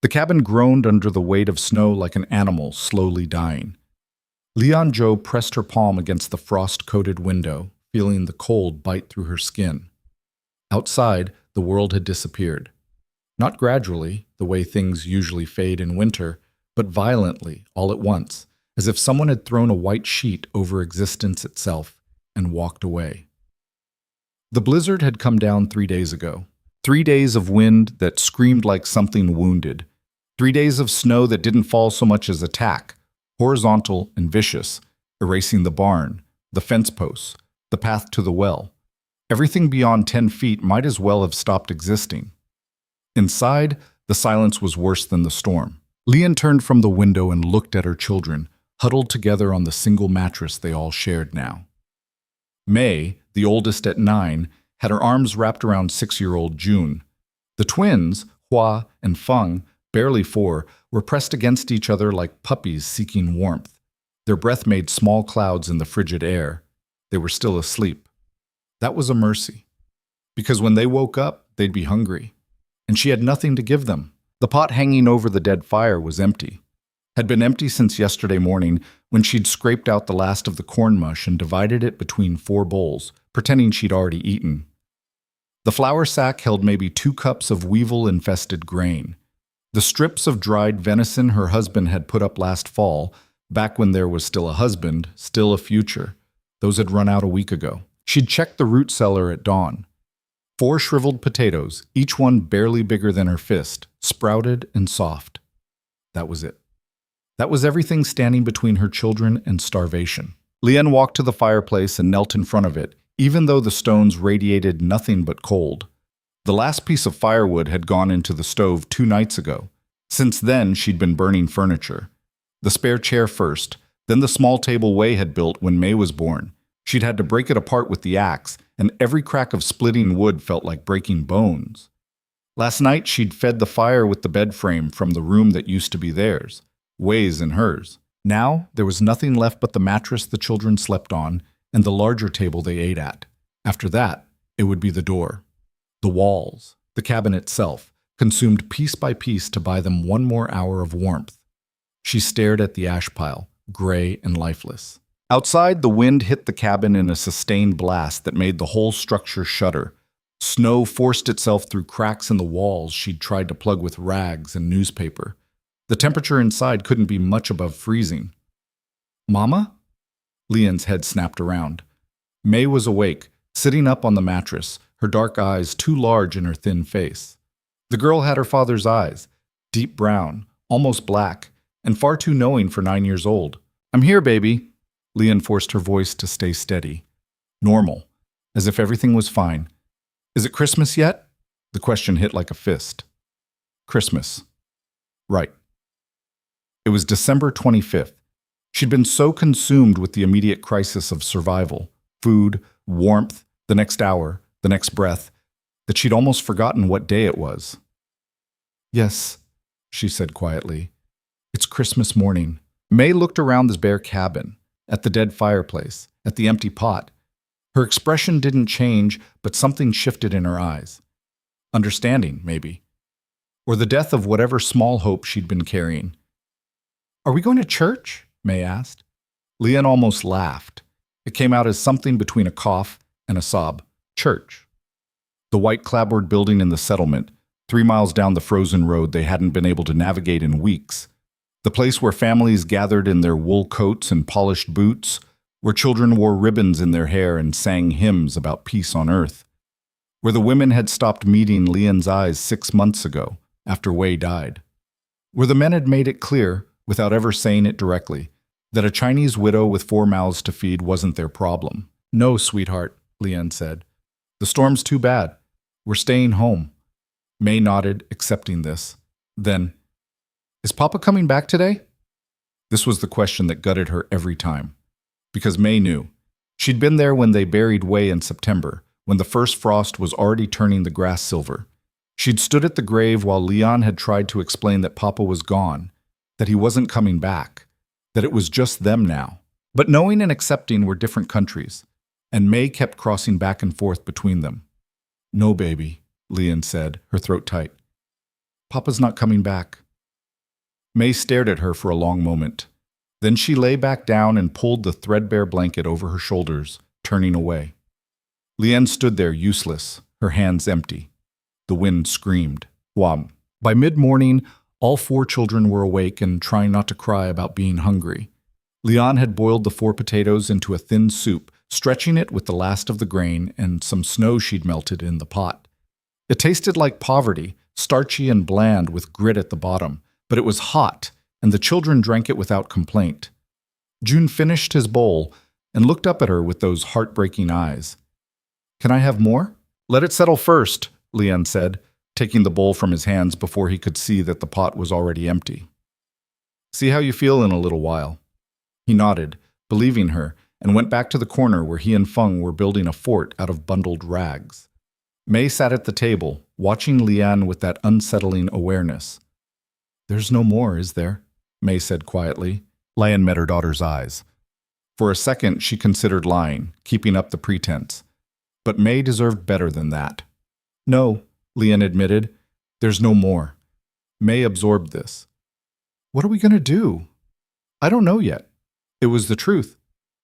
The cabin groaned under the weight of snow like an animal slowly dying. Lian-jo pressed her palm against the frost-coated window, feeling the cold bite through her skin. Outside, the world had disappeared. Not gradually, the way things usually fade in winter, but violently, all at once, as if someone had thrown a white sheet over existence itself and walked away. The blizzard had come down 3 days ago. 3 days of wind that screamed like something wounded. 3 days of snow that didn't fall so much as a tack, horizontal and vicious, erasing the barn, the fence posts, the path to the well. Everything beyond 10 feet might as well have stopped existing. Inside, the silence was worse than the storm. Lian turned from the window and looked at her children, huddled together on the single mattress they all shared now. May, the oldest at 9, had her arms wrapped around 6-year-old June. The twins, Hua and Feng, barely 4, were pressed against each other like puppies seeking warmth. Their breath made small clouds in the frigid air. They were still asleep. That was a mercy, because when they woke up, they'd be hungry. And she had nothing to give them. The pot hanging over the dead fire was empty. Had been empty since yesterday morning when she'd scraped out the last of the corn mush and divided it between 4 bowls, pretending she'd already eaten. The flour sack held maybe 2 cups of weevil-infested grain. The strips of dried venison her husband had put up last fall, back when there was still a husband, still a future. Those had run out a week ago. She'd checked the root cellar at dawn. 4 shriveled potatoes, each one barely bigger than her fist, sprouted and soft. That was it. That was everything standing between her children and starvation. Lian walked to the fireplace and knelt in front of it, even though the stones radiated nothing but cold. The last piece of firewood had gone into the stove 2 nights ago. Since then, she'd been burning furniture. The spare chair first, then the small table Wei had built when May was born. She'd had to break it apart with the axe, and every crack of splitting wood felt like breaking bones. Last night, she'd fed the fire with the bed frame from the room that used to be theirs, Wei's and hers. Now, there was nothing left but the mattress the children slept on and the larger table they ate at. After that, it would be the door. The walls, the cabin itself, consumed piece by piece to buy them 1 more hour of warmth. She stared at the ash pile, gray and lifeless. Outside, the wind hit the cabin in a sustained blast that made the whole structure shudder. Snow forced itself through cracks in the walls she'd tried to plug with rags and newspaper. The temperature inside couldn't be much above freezing. "Mama?" Lian's head snapped around. May was awake, sitting up on the mattress, her dark eyes too large in her thin face. The girl had her father's eyes, deep brown, almost black, and far too knowing for 9 years old. "I'm here, baby." Lian forced her voice to stay steady. Normal, as if everything was fine. "Is it Christmas yet?" The question hit like a fist. Christmas. Right. It was December 25th. She'd been so consumed with the immediate crisis of survival, food, warmth, the next hour, the next breath, that she'd almost forgotten what day it was. "Yes," she said quietly. "It's Christmas morning." May looked around the bare cabin, at the dead fireplace, at the empty pot. Her expression didn't change, but something shifted in her eyes. Understanding, maybe. Or the death of whatever small hope she'd been carrying. "Are we going to church?" May asked. Lian almost laughed. It came out as something between a cough and a sob. Church. The white clapboard building in the settlement, 3 miles down the frozen road they hadn't been able to navigate in weeks. The place where families gathered in their wool coats and polished boots, where children wore ribbons in their hair and sang hymns about peace on earth, where the women had stopped meeting Lian's eyes 6 months ago, after Wei died, where the men had made it clear, without ever saying it directly, that a Chinese widow with 4 mouths to feed wasn't their problem. "No, sweetheart," Lian said. "The storm's too bad. We're staying home." May nodded, accepting this. Then, "Is Papa coming back today?" This was the question that gutted her every time. Because May knew. She'd been there when they buried Wei in September, when the first frost was already turning the grass silver. She'd stood at the grave while Leon had tried to explain that Papa was gone, that he wasn't coming back, that it was just them now. But knowing and accepting were different countries, and May kept crossing back and forth between them. "No, baby," Lian said, her throat tight. "Papa's not coming back." May stared at her for a long moment. Then she lay back down and pulled the threadbare blanket over her shoulders, turning away. Leanne stood there useless, her hands empty. The wind screamed. Wham. By mid-morning, all 4 children were awake and trying not to cry about being hungry. Leon had boiled the 4 potatoes into a thin soup, stretching it with the last of the grain and some snow she'd melted in the pot. It tasted like poverty, starchy and bland with grit at the bottom, but it was hot, and the children drank it without complaint. June finished his bowl and looked up at her with those heartbreaking eyes. "Can I have more?" "Let it settle first," Leon said, taking the bowl from his hands before he could see that the pot was already empty. "See how you feel in a little while." He nodded, believing her, and went back to the corner where he and Feng were building a fort out of bundled rags. May sat at the table, watching Leanne with that unsettling awareness. "There's no more, is there?" May said quietly. Leanne met her daughter's eyes. For a second, she considered lying, keeping up the pretense. But May deserved better than that. "No," Leanne admitted. "There's no more." May absorbed this. "What are we going to do?" "I don't know yet." It was the truth.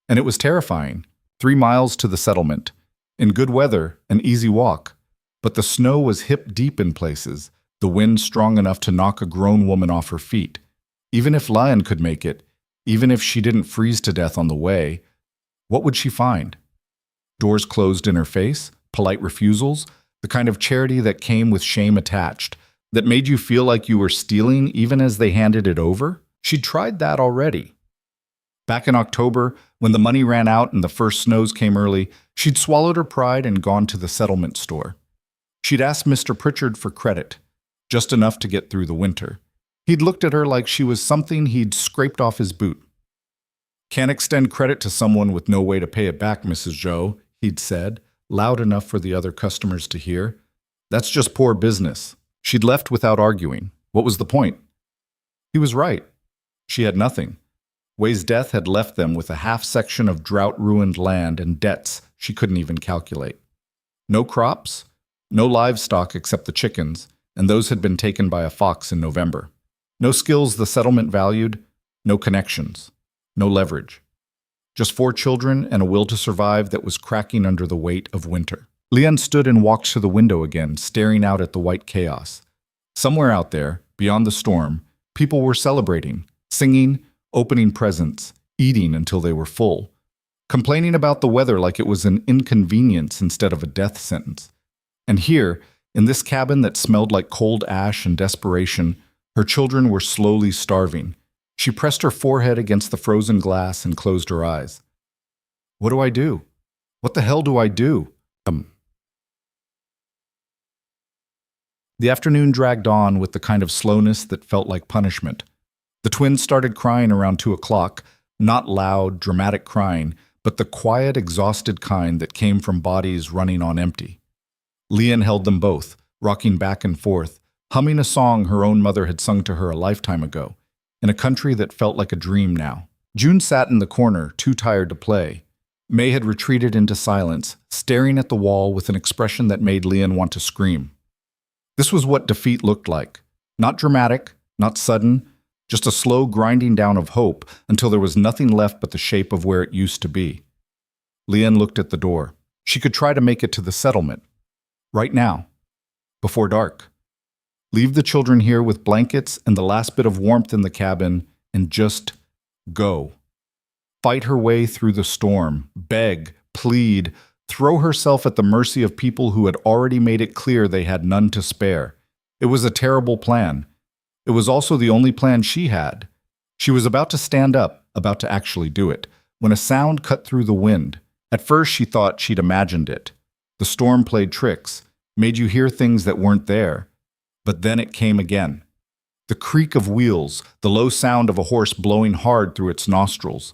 And it was terrifying. 3 miles to the settlement. In good weather, an easy walk. But the snow was hip-deep in places, the wind strong enough to knock a grown woman off her feet. Even if Lion could make it, even if she didn't freeze to death on the way, what would she find? Doors closed in her face, polite refusals, the kind of charity that came with shame attached, that made you feel like you were stealing even as they handed it over? She'd tried that already. Back in October, when the money ran out and the first snows came early, she'd swallowed her pride and gone to the settlement store. She'd asked Mr. Pritchard for credit, just enough to get through the winter. He'd looked at her like she was something he'd scraped off his boot. "Can't extend credit to someone with no way to pay it back, Mrs. Zhou," he'd said, loud enough for the other customers to hear. "That's just poor business." She'd left without arguing. What was the point? He was right. She had nothing. Wei's death had left them with a half-section of drought-ruined land and debts she couldn't even calculate. No crops, no livestock except the chickens, and those had been taken by a fox in November. No skills the settlement valued, no connections, no leverage. Just 4 children and a will to survive that was cracking under the weight of winter. Leon stood and walked to the window again, staring out at the white chaos. Somewhere out there, beyond the storm, people were celebrating, singing, opening presents, eating until they were full, complaining about the weather like it was an inconvenience instead of a death sentence. And here, in this cabin that smelled like cold ash and desperation, her children were slowly starving. She pressed her forehead against the frozen glass and closed her eyes. "What do I do? What the hell do I do?" The afternoon dragged on with the kind of slowness that felt like punishment. The twins started crying around 2 o'clock, not loud, dramatic crying, but the quiet, exhausted kind that came from bodies running on empty. Leon held them both, rocking back and forth, humming a song her own mother had sung to her a lifetime ago, in a country that felt like a dream now. June sat in the corner, too tired to play. May had retreated into silence, staring at the wall with an expression that made Leon want to scream. This was what defeat looked like. Not dramatic, not sudden, just a slow grinding down of hope until there was nothing left but the shape of where it used to be. Leanne looked at the door. She could try to make it to the settlement. Right now. Before dark. Leave the children here with blankets and the last bit of warmth in the cabin and just go. Fight her way through the storm, beg, plead, throw herself at the mercy of people who had already made it clear they had none to spare. It was a terrible plan. It was also the only plan she had. She was about to stand up, about to actually do it, when a sound cut through the wind. At first she thought she'd imagined it. The storm played tricks, made you hear things that weren't there. But then it came again. The creak of wheels, the low sound of a horse blowing hard through its nostrils.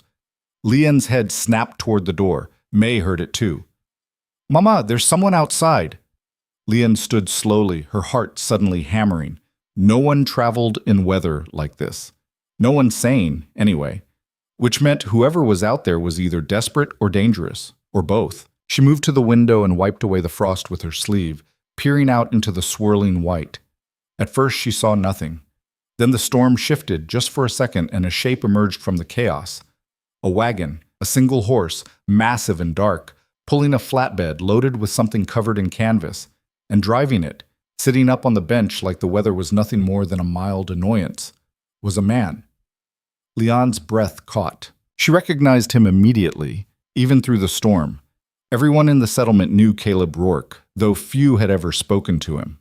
Leon's head snapped toward the door. May heard it too. "Mama, there's someone outside." Leon stood slowly, her heart suddenly hammering. No one traveled in weather like this. No one sane, anyway. Which meant whoever was out there was either desperate or dangerous, or both. She moved to the window and wiped away the frost with her sleeve, peering out into the swirling white. At first she saw nothing. Then the storm shifted just for a second and a shape emerged from the chaos. A wagon, a single horse, massive and dark, pulling a flatbed loaded with something covered in canvas, and driving it, sitting up on the bench like the weather was nothing more than a mild annoyance, was a man. Leon's breath caught. She recognized him immediately, even through the storm. Everyone in the settlement knew Caleb Rourke, though few had ever spoken to him.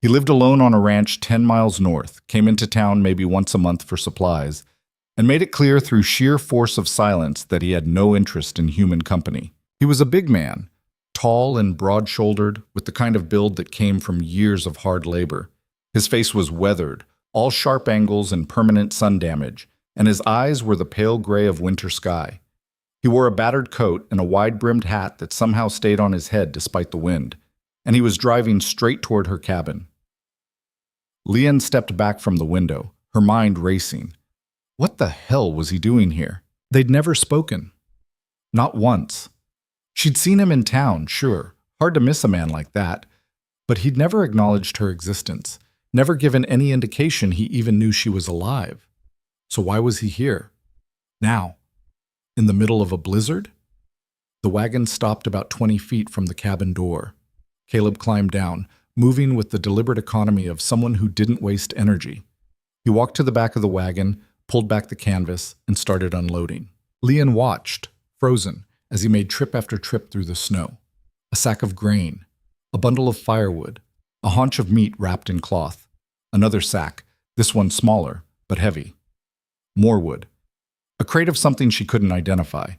He lived alone on a ranch 10 miles north, came into town maybe once a month for supplies, and made it clear through sheer force of silence that he had no interest in human company. He was a big man, tall and broad-shouldered, with the kind of build that came from years of hard labor. His face was weathered, all sharp angles and permanent sun damage, and his eyes were the pale gray of winter sky. He wore a battered coat and a wide-brimmed hat that somehow stayed on his head despite the wind, and he was driving straight toward her cabin. Leon stepped back from the window, her mind racing. What the hell was he doing here? They'd never spoken. Not once. She'd seen him in town, sure, hard to miss a man like that, but he'd never acknowledged her existence, never given any indication he even knew she was alive. So why was he here? Now? In the middle of a blizzard? The wagon stopped about 20 feet from the cabin door. Caleb climbed down, moving with the deliberate economy of someone who didn't waste energy. He walked to the back of the wagon, pulled back the canvas, and started unloading. Leon watched, frozen, as he made trip after trip through the snow. A sack of grain, a bundle of firewood, a haunch of meat wrapped in cloth, another sack, this one smaller, but heavy. More wood. A crate of something she couldn't identify.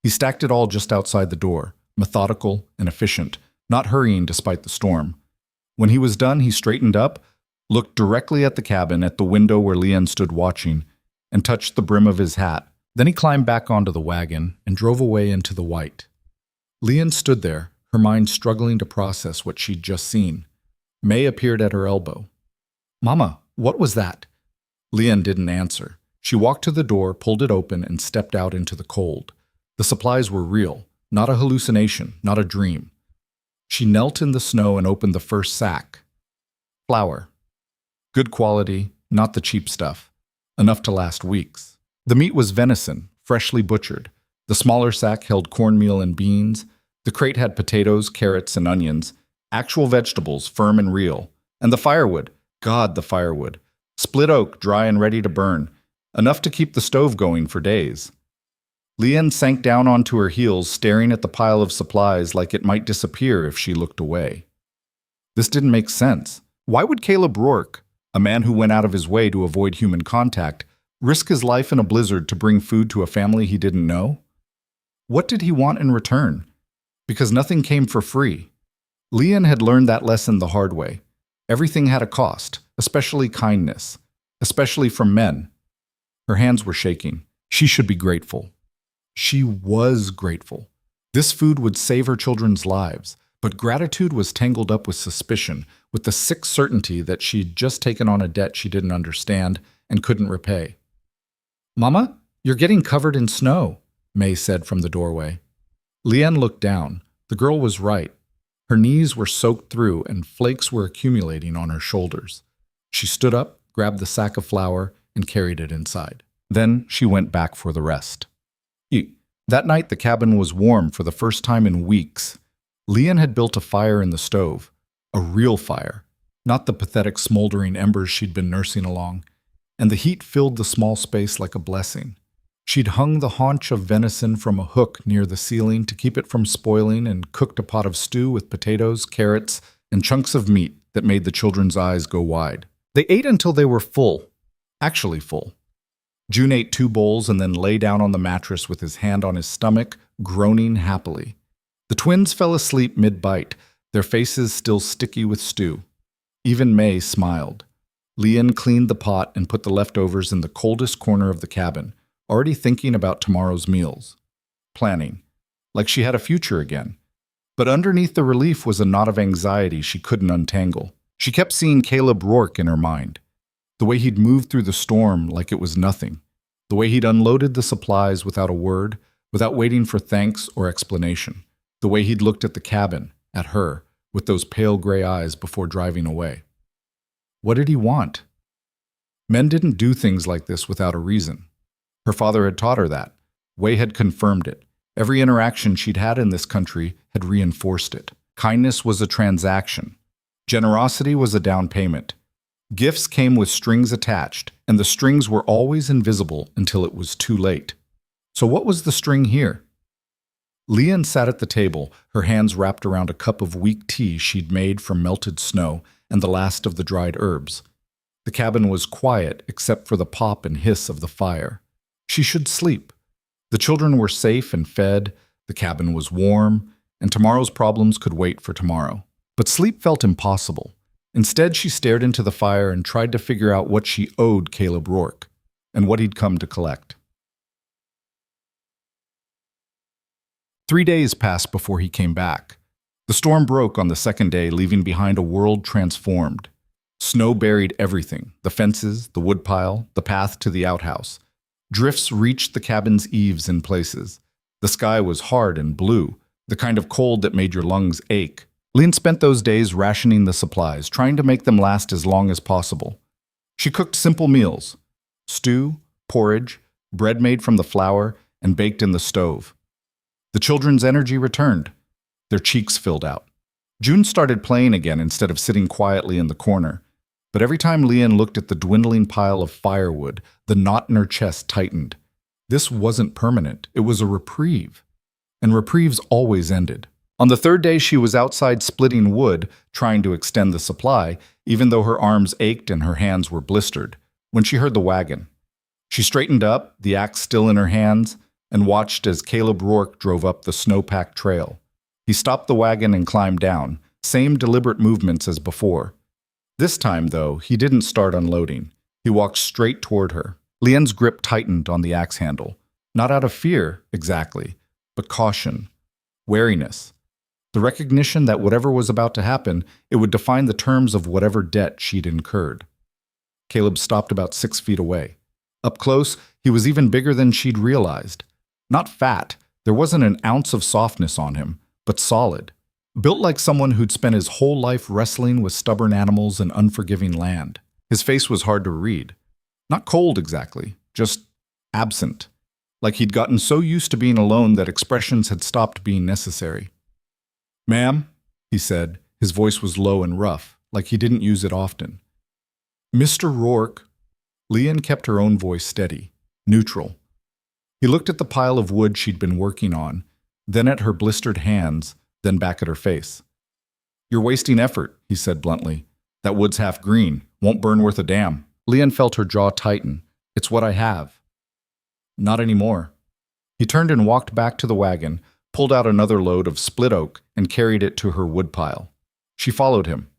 He stacked it all just outside the door, methodical and efficient, not hurrying despite the storm. When he was done, he straightened up, looked directly at the cabin at the window where Leon stood watching, and touched the brim of his hat. Then he climbed back onto the wagon and drove away into the white. Leon stood there, her mind struggling to process what she'd just seen. May appeared at her elbow. "Mama, what was that?" Leon didn't answer. She walked to the door, pulled it open, and stepped out into the cold. The supplies were real, not a hallucination, not a dream. She knelt in the snow and opened the first sack. Flour. Good quality, not the cheap stuff. Enough to last weeks. The meat was venison, freshly butchered. The smaller sack held cornmeal and beans. The crate had potatoes, carrots, and onions. Actual vegetables, firm and real. And the firewood. God, the firewood. Split oak, dry and ready to burn. Enough to keep the stove going for days. Leon sank down onto her heels, staring at the pile of supplies like it might disappear if she looked away. This didn't make sense. Why would Caleb Rourke, a man who went out of his way to avoid human contact, risk his life in a blizzard to bring food to a family he didn't know? What did he want in return? Because nothing came for free. Leon had learned that lesson the hard way. Everything had a cost, especially kindness, especially from men. Her hands were shaking. She should be grateful. She was grateful. This food would save her children's lives, but gratitude was tangled up with suspicion, with the sick certainty that she'd just taken on a debt she didn't understand and couldn't repay. "Mama, you're getting covered in snow," May said from the doorway. Leanne looked down. The girl was right. Her knees were soaked through and flakes were accumulating on her shoulders. She stood up, grabbed the sack of flour, and carried it inside. Then she went back for the rest. That night the cabin was warm for the first time in weeks. Leon had built a fire in the stove. A real fire, not the pathetic smoldering embers she'd been nursing along, and the heat filled the small space like a blessing. She'd hung the haunch of venison from a hook near the ceiling to keep it from spoiling and cooked a pot of stew with potatoes, carrots, and chunks of meat that made the children's eyes go wide. They ate until they were full. Actually full. June ate 2 bowls and then lay down on the mattress with his hand on his stomach, groaning happily. The twins fell asleep mid-bite, their faces still sticky with stew. Even May smiled. Leon cleaned the pot and put the leftovers in the coldest corner of the cabin, already thinking about tomorrow's meals. Planning. Like she had a future again. But underneath the relief was a knot of anxiety she couldn't untangle. She kept seeing Caleb Rourke in her mind. The way he'd moved through the storm like it was nothing. The way he'd unloaded the supplies without a word, without waiting for thanks or explanation. The way he'd looked at the cabin, at her, with those pale gray eyes before driving away. What did he want? Men didn't do things like this without a reason. Her father had taught her that. Wei had confirmed it. Every interaction she'd had in this country had reinforced it. Kindness was a transaction. Generosity was a down payment. Gifts came with strings attached, and the strings were always invisible until it was too late. So what was the string here? Leon sat at the table, her hands wrapped around a cup of weak tea she'd made from melted snow and the last of the dried herbs. The cabin was quiet except for the pop and hiss of the fire. She should sleep. The children were safe and fed, the cabin was warm, and tomorrow's problems could wait for tomorrow. But sleep felt impossible. Instead, she stared into the fire and tried to figure out what she owed Caleb Rourke, and what he'd come to collect. 3 days passed before he came back. The storm broke on the second day, leaving behind a world transformed. Snow buried everything, the fences, the woodpile, the path to the outhouse. Drifts reached the cabin's eaves in places. The sky was hard and blue, the kind of cold that made your lungs ache. Leon spent those days rationing the supplies, trying to make them last as long as possible. She cooked simple meals: stew, porridge, bread made from the flour, and baked in the stove. The children's energy returned. Their cheeks filled out. June started playing again instead of sitting quietly in the corner. But every time Leon looked at the dwindling pile of firewood, the knot in her chest tightened. This wasn't permanent. It was a reprieve. And reprieves always ended. On the third day, she was outside splitting wood, trying to extend the supply, even though her arms ached and her hands were blistered, when she heard the wagon. She straightened up, the axe still in her hands, and watched as Caleb Rourke drove up the snow-packed trail. He stopped the wagon and climbed down, same deliberate movements as before. This time, though, he didn't start unloading. He walked straight toward her. Leon's grip tightened on the axe handle, not out of fear, exactly, but caution, wariness. The recognition that whatever was about to happen, it would define the terms of whatever debt she'd incurred. Caleb stopped about 6 feet away. Up close, he was even bigger than she'd realized. Not fat, there wasn't an ounce of softness on him, but solid. Built like someone who'd spent his whole life wrestling with stubborn animals and unforgiving land. His face was hard to read. Not cold exactly, just absent. Like he'd gotten so used to being alone that expressions had stopped being necessary. "Ma'am," he said. His voice was low and rough, like he didn't use it often. "Mr. Rourke." Leon kept her own voice steady, neutral. He looked at the pile of wood she'd been working on, then at her blistered hands, then back at her face. "You're wasting effort," he said bluntly. "That wood's half green, won't burn worth a damn." Leon felt her jaw tighten. "It's what I have." "Not anymore." He turned and walked back to the wagon, pulled out another load of split oak, and carried it to her woodpile. She followed him.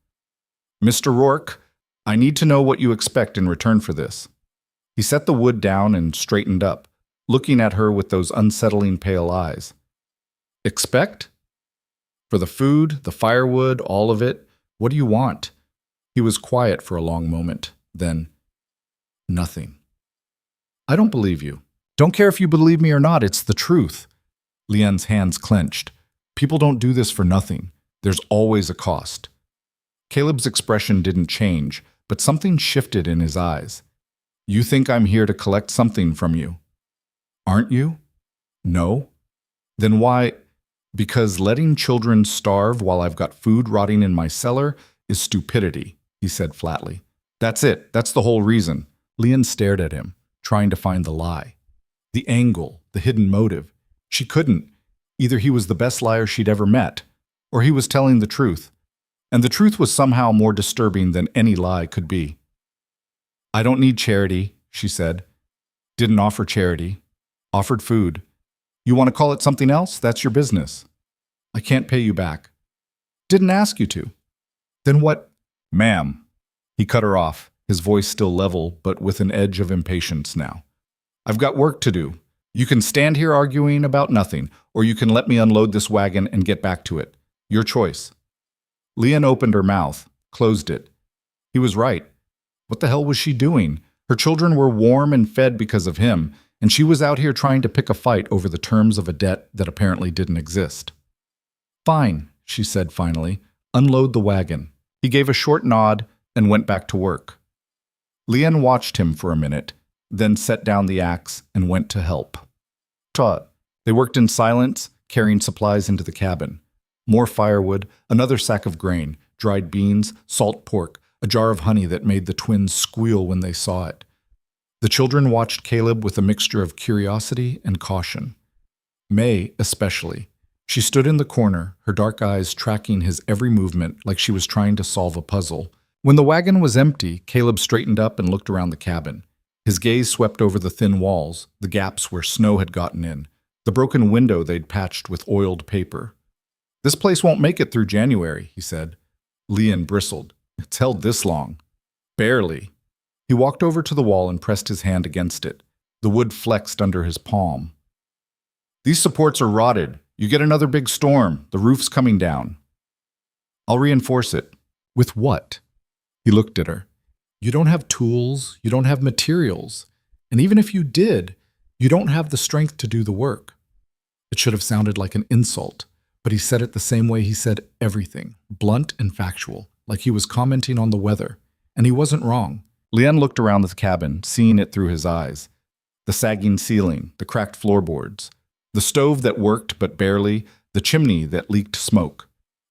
"Mr. Rourke, I need to know what you expect in return for this." He set the wood down and straightened up, looking at her with those unsettling pale eyes. "Expect? For the food, the firewood, all of it, what do you want?" He was quiet for a long moment. Then, "Nothing." "I don't believe you. Don't care if you believe me or not, it's the truth." Leon's hands clenched. "People don't do this for nothing. There's always a cost." Caleb's expression didn't change, but something shifted in his eyes. "You think I'm here to collect something from you. Aren't you?" "No." "Then why?" "Because letting children starve while I've got food rotting in my cellar is stupidity," he said flatly. "That's it. That's the whole reason." Leon stared at him, trying to find the lie. The angle, the hidden motive. She couldn't. Either he was the best liar she'd ever met, or he was telling the truth. And the truth was somehow more disturbing than any lie could be. "I don't need charity," she said. "Didn't offer charity. Offered food. You want to call it something else? That's your business. I can't pay you back." "Didn't ask you to." "Then what?" "Ma'am." He cut her off, his voice still level, but with an edge of impatience now. "I've got work to do. You can stand here arguing about nothing, or you can let me unload this wagon and get back to it. Your choice." Leon opened her mouth, closed it. He was right. What the hell was she doing? Her children were warm and fed because of him, and she was out here trying to pick a fight over the terms of a debt that apparently didn't exist. "Fine," she said finally. "Unload the wagon." He gave a short nod and went back to work. Leanne watched him for a minute, then set down the axe and went to help. Taught. They worked in silence, carrying supplies into the cabin. More firewood, another sack of grain, dried beans, salt pork, a jar of honey that made the twins squeal when they saw it. The children watched Caleb with a mixture of curiosity and caution. May, especially. She stood in the corner, her dark eyes tracking his every movement like she was trying to solve a puzzle. When the wagon was empty, Caleb straightened up and looked around the cabin. His gaze swept over the thin walls, the gaps where snow had gotten in, the broken window they'd patched with oiled paper. "This place won't make it through January," he said. Leanne bristled. "It's held this long." "Barely." He walked over to the wall and pressed his hand against it. The wood flexed under his palm. "These supports are rotted. You get another big storm. The roof's coming down." "I'll reinforce it." "With what?" He looked at her. "You don't have tools. You don't have materials. And even if you did, you don't have the strength to do the work." It should have sounded like an insult, but he said it the same way he said everything, blunt and factual, like he was commenting on the weather. And he wasn't wrong. Leanne looked around the cabin, seeing it through his eyes. The sagging ceiling, the cracked floorboards, the stove that worked but barely, the chimney that leaked smoke.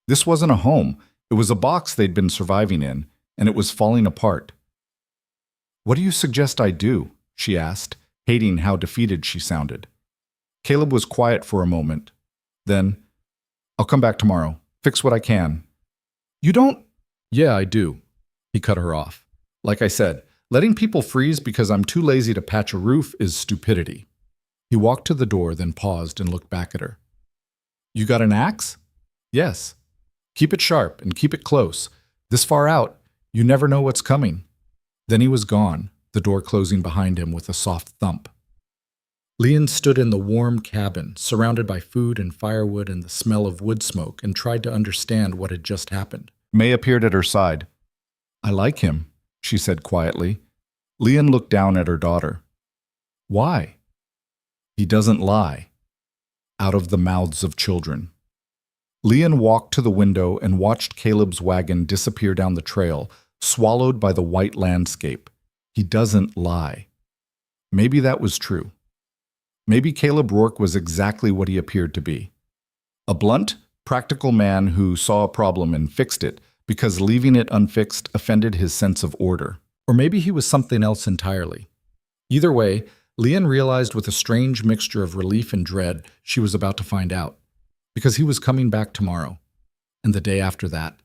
This wasn't a home. It was a box they'd been surviving in, and it was falling apart. "What do you suggest I do?" she asked, hating how defeated she sounded. Caleb was quiet for a moment. Then, "I'll come back tomorrow. Fix what I can." "You don't—" "Yeah, I do." He cut her off. "Like I said, letting people freeze because I'm too lazy to patch a roof is stupidity." He walked to the door, then paused and looked back at her. "You got an axe?" "Yes." "Keep it sharp and keep it close. This far out, you never know what's coming." Then he was gone, the door closing behind him with a soft thump. Leanne stood in the warm cabin, surrounded by food and firewood and the smell of wood smoke, and tried to understand what had just happened. May appeared at her side. "I like him," she said quietly. Leanne looked down at her daughter. "Why?" "He doesn't lie." Out of the mouths of children. Leanne walked to the window and watched Caleb's wagon disappear down the trail, swallowed by the white landscape. He doesn't lie. Maybe that was true. Maybe Caleb Rourke was exactly what he appeared to be. A blunt, practical man who saw a problem and fixed it because leaving it unfixed offended his sense of order. Or maybe he was something else entirely. Either way, Leanne realized with a strange mixture of relief and dread she was about to find out. Because he was coming back tomorrow, and the day after that,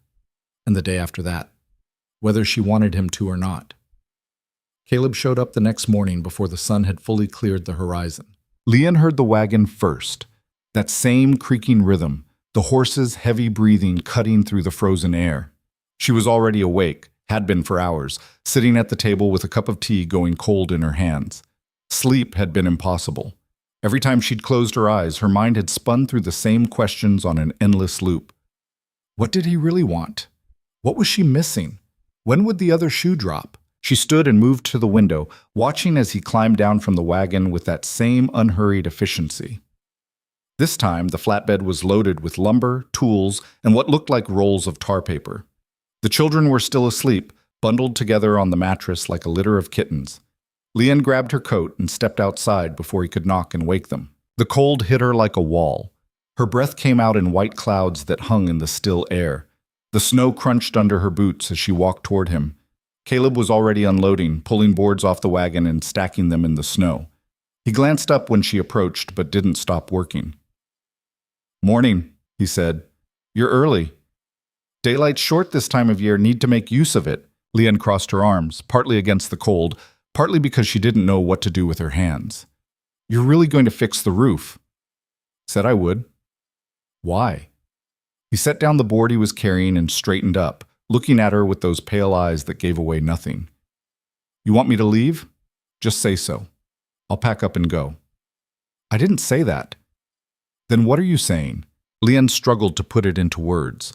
and the day after that, whether she wanted him to or not. Caleb showed up the next morning before the sun had fully cleared the horizon. Leanne heard the wagon first, that same creaking rhythm, the horse's heavy breathing cutting through the frozen air. She was already awake, had been for hours, sitting at the table with a cup of tea going cold in her hands. Sleep had been impossible. Every time she'd closed her eyes, her mind had spun through the same questions on an endless loop. What did he really want? What was she missing? When would the other shoe drop? She stood and moved to the window, watching as he climbed down from the wagon with that same unhurried efficiency. This time, the flatbed was loaded with lumber, tools, and what looked like rolls of tar paper. The children were still asleep, bundled together on the mattress like a litter of kittens. Leanne grabbed her coat and stepped outside before he could knock and wake them. The cold hit her like a wall. Her breath came out in white clouds that hung in the still air. The snow crunched under her boots as she walked toward him. Caleb was already unloading, pulling boards off the wagon and stacking them in the snow. He glanced up when she approached, but didn't stop working. "Morning," he said. "You're early." "Daylight's short this time of year. Need to make use of it." Leanne crossed her arms, partly against the cold, partly because she didn't know what to do with her hands. "You're really going to fix the roof?" "Said I would." "Why?" He set down the board he was carrying and straightened up, looking at her with those pale eyes that gave away nothing. "You want me to leave? Just say so. I'll pack up and go." "I didn't say that." "Then what are you saying?" Leanne struggled to put it into words.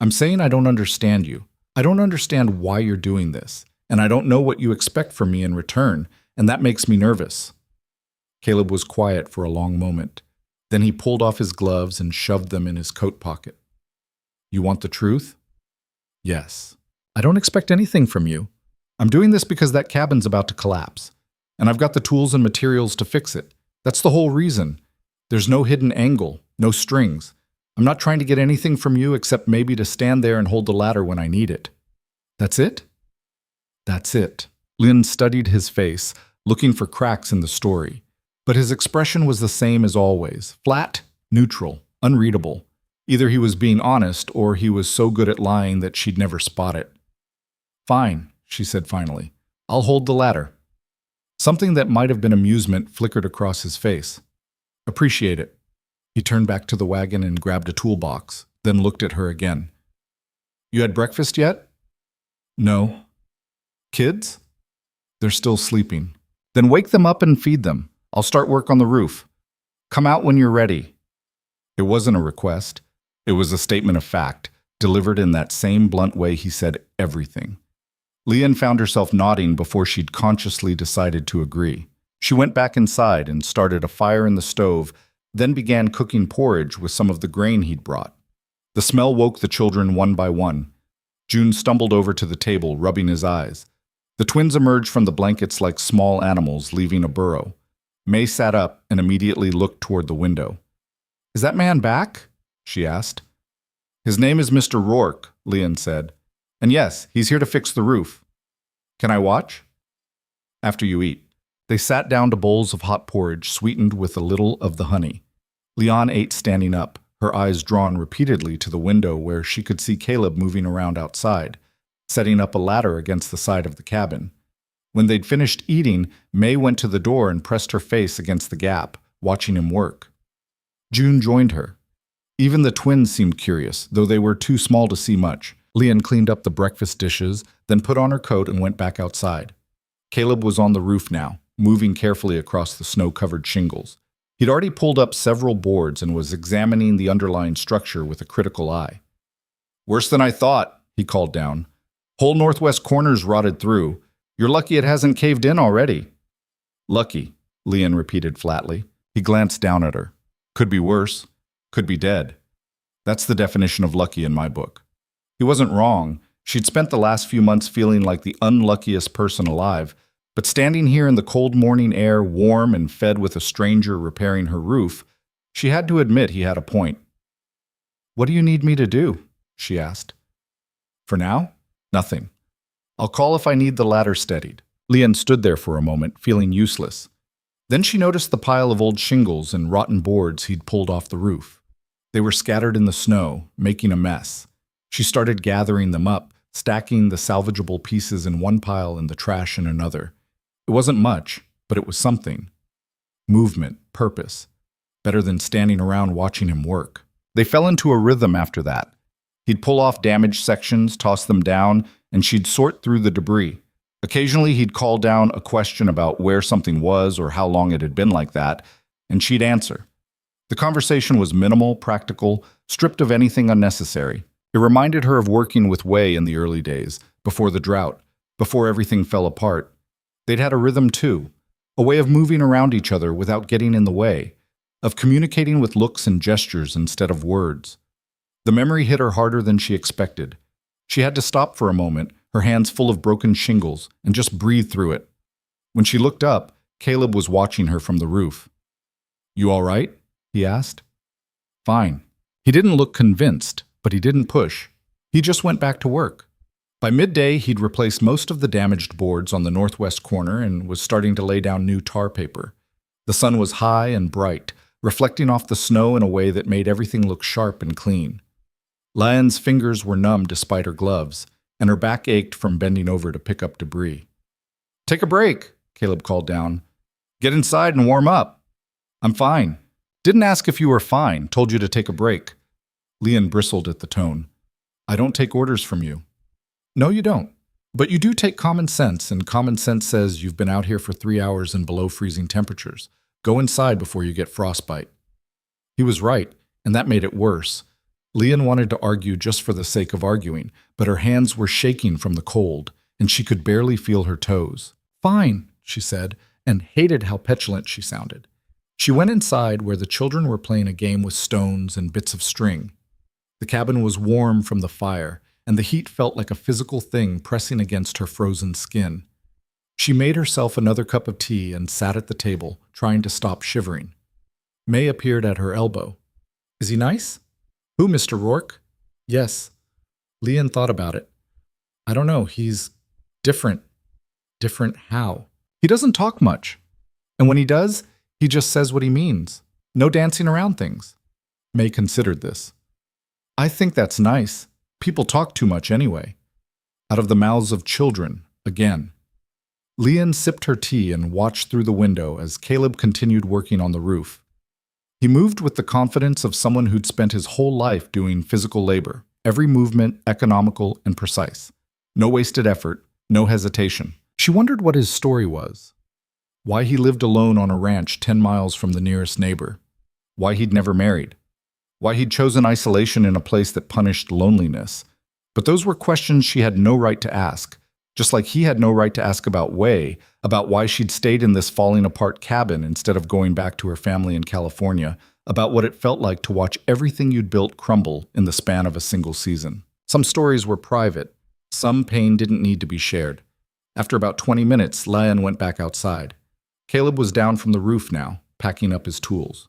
"I'm saying I don't understand you. I don't understand why you're doing this. And I don't know what you expect from me in return, and that makes me nervous." Caleb was quiet for a long moment. Then he pulled off his gloves and shoved them in his coat pocket. "You want the truth?" "Yes." "I don't expect anything from you." I'm doing this because that cabin's about to collapse, and I've got the tools and materials to fix it. That's the whole reason. There's no hidden angle, no strings. I'm not trying to get anything from you except maybe to stand there and hold the ladder when I need it. That's it? That's it. Lynn studied his face, looking for cracks in the story. But his expression was the same as always, flat, neutral, unreadable. Either he was being honest or he was so good at lying that she'd never spot it. Fine, she said finally. I'll hold the ladder. Something that might have been amusement flickered across his face. Appreciate it. He turned back to the wagon and grabbed a toolbox, then looked at her again. You had breakfast yet? No. Kids? They're still sleeping. Then wake them up and feed them. I'll start work on the roof. Come out when you're ready. It wasn't a request. It was a statement of fact, delivered in that same blunt way he said everything. Leanne found herself nodding before she'd consciously decided to agree. She went back inside and started a fire in the stove, then began cooking porridge with some of the grain he'd brought. The smell woke the children one by one. June stumbled over to the table, rubbing his eyes. The twins emerged from the blankets like small animals leaving a burrow. May sat up and immediately looked toward the window. Is that man back? She asked. His name is Mr. Rourke, Leanne said. And yes, he's here to fix the roof. Can I watch? After you eat. They sat down to bowls of hot porridge sweetened with a little of the honey. Leanne ate standing up, her eyes drawn repeatedly to the window where she could see Caleb moving around outside, setting up a ladder against the side of the cabin. When they'd finished eating, May went to the door and pressed her face against the gap, watching him work. June joined her. Even the twins seemed curious, though they were too small to see much. Leanne cleaned up the breakfast dishes, then put on her coat and went back outside. Caleb was on the roof now, moving carefully across the snow-covered shingles. He'd already pulled up several boards and was examining the underlying structure with a critical eye. Worse than I thought, he called down. Whole northwest corner's rotted through. You're lucky it hasn't caved in already. Lucky, Leanne repeated flatly. He glanced down at her. Could be worse. Could be dead. That's the definition of lucky in my book. He wasn't wrong. She'd spent the last few months feeling like the unluckiest person alive, but standing here in the cold morning air, warm and fed with a stranger repairing her roof, she had to admit he had a point. What do you need me to do? She asked. For now, nothing. I'll call if I need the ladder steadied. Leanne stood there for a moment, feeling useless. Then she noticed the pile of old shingles and rotten boards he'd pulled off the roof. They were scattered in the snow, making a mess. She started gathering them up, stacking the salvageable pieces in one pile and the trash in another. It wasn't much, but it was something. Movement, purpose. Better than standing around watching him work. They fell into a rhythm after that. He'd pull off damaged sections, toss them down, and she'd sort through the debris. Occasionally he'd call down a question about where something was or how long it had been like that, and she'd answer. The conversation was minimal, practical, stripped of anything unnecessary. It reminded her of working with Wei in the early days, before the drought, before everything fell apart. They'd had a rhythm too, a way of moving around each other without getting in the way, of communicating with looks and gestures instead of words. The memory hit her harder than she expected. She had to stop for a moment, her hands full of broken shingles, and just breathe through it. When she looked up, Caleb was watching her from the roof. You all right? He asked. Fine. He didn't look convinced, but he didn't push. He just went back to work. By midday, he'd replaced most of the damaged boards on the northwest corner and was starting to lay down new tar paper. The sun was high and bright, reflecting off the snow in a way that made everything look sharp and clean. Leanne's fingers were numb despite her gloves, and her back ached from bending over to pick up debris. Take a break, Caleb called down. Get inside and warm up. I'm fine. Didn't ask if you were fine, told you to take a break. Leanne bristled at the tone. I don't take orders from you. No, you don't. But you do take common sense, and common sense says you've been out here for 3 hours in below freezing temperatures. Go inside before you get frostbite. He was right, and that made it worse. Leanne wanted to argue just for the sake of arguing, but her hands were shaking from the cold, and she could barely feel her toes. Fine, she said, and hated how petulant she sounded. She went inside where the children were playing a game with stones and bits of string. The cabin was warm from the fire, and the heat felt like a physical thing pressing against her frozen skin. She made herself another cup of tea and sat at the table, trying to stop shivering. May appeared at her elbow. "Is he nice?" "Who, Mr. Rourke?" "Yes." Leon thought about it. "I don't know, he's different." "Different how?" "He doesn't talk much. And when he does, he just says what he means. No dancing around things." May considered this. "I think that's nice. People talk too much anyway." Out of the mouths of children, again. Leon sipped her tea and watched through the window as Caleb continued working on the roof. He moved with the confidence of someone who'd spent his whole life doing physical labor, every movement economical and precise. No wasted effort, no hesitation. She wondered what his story was. Why he lived alone on a ranch 10 miles from the nearest neighbor. Why he'd never married. Why he'd chosen isolation in a place that punished loneliness. But those were questions she had no right to ask, just like he had no right to ask about Wei, about why she'd stayed in this falling-apart cabin instead of going back to her family in California, about what it felt like to watch everything you'd built crumble in the span of a single season. Some stories were private. Some pain didn't need to be shared. After about 20 minutes, Leon went back outside. Caleb was down from the roof now, packing up his tools.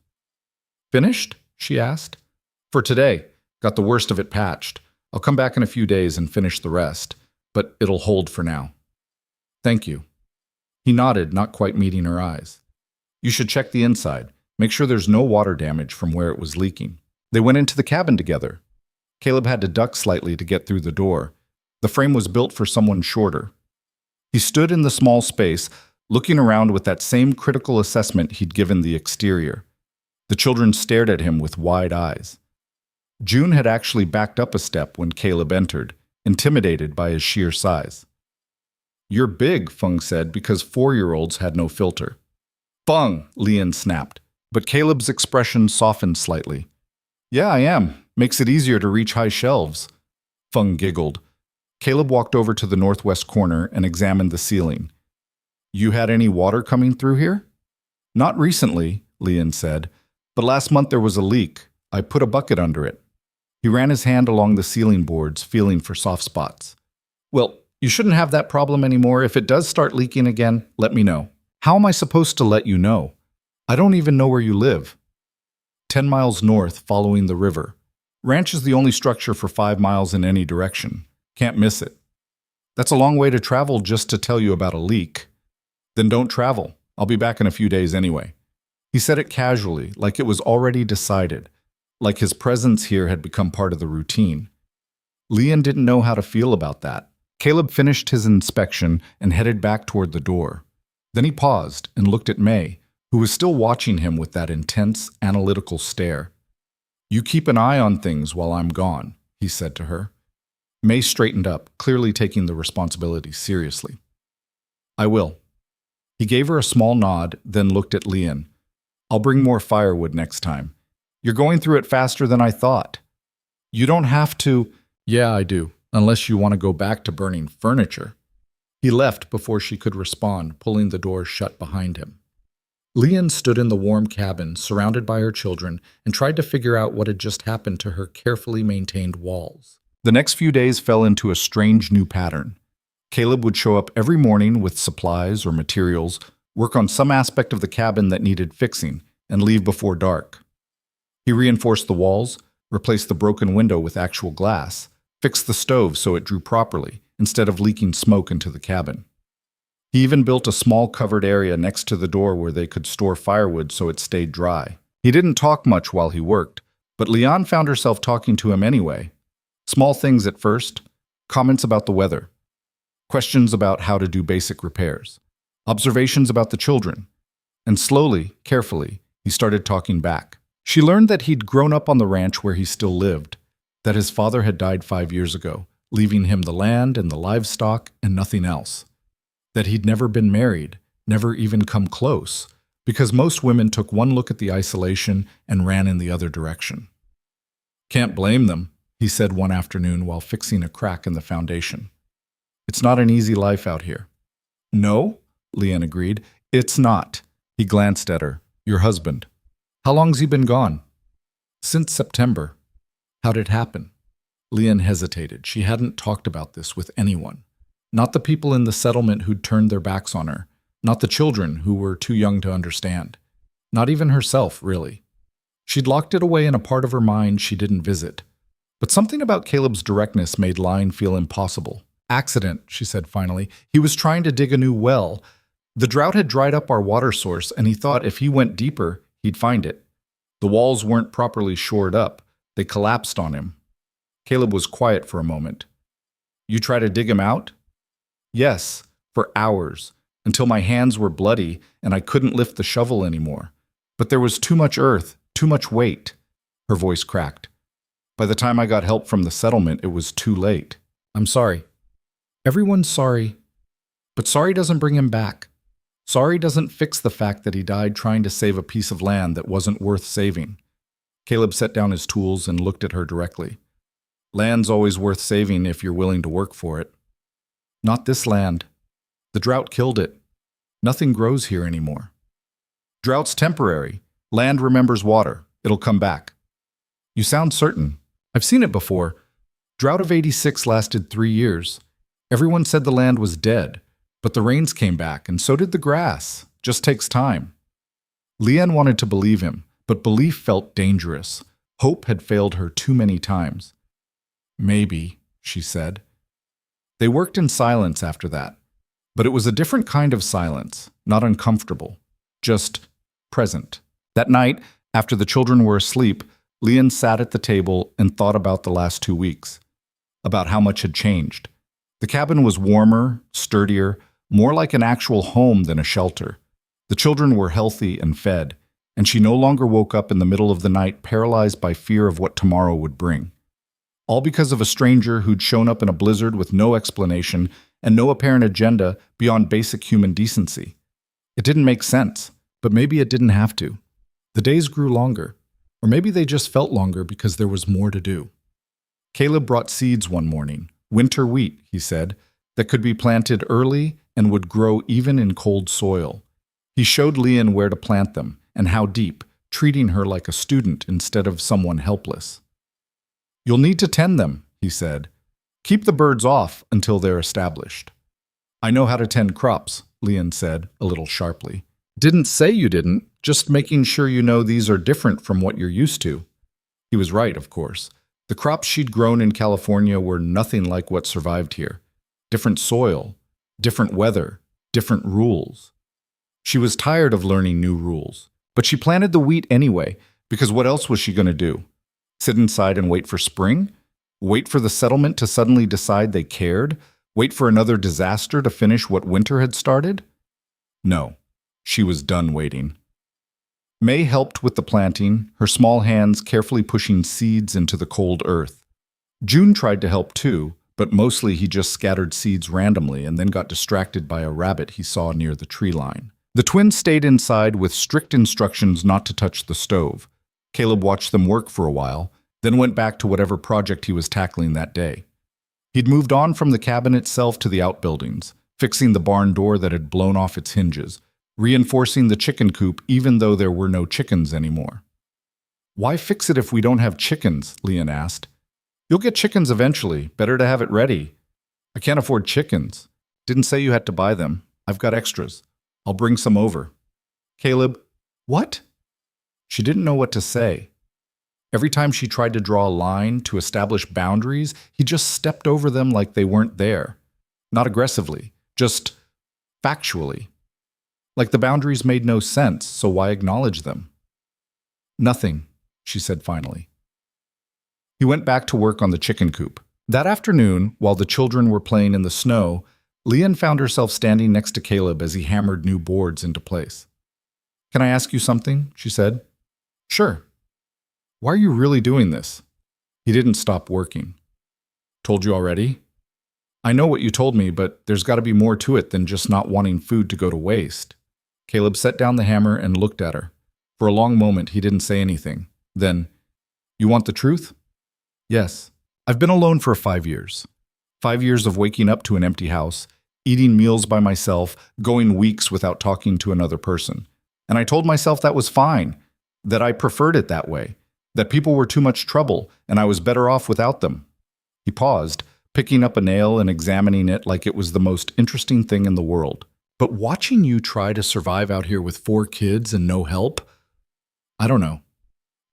"Finished?" she asked. "For today. Got the worst of it patched. I'll come back in a few days and finish the rest, but it'll hold for now." "Thank you." He nodded, not quite meeting her eyes. "You should check the inside. Make sure there's no water damage from where it was leaking." They went into the cabin together. Caleb had to duck slightly to get through the door. The frame was built for someone shorter. He stood in the small space, looking around with that same critical assessment he'd given the exterior. The children stared at him with wide eyes. June had actually backed up a step when Caleb entered, intimidated by his sheer size. "You're big," Feng said, because 4-year-olds had no filter. "Feng," Leon snapped, but Caleb's expression softened slightly. "Yeah, I am. Makes it easier to reach high shelves." Feng giggled. Caleb walked over to the northwest corner and examined the ceiling. "You had any water coming through here?" "Not recently," Leon said, "but last month there was a leak. I put a bucket under it." He ran his hand along the ceiling boards, feeling for soft spots. "Well, you shouldn't have that problem anymore. If it does start leaking again, let me know." "How am I supposed to let you know? I don't even know where you live." 10 miles north, following the river. Ranch is the only structure for 5 miles in any direction. Can't miss it. That's a long way to travel just to tell you about a leak. Then don't travel. I'll be back in a few days anyway. He said it casually, like it was already decided, like his presence here had become part of the routine. Leon didn't know how to feel about that. Caleb finished his inspection and headed back toward the door. Then he paused and looked at May, who was still watching him with that intense, analytical stare. "You keep an eye on things while I'm gone," he said to her. May straightened up, clearly taking the responsibility seriously. "I will." He gave her a small nod, then looked at Leon. "I'll bring more firewood next time. You're going through it faster than I thought." "You don't have to." "Yeah, I do, unless you want to go back to burning furniture." He left before she could respond, pulling the door shut behind him. Leon stood in the warm cabin, surrounded by her children, and tried to figure out what had just happened to her carefully maintained walls. The next few days fell into a strange new pattern. Caleb would show up every morning with supplies or materials, work on some aspect of the cabin that needed fixing, and leave before dark. He reinforced the walls, replaced the broken window with actual glass, fixed the stove so it drew properly, instead of leaking smoke into the cabin. He even built a small covered area next to the door where they could store firewood so it stayed dry. He didn't talk much while he worked, but Leon found herself talking to him anyway. Small things at first, comments about the weather, questions about how to do basic repairs, observations about the children, and slowly, carefully, he started talking back. She learned that he'd grown up on the ranch where he still lived, that his father had died 5 years ago, leaving him the land and the livestock and nothing else. That he'd never been married, never even come close, because most women took one look at the isolation and ran in the other direction. "Can't blame them," he said one afternoon while fixing a crack in the foundation. "It's not an easy life out here." "No," Leon agreed. "It's not." He glanced at her. "Your husband. How long's he been gone?" "Since September." "How'd it happen?" Leon hesitated. She hadn't talked about this with anyone. Not the people in the settlement who'd turned their backs on her. Not the children who were too young to understand. Not even herself, really. She'd locked it away in a part of her mind she didn't visit. But something about Caleb's directness made lying feel impossible. Accident, she said finally. He was trying to dig a new well. The drought had dried up our water source, and he thought if he went deeper, he'd find it. The walls weren't properly shored up. They collapsed on him. Caleb was quiet for a moment. You try to dig him out? Yes, for hours, until my hands were bloody and I couldn't lift the shovel anymore. But there was too much earth, too much weight. Her voice cracked. By the time I got help from the settlement, it was too late. I'm sorry. Everyone's sorry. But sorry doesn't bring him back. Sorry doesn't fix the fact that he died trying to save a piece of land that wasn't worth saving. Caleb set down his tools and looked at her directly. Land's always worth saving if you're willing to work for it. Not this land. The drought killed it. Nothing grows here anymore. Drought's temporary. Land remembers water. It'll come back. You sound certain. I've seen it before. Drought of '86 lasted 3 years. Everyone said the land was dead, but the rains came back, and so did the grass. Just takes time. Leanne wanted to believe him, but belief felt dangerous. Hope had failed her too many times. Maybe, she said. They worked in silence after that, but it was a different kind of silence, not uncomfortable, just present. That night, after the children were asleep, Leon sat at the table and thought about the last 2 weeks, about how much had changed. The cabin was warmer, sturdier, more like an actual home than a shelter. The children were healthy and fed, and she no longer woke up in the middle of the night paralyzed by fear of what tomorrow would bring. All because of a stranger who'd shown up in a blizzard with no explanation and no apparent agenda beyond basic human decency. It didn't make sense, but maybe it didn't have to. The days grew longer, or maybe they just felt longer because there was more to do. Caleb brought seeds one morning, winter wheat, he said, that could be planted early and would grow even in cold soil. He showed Leon where to plant them and how deep, treating her like a student instead of someone helpless. You'll need to tend them, he said. Keep the birds off until they're established. I know how to tend crops, Leon said, a little sharply. Didn't say you didn't, just making sure you know these are different from what you're used to. He was right, of course. The crops she'd grown in California were nothing like what survived here. Different soil, different weather, different rules. She was tired of learning new rules, but she planted the wheat anyway, because what else was she going to do? Sit inside and wait for spring? Wait for the settlement to suddenly decide they cared? Wait for another disaster to finish what winter had started? No, she was done waiting. May helped with the planting, her small hands carefully pushing seeds into the cold earth. June tried to help too, but mostly he just scattered seeds randomly and then got distracted by a rabbit he saw near the tree line. The twins stayed inside with strict instructions not to touch the stove. Caleb watched them work for a while, then went back to whatever project he was tackling that day. He'd moved on from the cabin itself to the outbuildings, fixing the barn door that had blown off its hinges, reinforcing the chicken coop even though there were no chickens anymore. Why fix it if we don't have chickens? Leon asked. You'll get chickens eventually. Better to have it ready. I can't afford chickens. Didn't say you had to buy them. I've got extras. I'll bring some over. Caleb, what? She didn't know what to say. Every time she tried to draw a line to establish boundaries, he just stepped over them like they weren't there. Not aggressively, just factually. Like the boundaries made no sense, so why acknowledge them? Nothing, she said finally. He went back to work on the chicken coop. That afternoon, while the children were playing in the snow, Leon found herself standing next to Caleb as he hammered new boards into place. Can I ask you something? She said. Sure. Why are you really doing this? He didn't stop working. Told you already? I know what you told me, but there's got to be more to it than just not wanting food to go to waste. Caleb set down the hammer and looked at her. For a long moment, he didn't say anything. Then, you want the truth? Yes. I've been alone for 5 years. 5 years of waking up to an empty house, eating meals by myself, going weeks without talking to another person. And I told myself that was fine, that I preferred it that way, that people were too much trouble and I was better off without them. He paused, picking up a nail and examining it like it was the most interesting thing in the world. But watching you try to survive out here with 4 kids and no help, I don't know.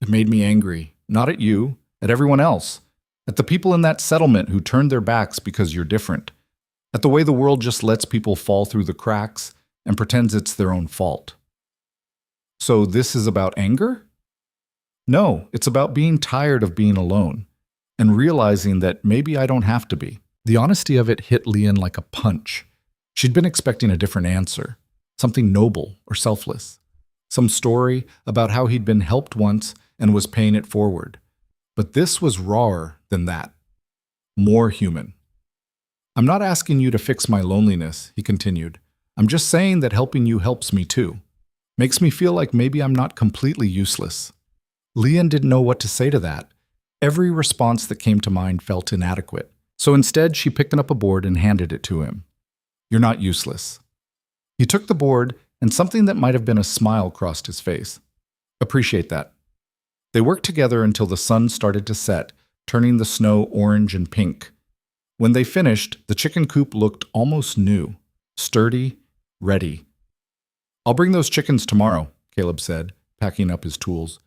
It made me angry. Not at you, at everyone else. At the people in that settlement who turned their backs because you're different. At the way the world just lets people fall through the cracks and pretends it's their own fault. So this is about anger? No, it's about being tired of being alone and realizing that maybe I don't have to be. The honesty of it hit Leon like a punch. She'd been expecting a different answer, something noble or selfless. Some story about how he'd been helped once and was paying it forward. But this was rawer than that. More human. I'm not asking you to fix my loneliness, he continued. I'm just saying that helping you helps me too. Makes me feel like maybe I'm not completely useless. Leon didn't know what to say to that. Every response that came to mind felt inadequate. So instead, she picked up a board and handed it to him. You're not useless. He took the board, and something that might have been a smile crossed his face. Appreciate that. They worked together until the sun started to set, turning the snow orange and pink. When they finished, the chicken coop looked almost new, sturdy, ready. I'll bring those chickens tomorrow, Caleb said, packing up his tools.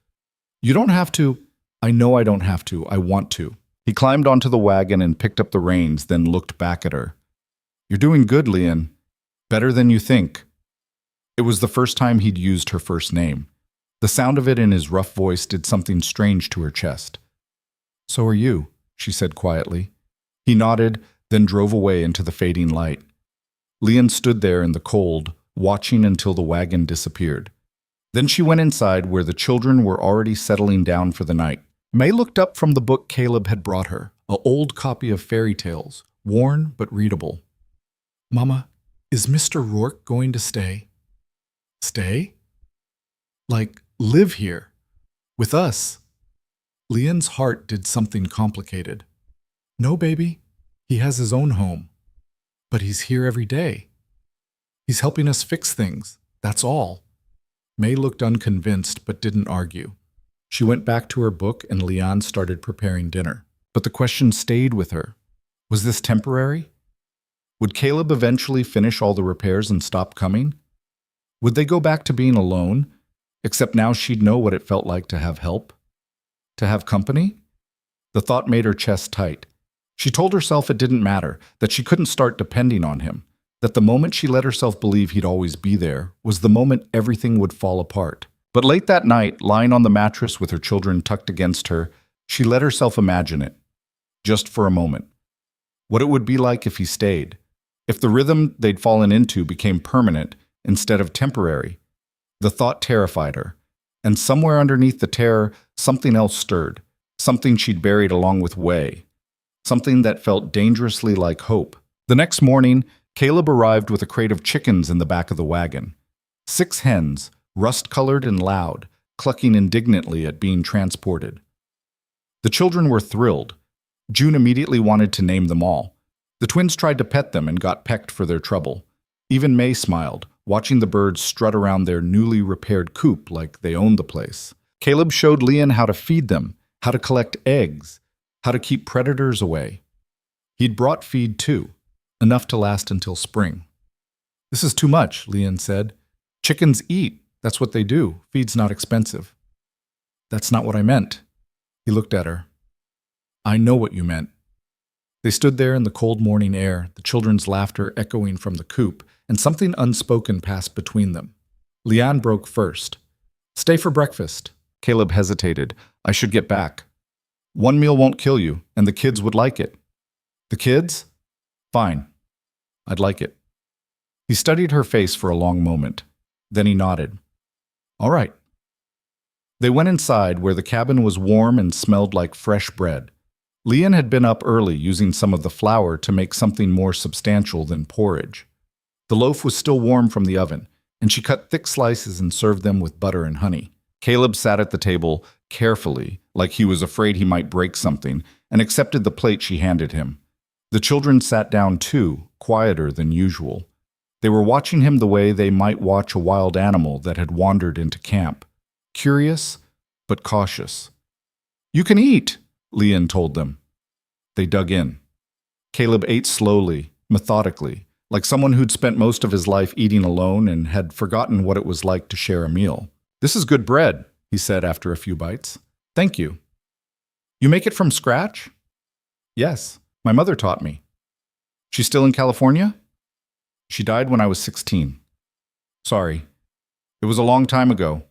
You don't have to. I know I don't have to. I want to. He climbed onto the wagon and picked up the reins, then looked back at her. You're doing good, Leon. Better than you think. It was the first time he'd used her first name. The sound of it in his rough voice did something strange to her chest. So are you, she said quietly. He nodded, then drove away into the fading light. Leon stood there in the cold, watching until the wagon disappeared. Then she went inside where the children were already settling down for the night. May looked up from the book Caleb had brought her, an old copy of fairy tales, worn but readable. Mama, is Mr. Rourke going to stay? Stay? Like, live here? With us? Leon's heart did something complicated. No, baby. He has his own home. But he's here every day. He's helping us fix things. That's all. May looked unconvinced but didn't argue. She went back to her book and Leon started preparing dinner. But the question stayed with her. Was this temporary? Would Caleb eventually finish all the repairs and stop coming? Would they go back to being alone, except now she'd know what it felt like to have help? To have company? The thought made her chest tight. She told herself it didn't matter, that she couldn't start depending on him, that the moment she let herself believe he'd always be there was the moment everything would fall apart. But late that night, lying on the mattress with her children tucked against her, she let herself imagine it, just for a moment. What it would be like if he stayed, if the rhythm they'd fallen into became permanent instead of temporary. The thought terrified her, and somewhere underneath the terror, something else stirred, something she'd buried along with Way, something that felt dangerously like hope. The next morning, Caleb arrived with a crate of chickens in the back of the wagon. 6 hens, rust-colored and loud, clucking indignantly at being transported. The children were thrilled. June immediately wanted to name them all. The twins tried to pet them and got pecked for their trouble. Even May smiled, watching the birds strut around their newly repaired coop like they owned the place. Caleb showed Leon how to feed them, how to collect eggs, how to keep predators away. He'd brought feed too, enough to last until spring. This is too much, Leon said. Chickens eat. That's what they do. Feed's not expensive. That's not what I meant. He looked at her. I know what you meant. They stood there in the cold morning air, the children's laughter echoing from the coop, and something unspoken passed between them. Leon broke first. Stay for breakfast. Caleb hesitated. I should get back. 1 meal won't kill you, and the kids would like it. The kids? Fine. I'd like it. He studied her face for a long moment. Then he nodded. All right. They went inside where the cabin was warm and smelled like fresh bread. Leon had been up early using some of the flour to make something more substantial than porridge. The loaf was still warm from the oven, and she cut thick slices and served them with butter and honey. Caleb sat at the table carefully, like he was afraid he might break something, and accepted the plate she handed him. The children sat down too, quieter than usual. They were watching him the way they might watch a wild animal that had wandered into camp, curious but cautious. You can eat, Leon told them. They dug in. Caleb ate slowly, methodically, like someone who'd spent most of his life eating alone and had forgotten what it was like to share a meal. "This is good bread," he said after a few bites. "Thank you." "You make it from scratch?" "Yes, my mother taught me." "She's still in California?" "She died when I was 16. "Sorry. It was a long time ago."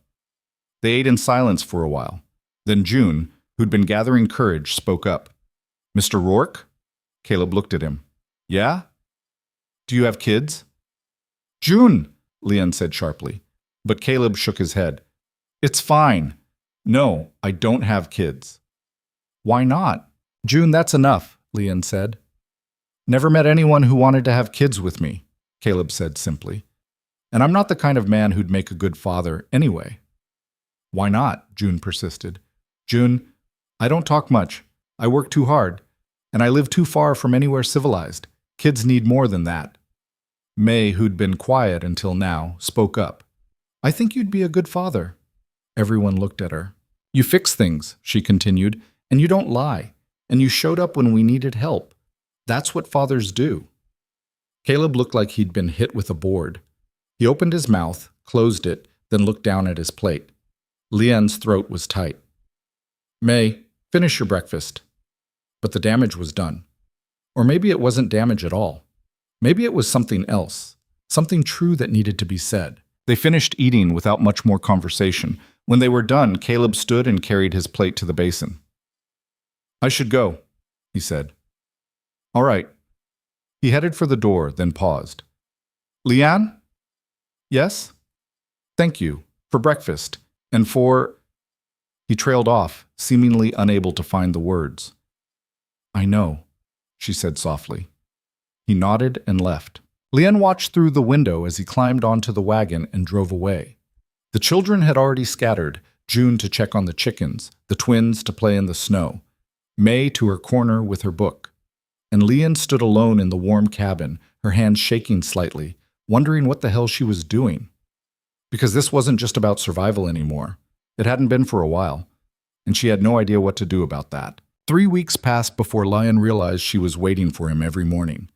They ate in silence for a while. Then June, who'd been gathering courage, spoke up. "Mr. Rourke?" Caleb looked at him. "Yeah? Do you have kids?" "June," Leon said sharply. But Caleb shook his head. "It's fine. No, I don't have kids." "Why not?" "June, that's enough," Leon said. "Never met anyone who wanted to have kids with me," Caleb said simply. "And I'm not the kind of man who'd make a good father anyway." "Why not?" June persisted. "June, I don't talk much. I work too hard. And I live too far from anywhere civilized. Kids need more than that." May, who'd been quiet until now, spoke up. "I think you'd be a good father." Everyone looked at her. "You fix things," she continued, "and you don't lie. And you showed up when we needed help. That's what fathers do." Caleb looked like he'd been hit with a board. He opened his mouth, closed it, then looked down at his plate. Leon's throat was tight. "May, finish your breakfast." But the damage was done. Or maybe it wasn't damage at all. Maybe it was something else, something true that needed to be said. They finished eating without much more conversation. When they were done, Caleb stood and carried his plate to the basin. "I should go," he said. "All right." He headed for the door, then paused. "Leanne?" "Yes?" "Thank you. For breakfast. And for—" He trailed off, seemingly unable to find the words. "I know," she said softly. He nodded and left. Leanne watched through the window as he climbed onto the wagon and drove away. The children had already scattered, June to check on the chickens, the twins to play in the snow, May to her corner with her book. And Leanne stood alone in the warm cabin, her hands shaking slightly, wondering what the hell she was doing. Because this wasn't just about survival anymore. It hadn't been for a while, and she had no idea what to do about that. 3 weeks passed before Leanne realized she was waiting for him every morning.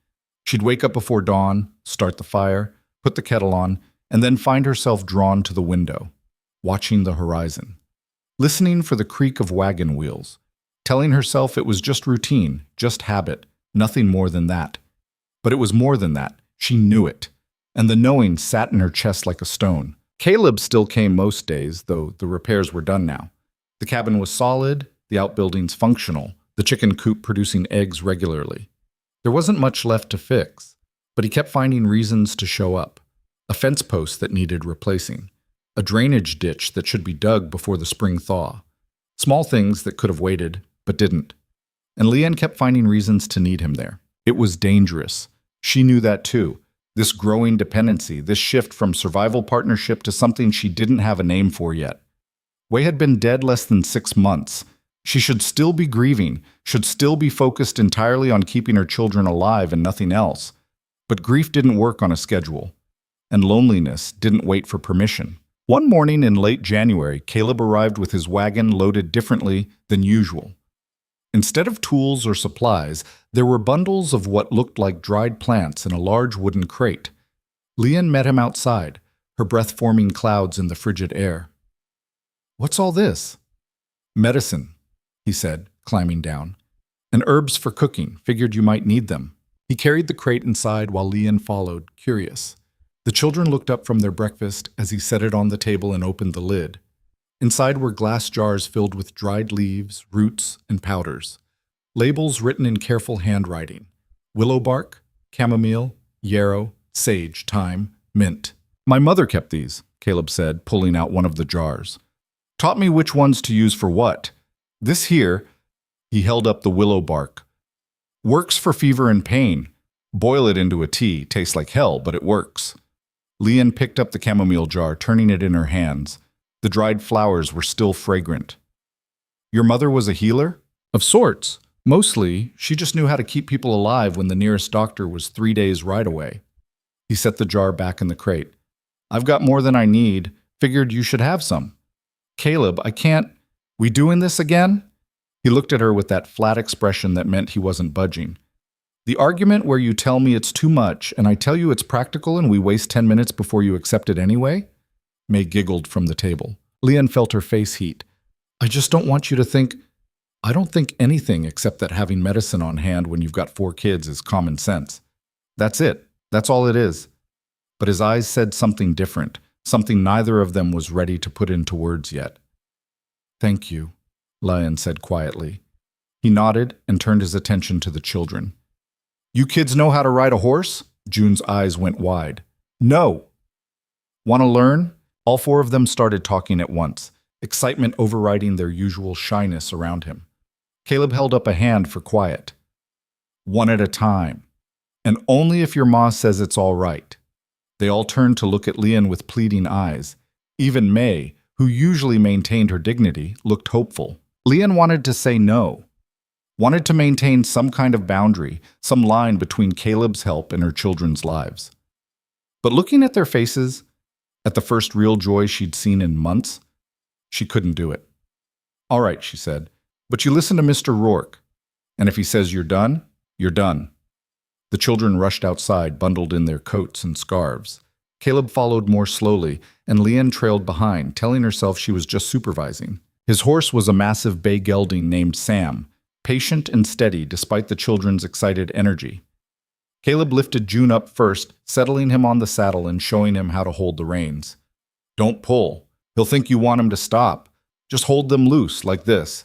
She'd wake up before dawn, start the fire, put the kettle on, and then find herself drawn to the window, watching the horizon, listening for the creak of wagon wheels, telling herself it was just routine, just habit, nothing more than that. But it was more than that. She knew it, and the knowing sat in her chest like a stone. Caleb still came most days, though the repairs were done now. The cabin was solid, the outbuildings functional, the chicken coop producing eggs regularly. There wasn't much left to fix, but he kept finding reasons to show up. A fence post that needed replacing, a drainage ditch that should be dug before the spring thaw. Small things that could have waited, but didn't. And Leanne kept finding reasons to need him there. It was dangerous. She knew that too. This growing dependency, this shift from survival partnership to something she didn't have a name for yet. Wei had been dead less than 6 months. She should still be grieving, should still be focused entirely on keeping her children alive and nothing else. But grief didn't work on a schedule, and loneliness didn't wait for permission. One morning in late January, Caleb arrived with his wagon loaded differently than usual. Instead of tools or supplies, there were bundles of what looked like dried plants in a large wooden crate. Leanne met him outside, her breath forming clouds in the frigid air. "What's all this?" "Medicine," he said, climbing down. "And herbs for cooking. Figured you might need them." He carried the crate inside while Leanne followed, curious. The children looked up from their breakfast as he set it on the table and opened the lid. Inside were glass jars filled with dried leaves, roots, and powders. Labels written in careful handwriting. Willow bark, chamomile, yarrow, sage, thyme, mint. "My mother kept these," Caleb said, pulling out one of the jars. "Taught me which ones to use for what. This here," he held up the willow bark, "works for fever and pain. Boil it into a tea, tastes like hell, but it works." Leanne picked up the chamomile jar, turning it in her hands. The dried flowers were still fragrant. "Your mother was a healer?" "Of sorts. Mostly, she just knew how to keep people alive when the nearest doctor was 3 days' ride away." He set the jar back in the crate. "I've got more than I need. Figured you should have some." "Caleb, I can't—" "We doing this again?" He looked at her with that flat expression that meant he wasn't budging. The argument where you tell me it's too much and I tell you it's practical and we waste 10 minutes before you accept it anyway? May giggled from the table. Leon felt her face heat. I just don't want you to think... I don't think anything except that having medicine on hand when you've got 4 kids is common sense. That's it. That's all it is. But his eyes said something different, something neither of them was ready to put into words yet. Thank you, Leon said quietly. He nodded and turned his attention to the children. You kids know how to ride a horse? June's eyes went wide. No. Want to learn? All 4 of them started talking at once, excitement overriding their usual shyness around him. Caleb held up a hand for quiet. One at a time. And only if your ma says it's all right. They all turned to look at Leon with pleading eyes. Even May, who usually maintained her dignity, looked hopeful. Leon wanted to say no. Wanted to maintain some kind of boundary, some line between Caleb's help and her children's lives. But looking at their faces, at the first real joy she'd seen in months, she couldn't do it. All right, she said, but you listen to Mr. Rourke. And if he says you're done, you're done. The children rushed outside, bundled in their coats and scarves. Caleb followed more slowly, and Leanne trailed behind, telling herself she was just supervising. His horse was a massive bay gelding named Sam, patient and steady despite the children's excited energy. Caleb lifted June up first, settling him on the saddle and showing him how to hold the reins. Don't pull. He'll think you want him to stop. Just hold them loose, like this.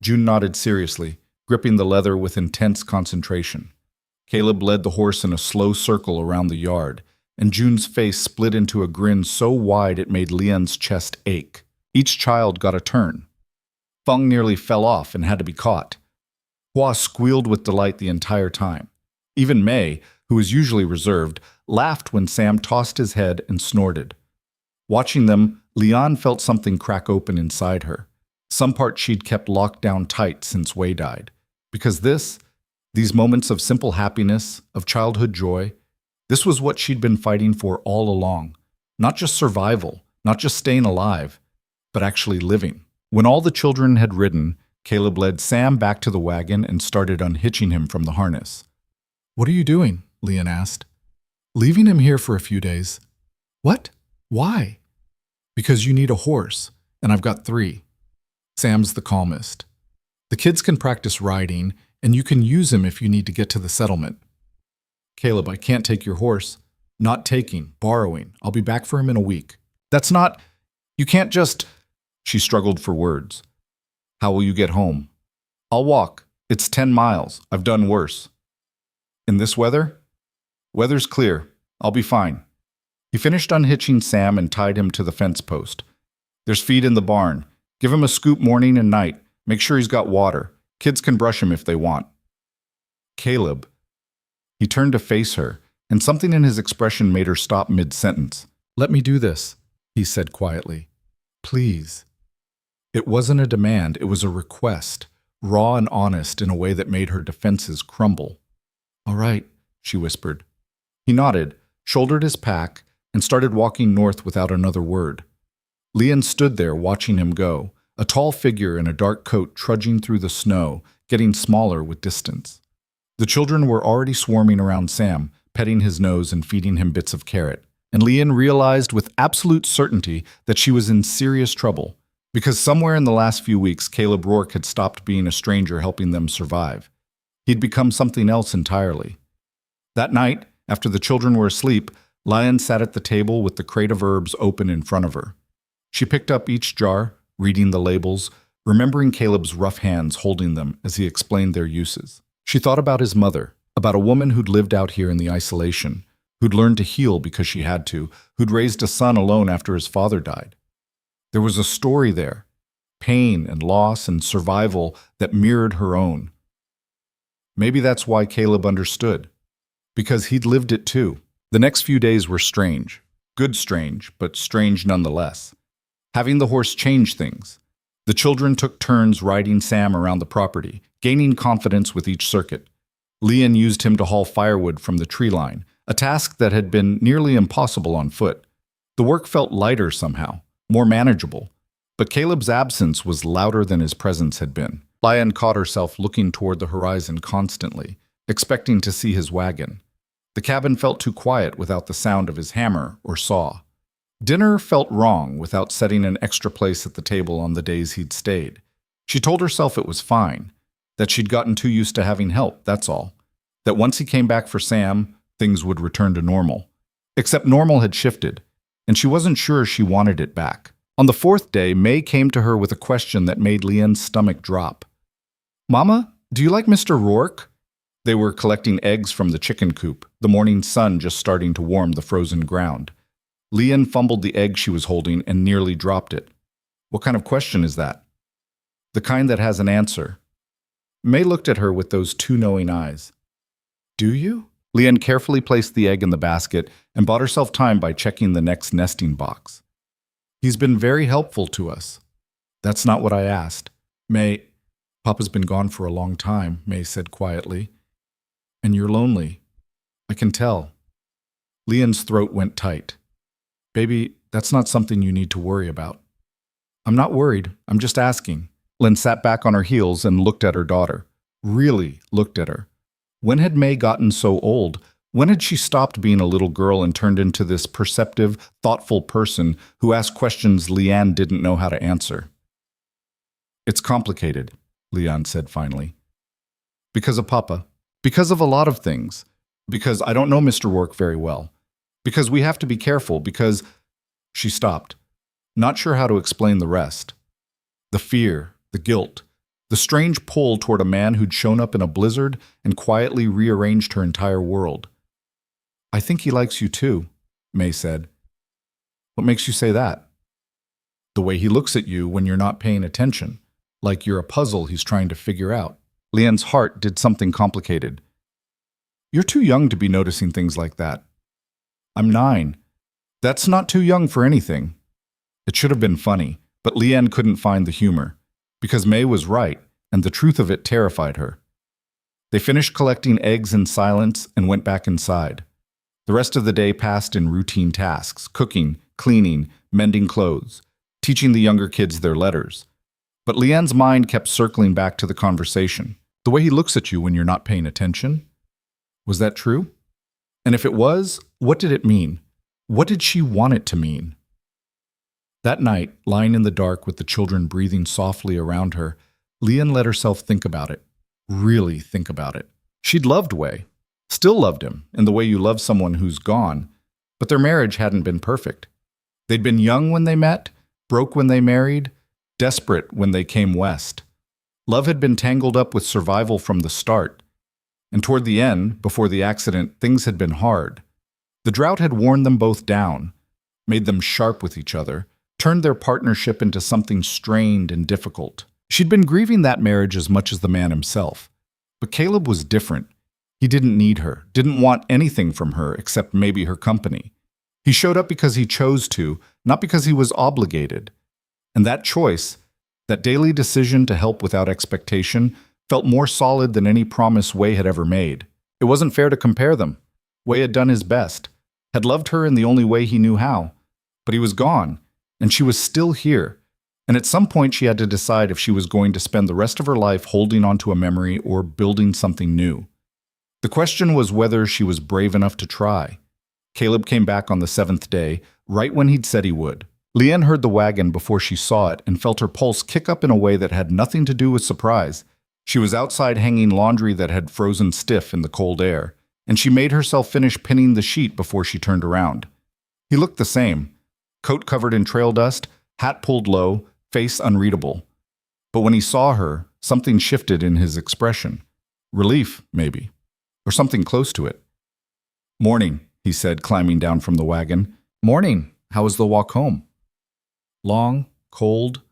June nodded seriously, gripping the leather with intense concentration. Caleb led the horse in a slow circle around the yard, and June's face split into a grin so wide it made Leon's chest ache. Each child got a turn. Fung nearly fell off and had to be caught. Hua squealed with delight the entire time. Even May, who was usually reserved, laughed when Sam tossed his head and snorted. Watching them, Leon felt something crack open inside her. Some part she'd kept locked down tight since Wei died. Because these moments of simple happiness, of childhood joy, this was what she'd been fighting for all along. Not just survival, not just staying alive, but actually living. When all the children had ridden, Caleb led Sam back to the wagon and started unhitching him from the harness. What are you doing? Leon asked. Leaving him here for a few days. What? Why? Because you need a horse, and I've got 3. Sam's the calmest. The kids can practice riding, and you can use him if you need to get to the settlement. Caleb, I can't take your horse. Not taking, borrowing. I'll be back for him in a week. That's not... You can't just... She struggled for words. How will you get home? I'll walk. It's 10 miles. I've done worse. In this weather? Weather's clear. I'll be fine. He finished unhitching Sam and tied him to the fence post. There's feed in the barn. Give him a scoop morning and night. Make sure he's got water. Kids can brush him if they want. Caleb. He turned to face her, and something in his expression made her stop mid-sentence. Let me do this, he said quietly. Please. It wasn't a demand, it was a request, raw and honest in a way that made her defenses crumble. All right, she whispered. He nodded, shouldered his pack, and started walking north without another word. Leon stood there watching him go, a tall figure in a dark coat trudging through the snow, getting smaller with distance. The children were already swarming around Sam, petting his nose and feeding him bits of carrot, and Leon realized with absolute certainty that she was in serious trouble, because somewhere in the last few weeks Caleb Rourke had stopped being a stranger helping them survive. He'd become something else entirely. That night, after the children were asleep, Leon sat at the table with the crate of herbs open in front of her. She picked up each jar, reading the labels, remembering Caleb's rough hands holding them as he explained their uses. She thought about his mother, about a woman who'd lived out here in the isolation, who'd learned to heal because she had to, who'd raised a son alone after his father died. There was a story there, pain and loss and survival that mirrored her own. Maybe that's why Caleb understood, because he'd lived it too. The next few days were strange, good strange, but strange nonetheless. Having the horse changed things. The children took turns riding Sam around the property, gaining confidence with each circuit. Leon used him to haul firewood from the tree line, a task that had been nearly impossible on foot. The work felt lighter somehow, more manageable, but Caleb's absence was louder than his presence had been, Lian caught herself looking toward the horizon constantly, expecting to see his wagon. The cabin felt too quiet without the sound of his hammer or saw. Dinner felt wrong without setting an extra place at the table on the days he'd stayed. She told herself it was fine, that she'd gotten too used to having help, that's all. That once he came back for Sam, things would return to normal. Except normal had shifted, and she wasn't sure she wanted it back. On the fourth day, May came to her with a question that made Leanne's stomach drop. "Mama, do you like Mr. Rourke?" They were collecting eggs from the chicken coop, the morning sun just starting to warm the frozen ground. Leanne fumbled the egg she was holding and nearly dropped it. "What kind of question is that?" "The kind that has an answer." May looked at her with those two knowing eyes. "Do you?" Leanne carefully placed the egg in the basket and bought herself time by checking the next nesting box. "He's been very helpful to us." "That's not what I asked." Papa's been gone for a long time," May said quietly. "And you're lonely. I can tell." Leanne's throat went tight. "Baby, that's not something you need to worry about." "I'm not worried. I'm just asking." Lynn sat back on her heels and looked at her daughter. Really looked at her. When had May gotten so old? When had she stopped being a little girl and turned into this perceptive, thoughtful person who asked questions Leanne didn't know how to answer? "It's complicated," Leanne said finally. "Because of Papa. Because of a lot of things. Because I don't know Mr. Rourke very well. Because we have to be careful. Because—" She stopped, not sure how to explain the rest. The fear, the guilt, the strange pull toward a man who'd shown up in a blizzard and quietly rearranged her entire world. "I think he likes you too," May said. "What makes you say that?" "The way he looks at you when you're not paying attention, like you're a puzzle he's trying to figure out." Leanne's heart did something complicated. "You're too young to be noticing things like that." "I'm 9. That's not too young for anything." It should have been funny, but Leanne couldn't find the humor, because May was right, and the truth of it terrified her. They finished collecting eggs in silence and went back inside. The rest of the day passed in routine tasks: cooking, cleaning, mending clothes, teaching the younger kids their letters. But Leanne's mind kept circling back to the conversation. The way he looks at you when you're not paying attention? Was that true? And if it was, what did it mean? What did she want it to mean? That night, lying in the dark with the children breathing softly around her, Leanne let herself think about it. Really think about it. She'd loved Wei. Still loved him, in the way you love someone who's gone. But their marriage hadn't been perfect. They'd been young when they met, broke when they married, desperate when they came west. Love had been tangled up with survival from the start. And toward the end, before the accident, things had been hard. The drought had worn them both down, made them sharp with each other, turned their partnership into something strained and difficult. She'd been grieving that marriage as much as the man himself. But Caleb was different. He didn't need her, didn't want anything from her except maybe her company. He showed up because he chose to, not because he was obligated. And that choice, that daily decision to help without expectation, felt more solid than any promise Wei had ever made. It wasn't fair to compare them. Wei had done his best, had loved her in the only way he knew how. But he was gone, and she was still here. And at some point she had to decide if she was going to spend the rest of her life holding onto a memory or building something new. The question was whether she was brave enough to try. Caleb came back on the 7th day, right when he'd said he would. Leanne heard the wagon before she saw it and felt her pulse kick up in a way that had nothing to do with surprise. She was outside hanging laundry that had frozen stiff in the cold air, and she made herself finish pinning the sheet before she turned around. He looked the same. Coat covered in trail dust, hat pulled low, face unreadable. But when he saw her, something shifted in his expression. Relief, maybe. Or something close to it. "Morning," he said, climbing down from the wagon. "Morning. How was the walk home?" "Long, cold,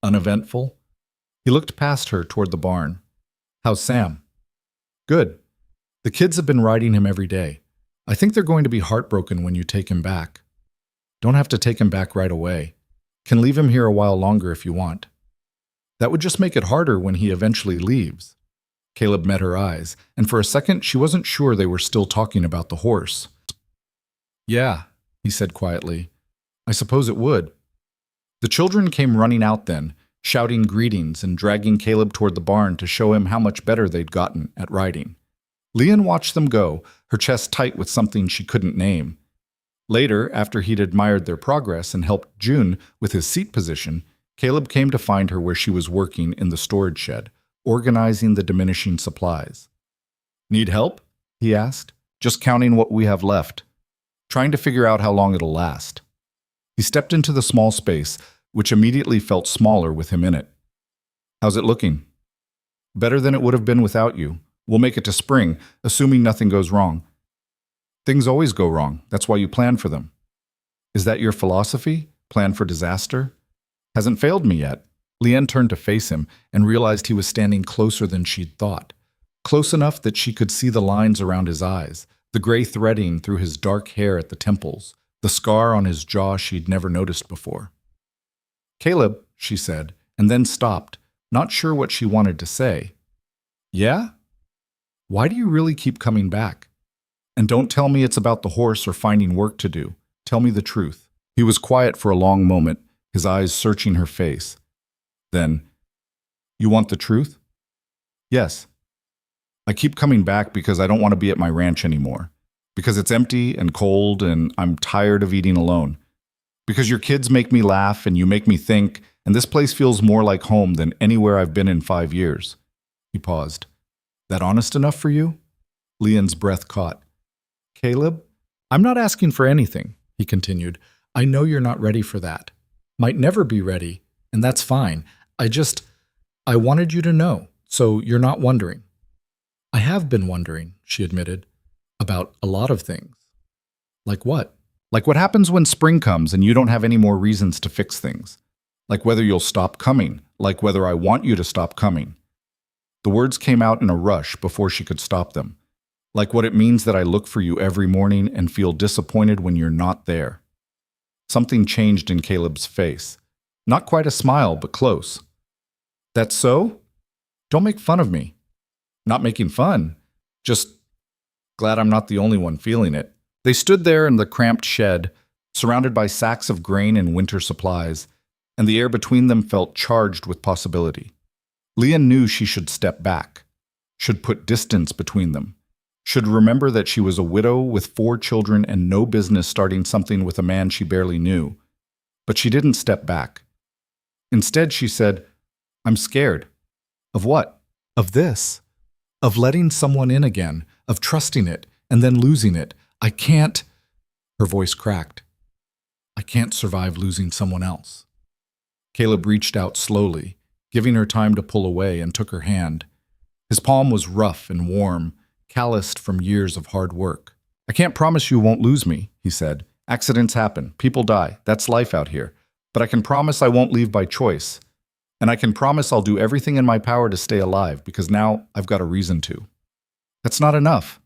uneventful." He looked past her toward the barn. "How's Sam?" "Good. The kids have been riding him every day. I think they're going to be heartbroken when you take him back." "Don't have to take him back right away. Can leave him here a while longer if you want." "That would just make it harder when he eventually leaves." Caleb met her eyes, and for a second she wasn't sure they were still talking about the horse. "Yeah," he said quietly. "I suppose it would." The children came running out then, shouting greetings and dragging Caleb toward the barn to show him how much better they'd gotten at riding. Leon watched them go, her chest tight with something she couldn't name. Later, after he'd admired their progress and helped June with his seat position, Caleb came to find her where she was working in the storage shed, organizing the diminishing supplies. "Need help?" he asked. "Just counting what we have left. Trying to figure out how long it'll last." He stepped into the small space, which immediately felt smaller with him in it. "How's it looking?" "Better than it would have been without you. We'll make it to spring, assuming nothing goes wrong." "Things always go wrong. That's why you plan for them." "Is that your philosophy? Plan for disaster?" "Hasn't failed me yet." Leanne turned to face him and realized he was standing closer than she'd thought. Close enough that she could see the lines around his eyes, the gray threading through his dark hair at the temples, the scar on his jaw she'd never noticed before. "Caleb," she said, and then stopped, not sure what she wanted to say. "Yeah? Why do you really keep coming back? And don't tell me it's about the horse or finding work to do. Tell me the truth." He was quiet for a long moment, his eyes searching her face. Then, "You want the truth?" "Yes. I keep coming back because I don't want to be at my ranch anymore. Because it's empty and cold and I'm tired of eating alone. Because your kids make me laugh and you make me think, and this place feels more like home than anywhere I've been in 5 years." He paused. "That honest enough for you?" Leon's breath caught. "Caleb, I'm not asking for anything," he continued. "I know you're not ready for that. Might never be ready, and that's fine. I wanted you to know, so you're not wondering." "I have been wondering," she admitted, "about a lot of things." "Like what?" "Like what happens when spring comes and you don't have any more reasons to fix things. Like whether you'll stop coming. Like whether I want you to stop coming." The words came out in a rush before she could stop them. "Like what it means that I look for you every morning and feel disappointed when you're not there." Something changed in Caleb's face. Not quite a smile, but close. "That's so? Don't make fun of me." "Not making fun. Just glad I'm not the only one feeling it." They stood there in the cramped shed, surrounded by sacks of grain and winter supplies, and the air between them felt charged with possibility. Leanne knew she should step back, should put distance between them, should remember that she was a widow with 4 children and no business starting something with a man she barely knew. But she didn't step back. Instead, she said, "I'm scared." "Of what?" "Of this. Of letting someone in again, of trusting it, and then losing it. I can't—" Her voice cracked. "I can't survive losing someone else." Caleb reached out slowly, giving her time to pull away, and took her hand. His palm was rough and warm, calloused from years of hard work. "I can't promise you won't lose me," he said. "Accidents happen. People die. That's life out here. But I can promise I won't leave by choice. And I can promise I'll do everything in my power to stay alive, because now I've got a reason to." "That's not enough."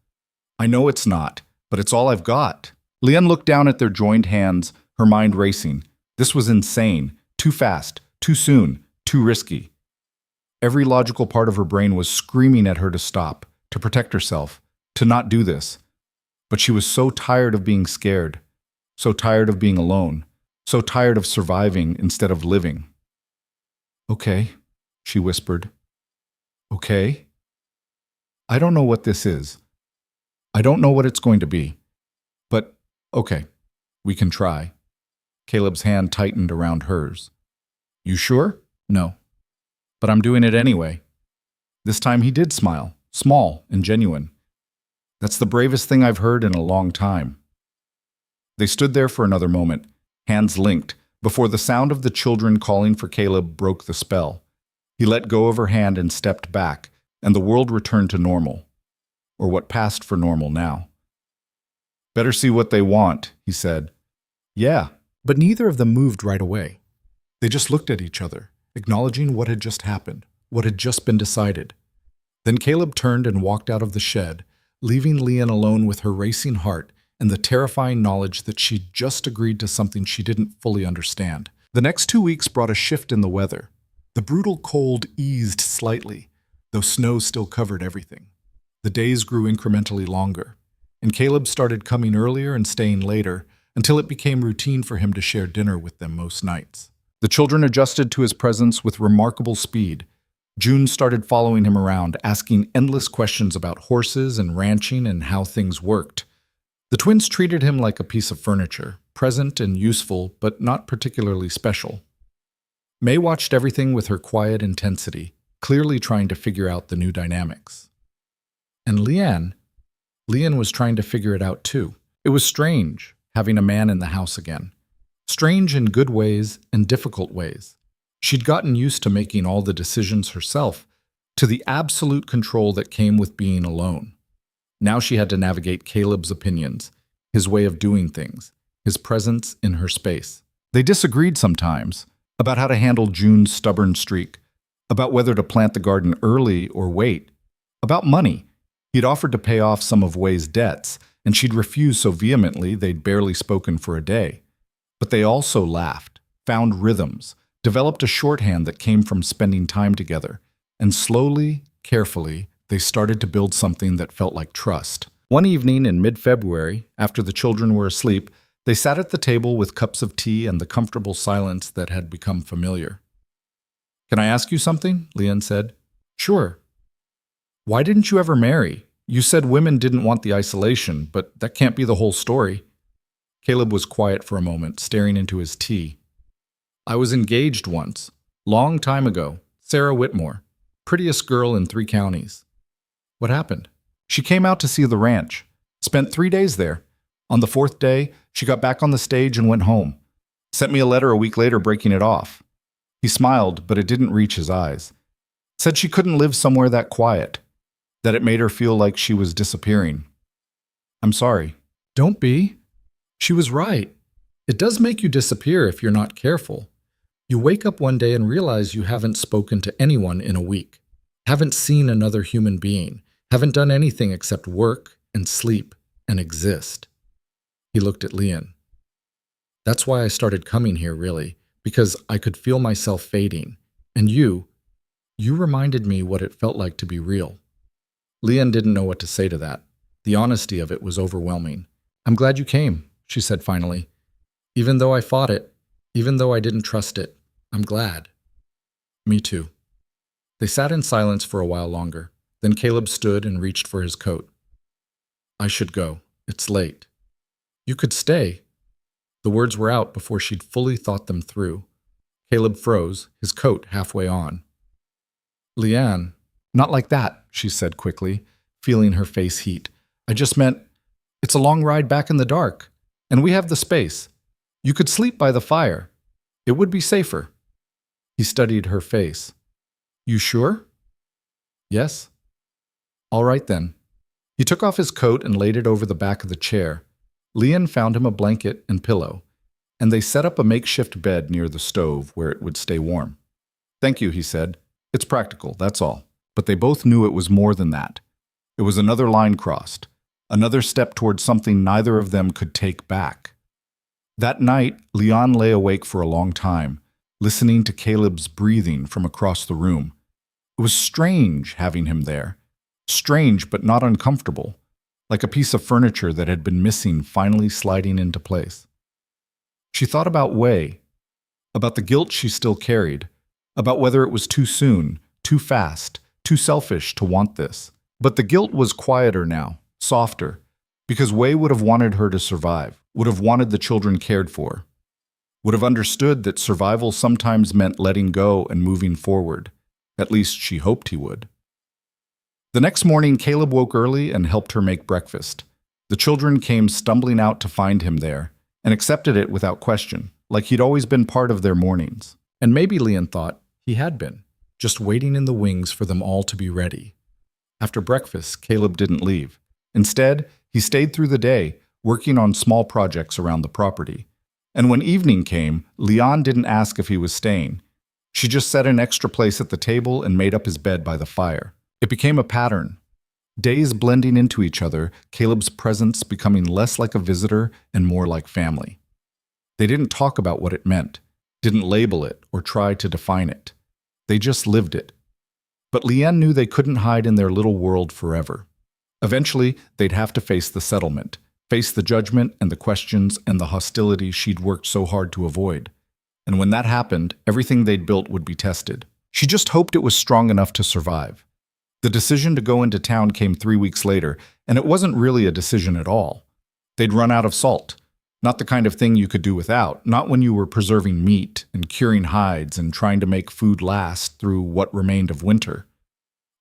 "I know it's not, but it's all I've got." Leanne looked down at their joined hands, her mind racing. This was insane. Too fast. Too soon. Too risky. Every logical part of her brain was screaming at her to stop, to protect herself, to not do this. But she was so tired of being scared, so tired of being alone, so tired of surviving instead of living. "Okay," she whispered. "Okay? I don't know what this is. I don't know what it's going to be. But, okay, we can try." Caleb's hand tightened around hers. "You sure?" "No. But I'm doing it anyway." This time he did smile, small and genuine. "That's the bravest thing I've heard in a long time." They stood there for another moment, hands linked, before the sound of the children calling for Caleb broke the spell. He let go of her hand and stepped back, and the world returned to normal, or what passed for normal now. "Better see what they want," he said. "Yeah." But neither of them moved right away. They just looked at each other, acknowledging what had just happened, what had just been decided. Then Caleb turned and walked out of the shed, leaving Leanne alone with her racing heart and the terrifying knowledge that she'd just agreed to something she didn't fully understand. The next 2 weeks brought a shift in the weather. The brutal cold eased slightly, though snow still covered everything. The days grew incrementally longer, and Caleb started coming earlier and staying later until it became routine for him to share dinner with them most nights. The children adjusted to his presence with remarkable speed. June started following him around, asking endless questions about horses and ranching and how things worked. The twins treated him like a piece of furniture, present and useful, but not particularly special. May watched everything with her quiet intensity, clearly trying to figure out the new dynamics. And Leanne was trying to figure it out too. It was strange, having a man in the house again. Strange in good ways and difficult ways. She'd gotten used to making all the decisions herself, to the absolute control that came with being alone. Now she had to navigate Caleb's opinions, his way of doing things, his presence in her space. They disagreed sometimes about how to handle June's stubborn streak, about whether to plant the garden early or wait, about money. He'd offered to pay off some of Way's debts, and she'd refused so vehemently they'd barely spoken for a day. But they also laughed, found rhythms, developed a shorthand that came from spending time together, and slowly, carefully, they started to build something that felt like trust. One evening in mid-February, after the children were asleep, they sat at the table with cups of tea and the comfortable silence that had become familiar. "Can I ask you something?" Leanne said. "Sure." "Why didn't you ever marry? You said women didn't want the isolation, but that can't be the whole story." Caleb was quiet for a moment, staring into his tea. "I was engaged once, long time ago, Sarah Whitmore, prettiest girl in 3 counties. What happened? She came out to see the ranch, spent 3 days there. On the 4th day, she got back on the stage and went home. Sent me a letter a week later breaking it off." He smiled, but it didn't reach his eyes. Said she couldn't live somewhere that quiet, that it made her feel like she was disappearing. "I'm sorry." "Don't be." She was right. It does make you disappear if you're not careful. You wake up one day and realize you haven't spoken to anyone in a week, haven't seen another human being, haven't done anything except work and sleep and exist. He looked at Leanne. "That's why I started coming here, really, because I could feel myself fading. And you reminded me what it felt like to be real." Leanne didn't know what to say to that. The honesty of it was overwhelming. "I'm glad you came," she said finally. "Even though I fought it, even though I didn't trust it, I'm glad." "Me too." They sat in silence for a while longer. Then Caleb stood and reached for his coat. "I should go. It's late." "You could stay." The words were out before she'd fully thought them through. Caleb froze, his coat halfway on. "Leanne, not like that," she said quickly, feeling her face heat. "I just meant, it's a long ride back in the dark, and we have the space. You could sleep by the fire. It would be safer." He studied her face. "You sure?" "Yes." "All right then." He took off his coat and laid it over the back of the chair. Leanne found him a blanket and pillow, and they set up a makeshift bed near the stove where it would stay warm. "Thank you," he said. "It's practical, that's all." But they both knew it was more than that. It was another line crossed, another step towards something neither of them could take back. That night, Leanne lay awake for a long time, listening to Caleb's breathing from across the room. It was strange having him there. Strange but not uncomfortable, like a piece of furniture that had been missing finally sliding into place. She thought about Way, about the guilt she still carried, about whether it was too soon, too fast, too selfish to want this. But the guilt was quieter now, softer, because Way would have wanted her to survive, would have wanted the children cared for, would have understood that survival sometimes meant letting go and moving forward. At least she hoped he would. The next morning, Caleb woke early and helped her make breakfast. The children came stumbling out to find him there, and accepted it without question, like he'd always been part of their mornings. And maybe Leanne thought he had been, just waiting in the wings for them all to be ready. After breakfast, Caleb didn't leave. Instead, he stayed through the day, working on small projects around the property. And when evening came, Leanne didn't ask if he was staying. She just set an extra place at the table and made up his bed by the fire. It became a pattern. Days blending into each other, Caleb's presence becoming less like a visitor and more like family. They didn't talk about what it meant, didn't label it or try to define it. They just lived it. But Leanne knew they couldn't hide in their little world forever. Eventually, they'd have to face the settlement, face the judgment and the questions and the hostility she'd worked so hard to avoid. And when that happened, everything they'd built would be tested. She just hoped it was strong enough to survive. The decision to go into town came 3 weeks later, and it wasn't really a decision at all. They'd run out of salt. Not the kind of thing you could do without, not when you were preserving meat and curing hides and trying to make food last through what remained of winter.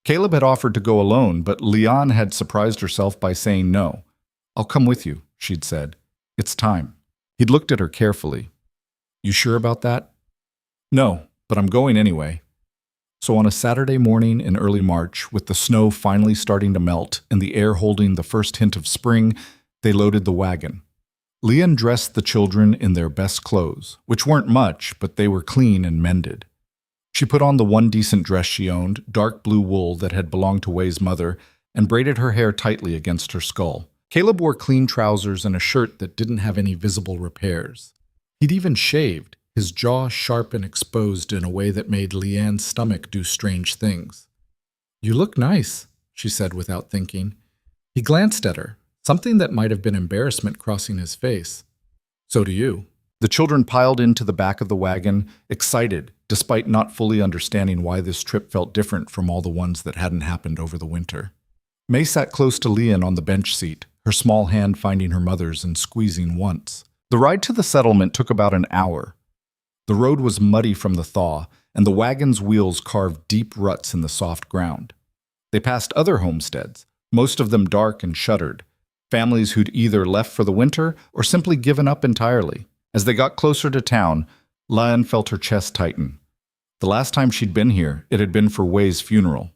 Caleb had offered to go alone, but Leon had surprised herself by saying no. "I'll come with you," she'd said. "It's time." He'd looked at her carefully. "You sure about that?" "No, but I'm going anyway." So on a Saturday morning in early March, with the snow finally starting to melt and the air holding the first hint of spring, they loaded the wagon. Leon dressed the children in their best clothes, which weren't much, but they were clean and mended. She put on the one decent dress she owned, dark blue wool that had belonged to Way's mother, and braided her hair tightly against her skull. Caleb wore clean trousers and a shirt that didn't have any visible repairs. He'd even shaved, his jaw sharp and exposed in a way that made Leanne's stomach do strange things. "You look nice," she said without thinking. He glanced at her, something that might have been embarrassment crossing his face. "So do you." The children piled into the back of the wagon, excited, despite not fully understanding why this trip felt different from all the ones that hadn't happened over the winter. May sat close to Leon on the bench seat, her small hand finding her mother's and squeezing once. The ride to the settlement took about an hour. The road was muddy from the thaw, and the wagon's wheels carved deep ruts in the soft ground. They passed other homesteads, most of them dark and shuttered, families who'd either left for the winter or simply given up entirely. As they got closer to town, Lion felt her chest tighten. The last time she'd been here, it had been for Way's funeral.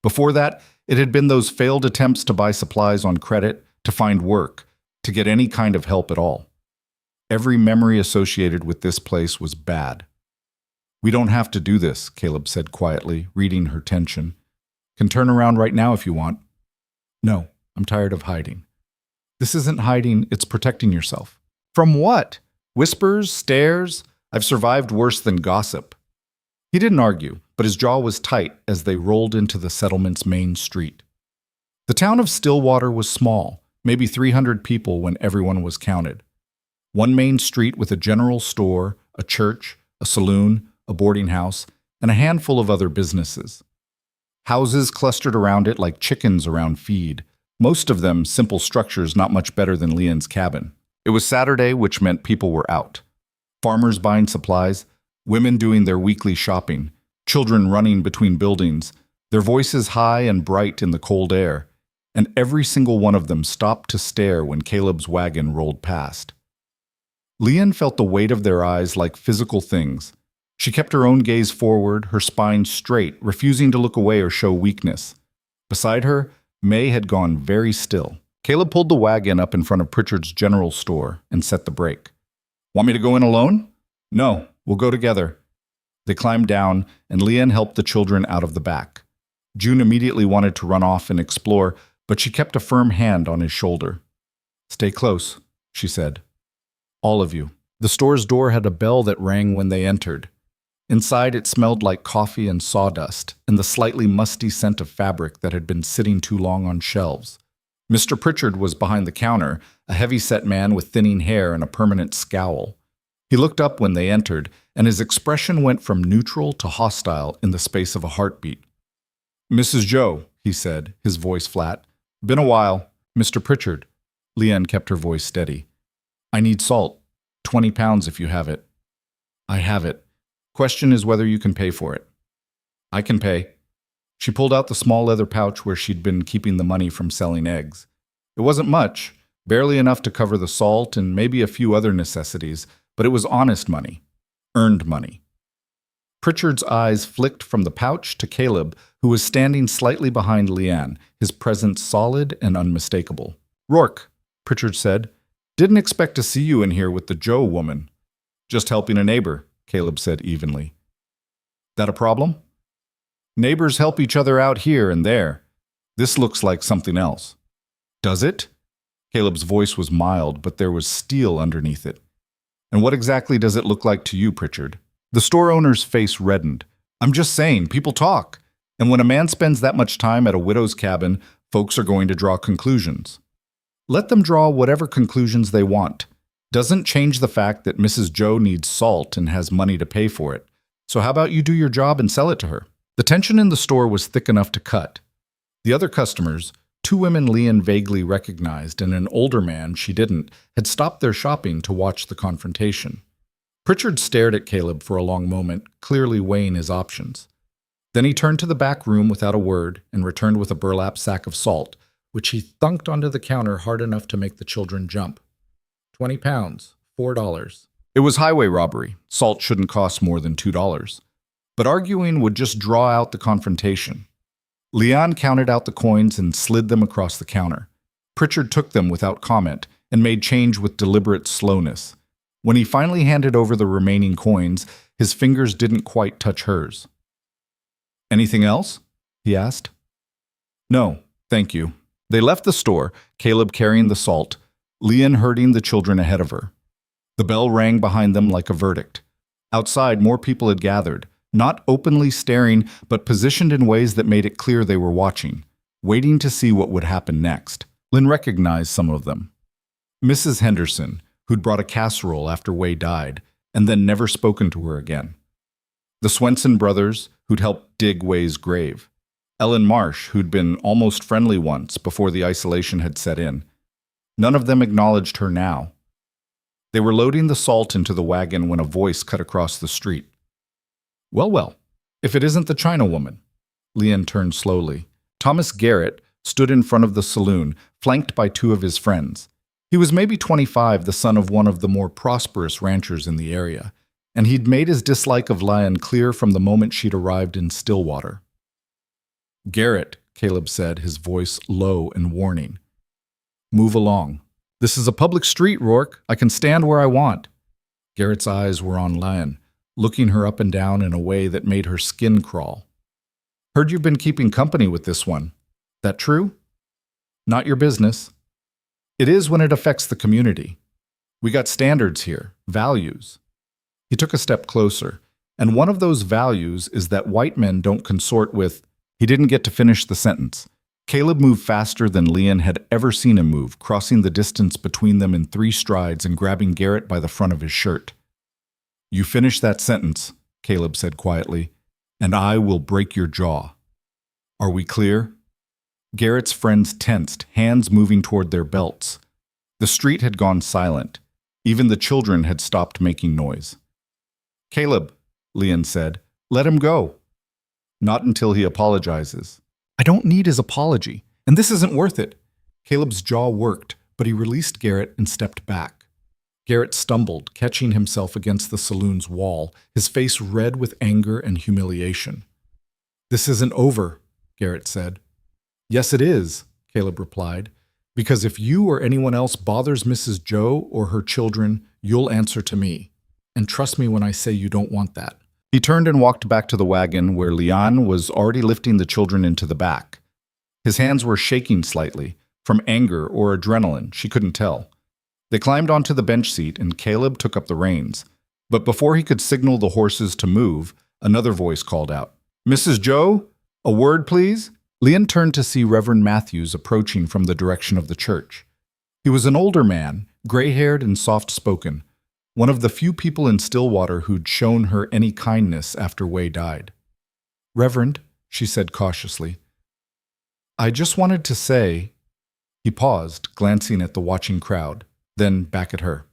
Before that, it had been those failed attempts to buy supplies on credit, to find work, to get any kind of help at all. Every memory associated with this place was bad. "We don't have to do this," Caleb said quietly, reading her tension. "Can turn around right now if you want." "No, I'm tired of hiding." "This isn't hiding, it's protecting yourself." "From what? Whispers? Stares? I've survived worse than gossip." He didn't argue, but his jaw was tight as they rolled into the settlement's main street. The town of Stillwater was small, maybe 300 people when everyone was counted. One main street with a general store, a church, a saloon, a boarding house, and a handful of other businesses. Houses clustered around it like chickens around feed, most of them simple structures not much better than Leon's cabin. It was Saturday, which meant people were out. Farmers buying supplies, women doing their weekly shopping, children running between buildings, their voices high and bright in the cold air, and every single one of them stopped to stare when Caleb's wagon rolled past. Leon felt the weight of their eyes like physical things. She kept her own gaze forward, her spine straight, refusing to look away or show weakness. Beside her, May had gone very still. Caleb pulled the wagon up in front of Pritchard's general store and set the brake. "Want me to go in alone?" "No, we'll go together." They climbed down, and Leon helped the children out of the back. June immediately wanted to run off and explore, but she kept a firm hand on his shoulder. "Stay close," she said. "All of you." The store's door had a bell that rang when they entered. Inside, it smelled like coffee and sawdust, and the slightly musty scent of fabric that had been sitting too long on shelves. Mr. Pritchard was behind the counter, a heavy-set man with thinning hair and a permanent scowl. He looked up when they entered, and his expression went from neutral to hostile in the space of a heartbeat. "Mrs. Joe," he said, his voice flat. "Been a while." "Mr. Pritchard." Leanne kept her voice steady. "I need salt. 20 pounds if you have it." "I have it. Question is whether you can pay for it." "I can pay." She pulled out the small leather pouch where she'd been keeping the money from selling eggs. It wasn't much, barely enough to cover the salt and maybe a few other necessities, but it was honest money. Earned money. Pritchard's eyes flicked from the pouch to Caleb, who was standing slightly behind Leanne, his presence solid and unmistakable. "Rourke," Pritchard said. "Didn't expect to see you in here with the Joe woman." "Just helping a neighbor," Caleb said evenly. "That a problem?" "Neighbors help each other out here and there. This looks like something else." "Does it?" Caleb's voice was mild, but there was steel underneath it. "And what exactly does it look like to you, Pritchard?" The store owner's face reddened. "I'm just saying, people talk. And when a man spends that much time at a widow's cabin, folks are going to draw conclusions. Let them draw whatever conclusions they want. Doesn't change the fact that Mrs. Joe needs salt and has money to pay for it. So how about you do your job and sell it to her? The tension in the store was thick enough to cut. The other customers, two women Leon vaguely recognized and an older man she didn't, had stopped their shopping to watch the confrontation. Pritchard stared at Caleb for a long moment, clearly weighing his options. Then he turned to the back room without a word and returned with a burlap sack of salt, which he thunked onto the counter hard enough to make the children jump. 20 pounds, $4. It was highway robbery. Salt shouldn't cost more than $2. But arguing would just draw out the confrontation. Leon counted out the coins and slid them across the counter. Pritchard took them without comment and made change with deliberate slowness. When he finally handed over the remaining coins, his fingers didn't quite touch hers. "Anything else?" he asked. "No, thank you." They left the store, Caleb carrying the salt, Leon herding the children ahead of her. The bell rang behind them like a verdict. Outside, more people had gathered, not openly staring, but positioned in ways that made it clear they were watching, waiting to see what would happen next. Lynn recognized some of them. Mrs. Henderson, who'd brought a casserole after Way died, and then never spoken to her again. The Swenson brothers, who'd helped dig Way's grave. Ellen Marsh, who'd been almost friendly once before the isolation had set in. None of them acknowledged her now. They were loading the salt into the wagon when a voice cut across the street. "Well, well, if it isn't the China woman." Leon turned slowly. Thomas Garrett stood in front of the saloon, flanked by two of his friends. He was maybe 25, the son of one of the more prosperous ranchers in the area, and he'd made his dislike of Lyon clear from the moment she'd arrived in Stillwater. "Garrett," Caleb said, his voice low and warning. "Move along. This is a public street, Rourke. I can stand where I want." Garrett's eyes were on Lyon, looking her up and down in a way that made her skin crawl. "Heard you've been keeping company with this one. That true?" "Not your business." "It is when it affects the community. We got standards here, values." He took a step closer, and one of those values is that white men don't consort with— He didn't get to finish the sentence. Caleb moved faster than Leon had ever seen him move, crossing the distance between them in 3 strides and grabbing Garrett by the front of his shirt. "You finish that sentence," Caleb said quietly, "and I will break your jaw. Are we clear?" Garrett's friends tensed, hands moving toward their belts. The street had gone silent. Even the children had stopped making noise. "Caleb," Leon said, "let him go." "Not until he apologizes." "I don't need his apology, and this isn't worth it." Caleb's jaw worked, but he released Garrett and stepped back. Garrett stumbled, catching himself against the saloon's wall, his face red with anger and humiliation. "This isn't over," Garrett said. "Yes, it is," Caleb replied, "because if you or anyone else bothers Mrs. Joe or her children, you'll answer to me. And trust me when I say you don't want that." He turned and walked back to the wagon where Leon was already lifting the children into the back. His hands were shaking slightly, from anger or adrenaline, she couldn't tell. They climbed onto the bench seat and Caleb took up the reins. But before he could signal the horses to move, another voice called out, "Mrs. Joe, a word, please?" Leon turned to see Reverend Matthews approaching from the direction of the church. He was an older man, gray-haired and soft-spoken, one of the few people in Stillwater who'd shown her any kindness after Way died. "Reverend," she said cautiously, "I just wanted to say—" He paused, glancing at the watching crowd, then back at her.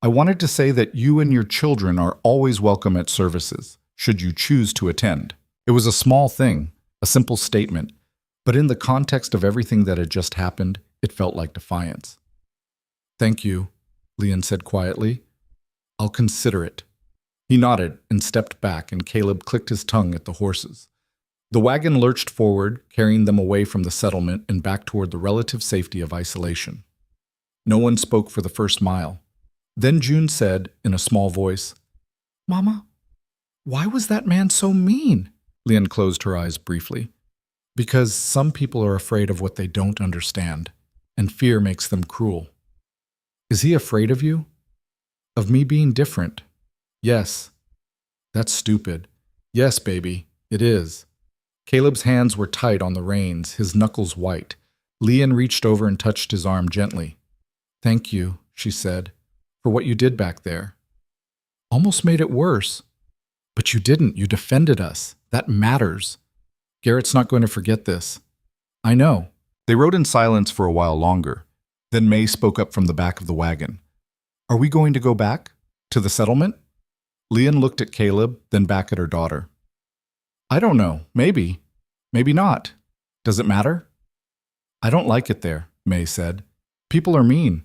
"I wanted to say that you and your children are always welcome at services, should you choose to attend." It was a small thing, a simple statement, but in the context of everything that had just happened, it felt like defiance. "Thank you," Leon said quietly. "I'll consider it." He nodded and stepped back, and Caleb clicked his tongue at the horses. The wagon lurched forward, carrying them away from the settlement and back toward the relative safety of isolation. No one spoke for the first mile. Then June said, in a small voice, "Mama, why was that man so mean?" Leon closed her eyes briefly. "Because some people are afraid of what they don't understand, and fear makes them cruel." "Is he afraid of you?" "Of me being different?" "Yes." "That's stupid." "Yes, baby, it is." Caleb's hands were tight on the reins, his knuckles white. Leon reached over and touched his arm gently. "Thank you," she said. for what you did back there. Almost made it worse. But you didn't. You defended us. That matters. Garrett's not going to forget this. I know. They rode in silence for a while longer. Then May spoke up from the back of the wagon. Are we going to go back? To the settlement? Leon looked at Caleb, then back at her daughter. I don't know. Maybe. Maybe not. Does it matter? I don't like it there, May said. People are mean.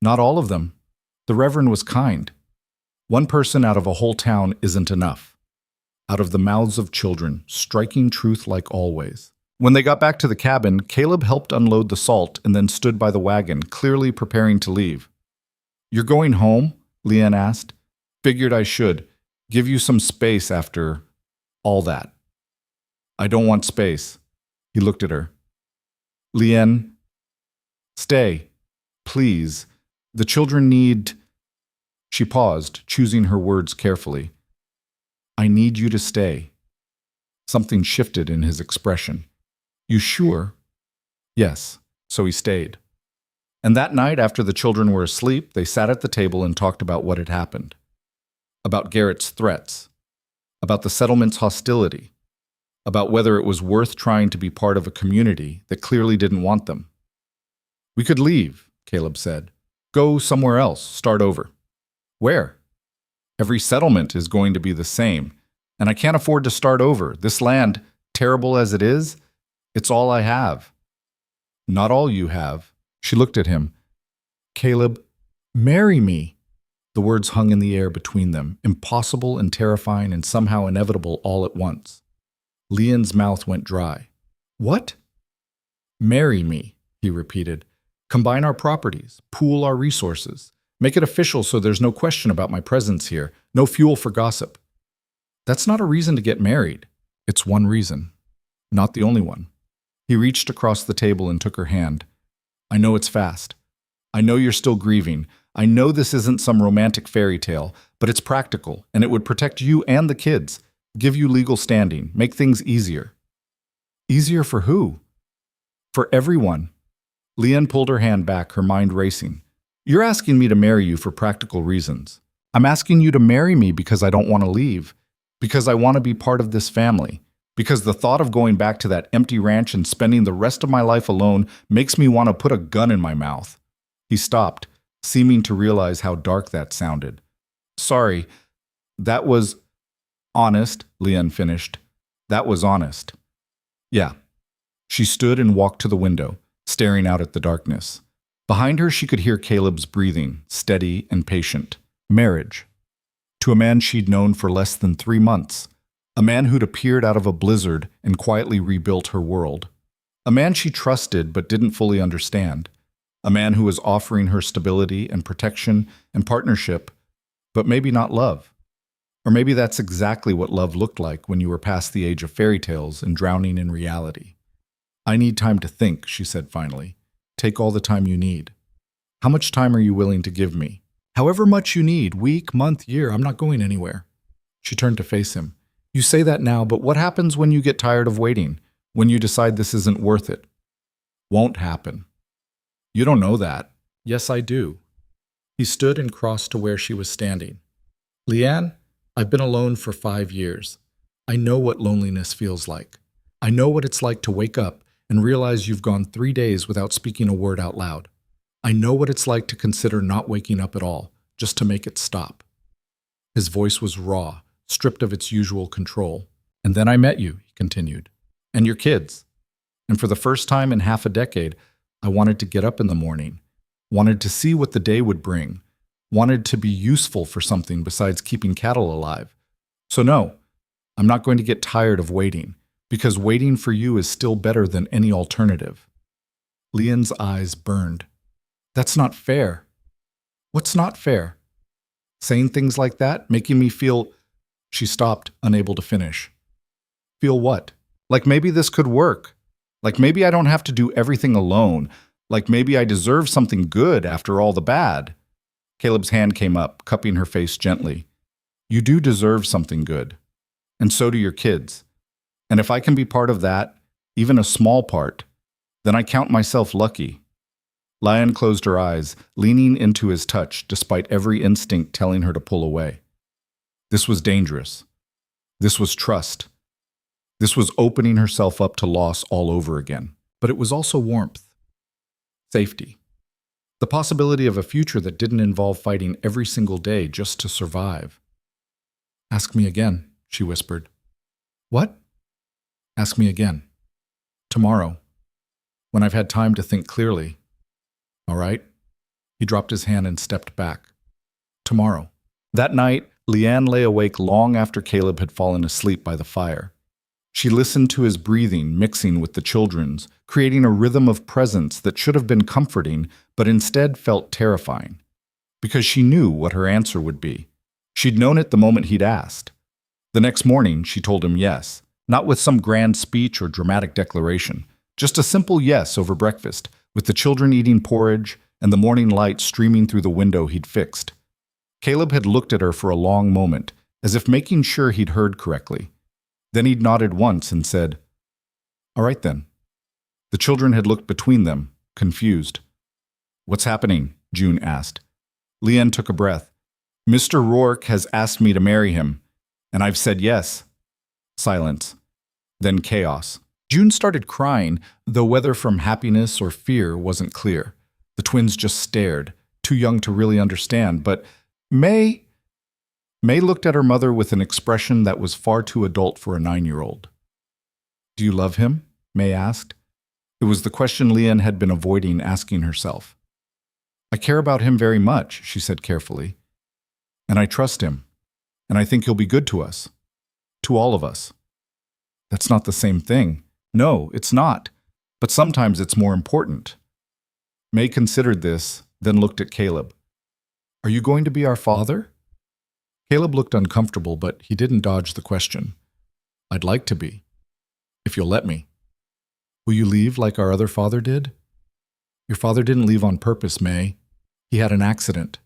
Not all of them. The Reverend was kind. One person out of a whole town isn't enough. Out of the mouths of children, striking truth like always. When they got back to the cabin, Caleb helped unload the salt and then stood by the wagon, clearly preparing to leave. You're going home? Leanne asked. Figured I should. Give you some space after all that. I don't want space. He looked at her. Leanne, stay. Please. The children need... She paused, choosing her words carefully. I need you to stay. Something shifted in his expression. You sure? Yes, so he stayed. And that night, after the children were asleep, they sat at the table and talked about what had happened. About Garrett's threats. About the settlement's hostility. About whether it was worth trying to be part of a community that clearly didn't want them. We could leave, Caleb said. Go somewhere else, start over. Where? Every settlement is going to be the same, and I can't afford to start over. This land, terrible as it is, it's all I have. Not all you have. She looked at him. Caleb, marry me. The words hung in the air between them, impossible and terrifying and somehow inevitable all at once. Leon's mouth went dry. What? Marry me, he repeated. Combine our properties, pool our resources. Make it official so there's no question about my presence here, no fuel for gossip. That's not a reason to get married. It's one reason. Not the only one. He reached across the table and took her hand. I know it's fast. I know you're still grieving. I know this isn't some romantic fairy tale, but it's practical, and it would protect you and the kids, give you legal standing, make things easier. Easier for who? For everyone. Leanne pulled her hand back, her mind racing. You're asking me to marry you for practical reasons. I'm asking you to marry me because I don't want to leave, because I want to be part of this family, because the thought of going back to that empty ranch and spending the rest of my life alone makes me want to put a gun in my mouth. He stopped, seeming to realize how dark that sounded. Sorry, that was honest, Leanne finished. That was honest. Yeah. She stood and walked to the window, staring out at the darkness. Behind her, she could hear Caleb's breathing, steady and patient. Marriage. To a man she'd known for less than 3 months. A man who'd appeared out of a blizzard and quietly rebuilt her world. A man she trusted but didn't fully understand. A man who was offering her stability and protection and partnership, but maybe not love. Or maybe that's exactly what love looked like when you were past the age of fairy tales and drowning in reality. I need time to think, she said finally. Take all the time you need. How much time are you willing to give me? However much you need, week, month, year, I'm not going anywhere. She turned to face him. You say that now, but what happens when you get tired of waiting? When you decide this isn't worth it? Won't happen. You don't know that. Yes, I do. He stood and crossed to where she was standing. Leanne, I've been alone for 5 years. I know what loneliness feels like. I know what it's like to wake up and realize you've gone 3 days without speaking a word out loud. I know what it's like to consider not waking up at all, just to make it stop. His voice was raw, stripped of its usual control. And then I met you, he continued. And your kids. And for the first time in half a decade, I wanted to get up in the morning, wanted to see what the day would bring, wanted to be useful for something besides keeping cattle alive. So no, I'm not going to get tired of waiting, because waiting for you is still better than any alternative. Leon's eyes burned. That's not fair. What's not fair? Saying things like that, making me feel... She stopped, unable to finish. Feel what? Like maybe this could work. Like maybe I don't have to do everything alone. Like maybe I deserve something good after all the bad. Caleb's hand came up, cupping her face gently. You do deserve something good. And so do your kids. And if I can be part of that, even a small part, then I count myself lucky. Lion closed her eyes, leaning into his touch despite every instinct telling her to pull away. This was dangerous. This was trust. This was opening herself up to loss all over again. But it was also warmth. Safety. The possibility of a future that didn't involve fighting every single day just to survive. "Ask me again," she whispered. "What?" "Ask me again. Tomorrow. When I've had time to think clearly. All right?" He dropped his hand and stepped back. "Tomorrow." That night, Leanne lay awake long after Caleb had fallen asleep by the fire. She listened to his breathing mixing with the children's, creating a rhythm of presence that should have been comforting, but instead felt terrifying. Because she knew what her answer would be. She'd known it the moment he'd asked. The next morning, she told him yes, not with some grand speech or dramatic declaration, just a simple yes over breakfast, with the children eating porridge and the morning light streaming through the window he'd fixed. Caleb had looked at her for a long moment, as if making sure he'd heard correctly. Then he'd nodded once and said, "All right then." The children had looked between them, confused. "What's happening?" June asked. Leanne took a breath. "Mr. Rourke has asked me to marry him, and I've said yes." Silence. Then chaos. June started crying, though whether from happiness or fear wasn't clear. The twins just stared, too young to really understand, but May looked at her mother with an expression that was far too adult for a 9-year-old. "Do you love him?" May asked. It was the question Leanne had been avoiding asking herself. "I care about him very much," she said carefully. "And I trust him. And I think he'll be good to us. To all of us." "That's not the same thing." "No, it's not. But sometimes it's more important." May considered this, then looked at Caleb. "Are you going to be our father?" Caleb looked uncomfortable, but he didn't dodge the question. "I'd like to be, if you'll let me." "Will you leave like our other father did?" "Your father didn't leave on purpose, May. He had an accident.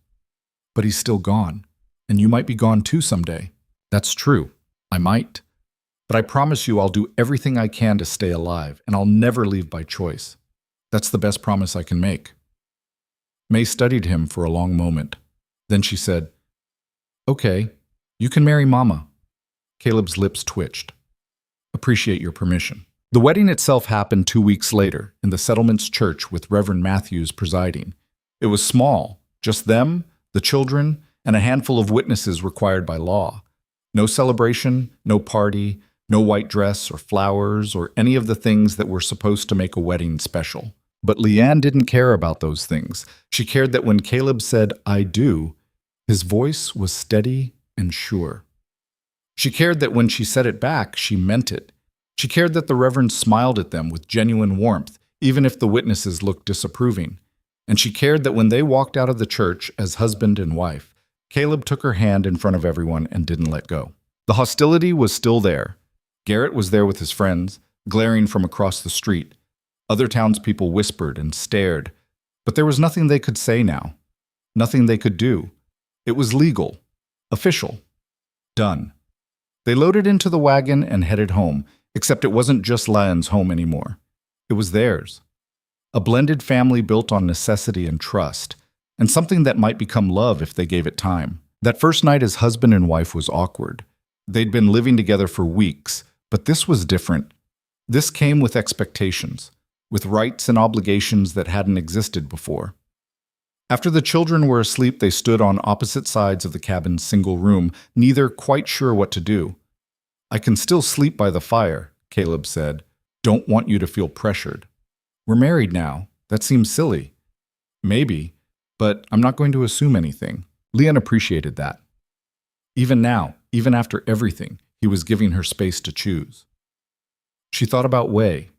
But he's still gone, and you might be gone too someday." "That's true. I might. But I promise you I'll do everything I can to stay alive, and I'll never leave by choice. That's the best promise I can make." May studied him for a long moment. Then she said, "Okay, you can marry Mama." Caleb's lips twitched. "Appreciate your permission." The wedding itself happened 2 weeks later in the settlement's church with Reverend Matthews presiding. It was small, just them, the children, and a handful of witnesses required by law. No celebration, no party, no white dress or flowers or any of the things that were supposed to make a wedding special. But Leanne didn't care about those things. She cared that when Caleb said, "I do," his voice was steady and sure. She cared that when she said it back, she meant it. She cared that the Reverend smiled at them with genuine warmth, even if the witnesses looked disapproving. And she cared that when they walked out of the church as husband and wife, Caleb took her hand in front of everyone and didn't let go. The hostility was still there. Garrett was there with his friends, glaring from across the street. Other townspeople whispered and stared, but there was nothing they could say now. Nothing they could do. It was legal. Official. Done. They loaded into the wagon and headed home, except it wasn't just Lion's home anymore. It was theirs. A blended family built on necessity and trust, and something that might become love if they gave it time. That first night as husband and wife was awkward. They'd been living together for weeks, but this was different. This came with expectations, with rights and obligations that hadn't existed before. After the children were asleep, they stood on opposite sides of the cabin's single room, neither quite sure what to do. "I can still sleep by the fire," Caleb said. "Don't want you to feel pressured. We're married now. That seems silly." "Maybe, but I'm not going to assume anything." Leanne appreciated that. Even now, even after everything, he was giving her space to choose. She thought about Wei,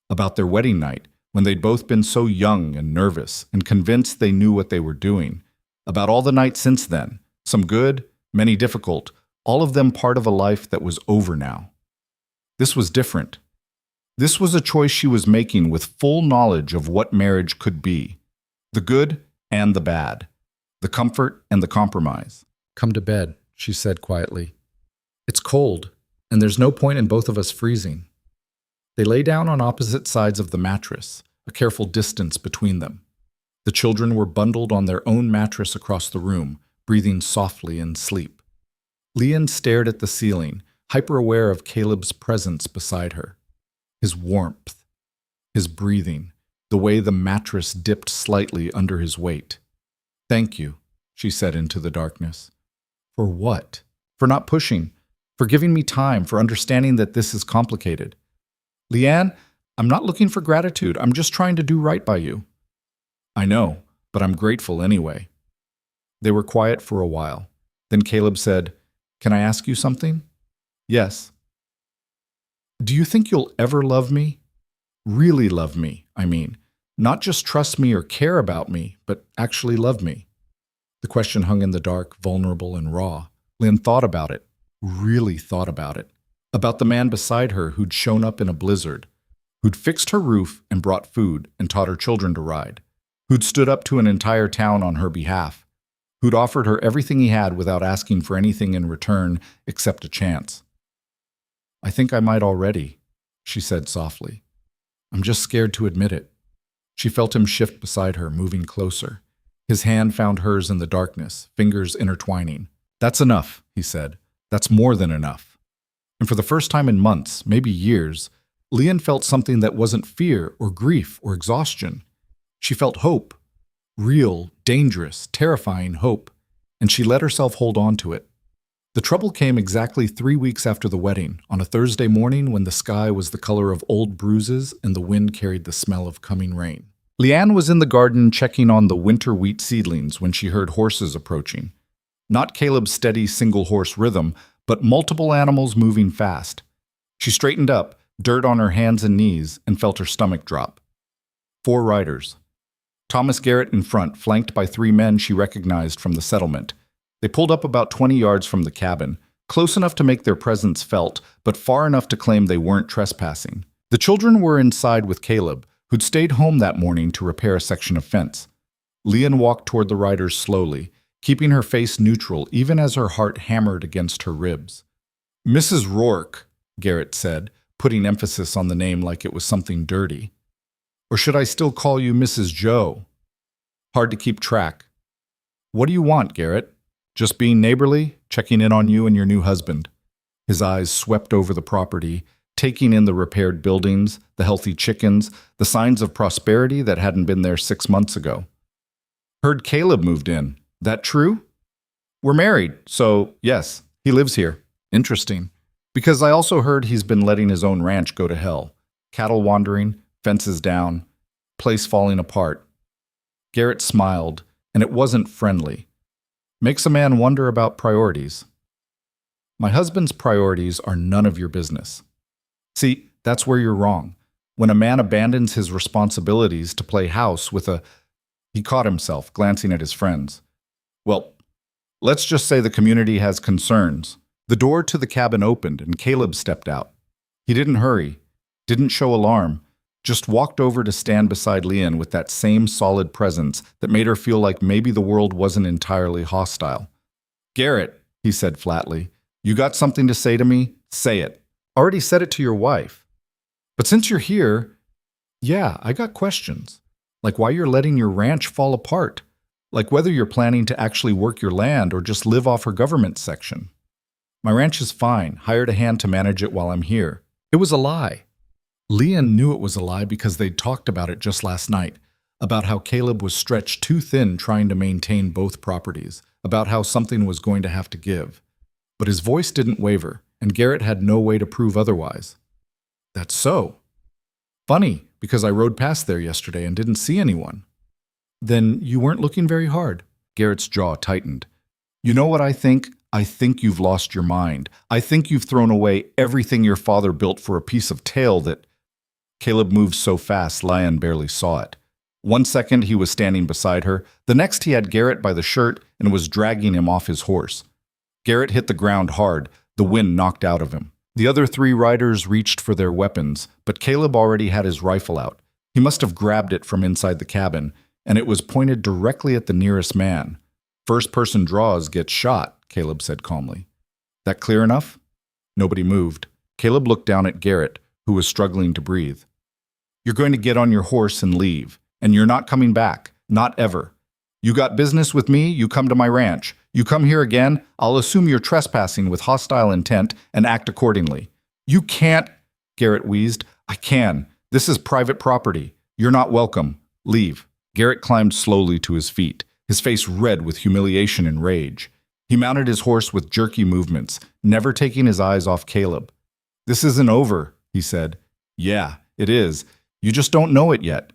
about their wedding night, when they'd both been so young and nervous and convinced they knew what they were doing, about all the nights since then, some good, many difficult, all of them part of a life that was over now. This was different. This was a choice she was making with full knowledge of what marriage could be, the good and the bad, the comfort and the compromise. "Come to bed," she said quietly. "It's cold, and there's no point in both of us freezing." They lay down on opposite sides of the mattress, a careful distance between them. The children were bundled on their own mattress across the room, breathing softly in sleep. Leanne stared at the ceiling, hyper-aware of Caleb's presence beside her. His warmth, his breathing, the way the mattress dipped slightly under his weight. "Thank you," she said into the darkness. "For what? For not pushing, for giving me time, for understanding that this is complicated. Leanne, I'm not looking for gratitude. I'm just trying to do right by you." "I know, but I'm grateful anyway." They were quiet for a while. Then Caleb said, "Can I ask you something?" "Yes." "Do you think you'll ever love me? Really love me, I mean. Not just trust me or care about me, but actually love me." The question hung in the dark, vulnerable and raw. Lynn thought about it, really thought about it. About the man beside her who'd shown up in a blizzard, who'd fixed her roof and brought food and taught her children to ride, who'd stood up to an entire town on her behalf, who'd offered her everything he had without asking for anything in return except a chance. "I think I might already," she said softly. "I'm just scared to admit it." She felt him shift beside her, moving closer. His hand found hers in the darkness, fingers intertwining. "That's enough," he said. "That's more than enough." And for the first time in months, maybe years, Leanne felt something that wasn't fear or grief or exhaustion. She felt hope. Real, dangerous, terrifying hope. And she let herself hold on to it. The trouble came exactly 3 weeks after the wedding, on a Thursday morning when the sky was the color of old bruises and the wind carried the smell of coming rain. Leanne was in the garden checking on the winter wheat seedlings when she heard horses approaching. Not Caleb's steady single-horse rhythm, but multiple animals moving fast. She straightened up, dirt on her hands and knees, and felt her stomach drop. 4 riders. Thomas Garrett in front, flanked by 3 men she recognized from the settlement. They pulled up about 20 yards from the cabin, close enough to make their presence felt, but far enough to claim they weren't trespassing. The children were inside with Caleb, who'd stayed home that morning to repair a section of fence. Leanne walked toward the riders slowly, keeping her face neutral even as her heart hammered against her ribs. "Mrs. Rourke," Garrett said, putting emphasis on the name like it was something dirty. "Or should I still call you Mrs. Joe?" Hard to keep track. "What do you want, Garrett?" "Just being neighborly, checking in on you and your new husband." His eyes swept over the property, taking in the repaired buildings, the healthy chickens, the signs of prosperity that hadn't been there 6 months ago. "Heard Caleb moved in. That true?" "We're married, so yes, he lives here." "Interesting. Because I also heard he's been letting his own ranch go to hell. Cattle wandering, fences down, place falling apart." Garrett smiled, and it wasn't friendly. Makes a man wonder about priorities. "My husband's priorities are none of your business." See, that's where you're wrong. When a man abandons his responsibilities to play house with a... He caught himself, glancing at his friends. "Well, let's just say the community has concerns." The door to the cabin opened and Caleb stepped out. He didn't hurry, didn't show alarm, just walked over to stand beside Leanne with that same solid presence that made her feel like maybe the world wasn't entirely hostile. "Garrett," he said flatly, "you got something to say to me? Say it. Already said it to your wife. But since you're here, yeah, I got questions. Like why you're letting your ranch fall apart. Like whether you're planning to actually work your land or just live off her government section. My ranch is fine. Hired a hand to manage it while I'm here." It was a lie. Leanne knew it was a lie because they'd talked about it just last night, about how Caleb was stretched too thin trying to maintain both properties, about how something was going to have to give. But his voice didn't waver, and Garrett had no way to prove otherwise. "That's so. Funny, because I rode past there yesterday and didn't see anyone." "Then you weren't looking very hard." Garrett's jaw tightened. "You know what I think? I think you've lost your mind. I think you've thrown away everything your father built for a piece of tail that..." Caleb moved so fast Leanne barely saw it. 1 second he was standing beside her, the next he had Garrett by the shirt and was dragging him off his horse. Garrett hit the ground hard, the wind knocked out of him. The other 3 riders reached for their weapons, but Caleb already had his rifle out. He must have grabbed it from inside the cabin, and it was pointed directly at the nearest man. "First person draws gets shot," Caleb said calmly. "That clear enough?" Nobody moved. Caleb looked down at Garrett, who was struggling to breathe. "You're going to get on your horse and leave, and you're not coming back. Not ever. You got business with me, you come to my ranch. You come here again, I'll assume you're trespassing with hostile intent and act accordingly. You can't, Garrett wheezed. I can. This is private property. You're not welcome. Leave. Garrett climbed slowly to his feet, his face red with humiliation and rage. He mounted his horse with jerky movements, never taking his eyes off Caleb. This isn't over, he said. Yeah, it is. You just don't know it yet.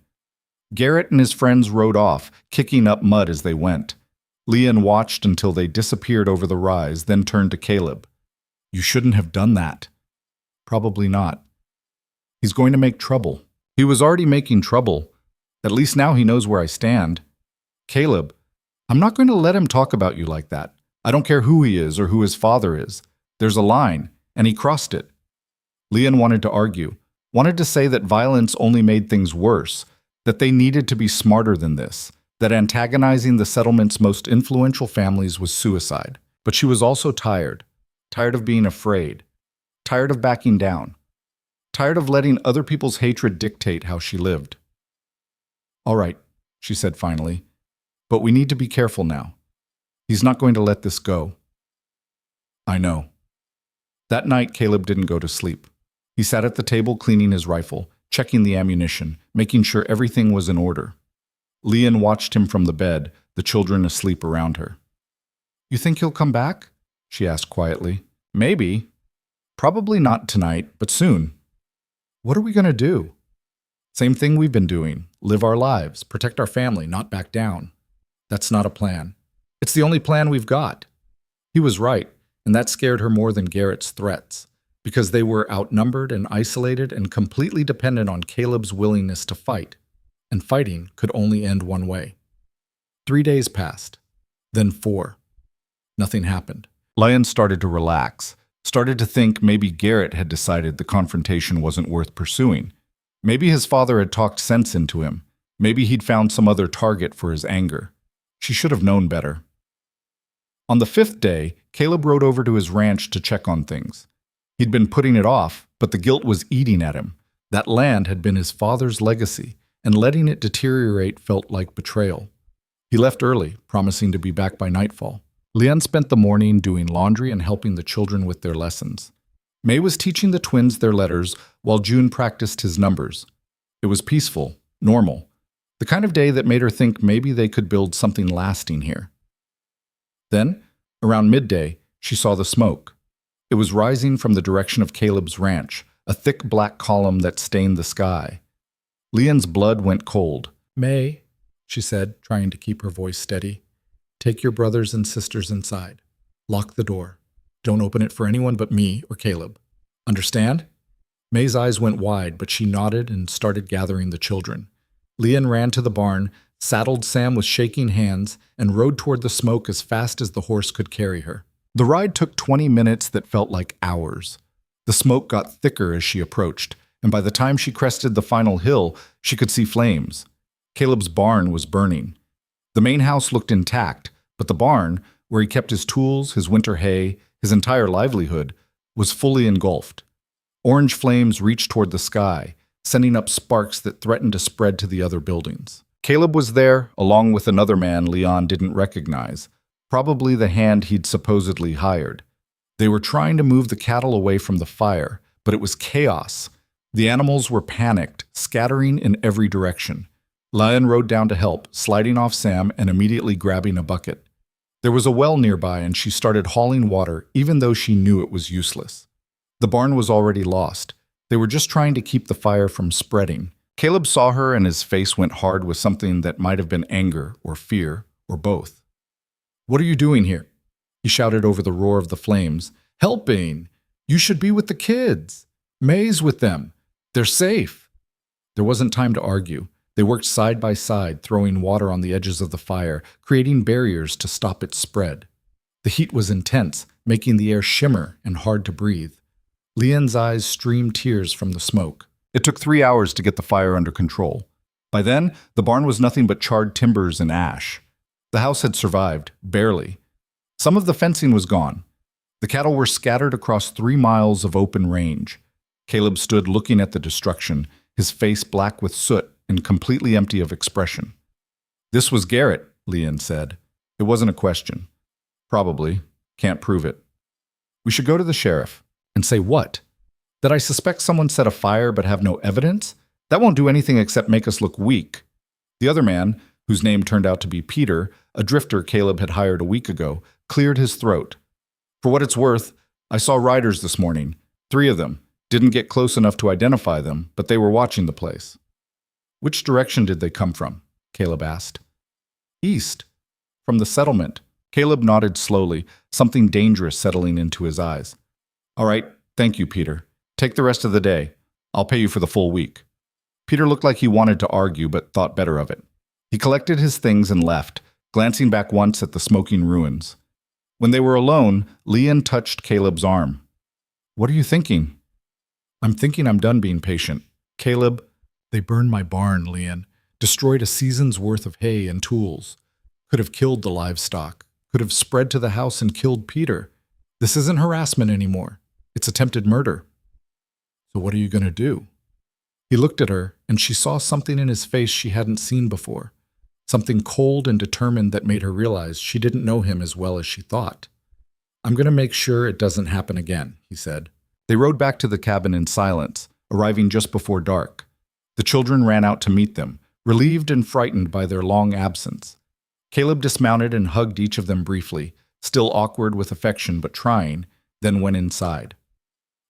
Garrett and his friends rode off, kicking up mud as they went. Leon watched until they disappeared over the rise, then turned to Caleb. You shouldn't have done that. Probably not. He's going to make trouble. He was already making trouble. At least now he knows where I stand. Caleb, I'm not going to let him talk about you like that. I don't care who he is or who his father is. There's a line, and he crossed it. Leon wanted to argue, wanted to say that violence only made things worse, that they needed to be smarter than this, that antagonizing the settlement's most influential families was suicide. But she was also tired of being afraid, tired of backing down, tired of letting other people's hatred dictate how she lived. All right, she said finally, but we need to be careful now. He's not going to let this go. I know. That night, Caleb didn't go to sleep. He sat at the table cleaning his rifle, checking the ammunition, making sure everything was in order. Leon watched him from the bed, the children asleep around her. You think he'll come back? She asked quietly. Maybe. Probably not tonight, but soon. What are we going to do? Same thing we've been doing. Live our lives, protect our family, not back down. That's not a plan. It's the only plan we've got. He was right, and that scared her more than Garrett's threats, because they were outnumbered and isolated and completely dependent on Caleb's willingness to fight, and fighting could only end one way. 3 days passed, then 4. Nothing happened. Leon started to relax, started to think maybe Garrett had decided the confrontation wasn't worth pursuing. Maybe his father had talked sense into him. Maybe he'd found some other target for his anger. She should have known better. On the 5th day, Caleb rode over to his ranch to check on things. He'd been putting it off, but the guilt was eating at him. That land had been his father's legacy, and letting it deteriorate felt like betrayal. He left early, promising to be back by nightfall. Leon spent the morning doing laundry and helping the children with their lessons. May was teaching the twins their letters while June practiced his numbers. It was peaceful, normal, the kind of day that made her think maybe they could build something lasting here. Then, around midday, she saw the smoke. It was rising from the direction of Caleb's ranch, a thick black column that stained the sky. Leon's blood went cold. May, she said, trying to keep her voice steady, take your brothers and sisters inside. Lock the door. Don't open it for anyone but me or Caleb. Understand? May's eyes went wide, but she nodded and started gathering the children. Leon ran to the barn, saddled Sam with shaking hands, and rode toward the smoke as fast as the horse could carry her. The ride took 20 minutes that felt like hours. The smoke got thicker as she approached, and by the time she crested the final hill, she could see flames. Caleb's barn was burning. The main house looked intact, but the barn, where he kept his tools, his winter hay, his entire livelihood, was fully engulfed. Orange flames reached toward the sky, sending up sparks that threatened to spread to the other buildings. Caleb was there, along with another man Leon didn't recognize, probably the hand he'd supposedly hired. They were trying to move the cattle away from the fire, but it was chaos. The animals were panicked, scattering in every direction. Leon rode down to help, sliding off Sam and immediately grabbing a bucket. There was a well nearby, and she started hauling water, even though she knew it was useless. The barn was already lost. They were just trying to keep the fire from spreading. Caleb saw her, and his face went hard with something that might have been anger or fear or both. What are you doing here? He shouted over the roar of the flames. Helping! You should be with the kids. May's with them. They're safe. There wasn't time to argue. They worked side by side, throwing water on the edges of the fire, creating barriers to stop its spread. The heat was intense, making the air shimmer and hard to breathe. Leon's eyes streamed tears from the smoke. It took 3 hours to get the fire under control. By then, the barn was nothing but charred timbers and ash. The house had survived, barely. Some of the fencing was gone. The cattle were scattered across 3 miles of open range. Caleb stood looking at the destruction, his face black with soot and completely empty of expression. This was Garrett, Leon said. It wasn't a question. Probably. Can't prove it. We should go to the sheriff. And say what? That I suspect someone set a fire but have no evidence? That won't do anything except make us look weak. The other man, whose name turned out to be Peter, a drifter Caleb had hired a week ago, cleared his throat. For what it's worth, I saw riders this morning. 3 of them. Didn't get close enough to identify them, but they were watching the place. Which direction did they come from? Caleb asked. East. From the settlement. Caleb nodded slowly, something dangerous settling into his eyes. All right, thank you, Peter. Take the rest of the day. I'll pay you for the full week. Peter looked like he wanted to argue, but thought better of it. He collected his things and left, glancing back once at the smoking ruins. When they were alone, Leon touched Caleb's arm. What are you thinking? I'm thinking I'm done being patient. Caleb, they burned my barn, Leon. Destroyed a season's worth of hay and tools. Could have killed the livestock. Could have spread to the house and killed Peter. This isn't harassment anymore. It's attempted murder. So what are you going to do? He looked at her, and she saw something in his face she hadn't seen before. Something cold and determined that made her realize she didn't know him as well as she thought. I'm going to make sure it doesn't happen again, he said. They rode back to the cabin in silence, arriving just before dark. The children ran out to meet them, relieved and frightened by their long absence. Caleb dismounted and hugged each of them briefly, still awkward with affection but trying, then went inside.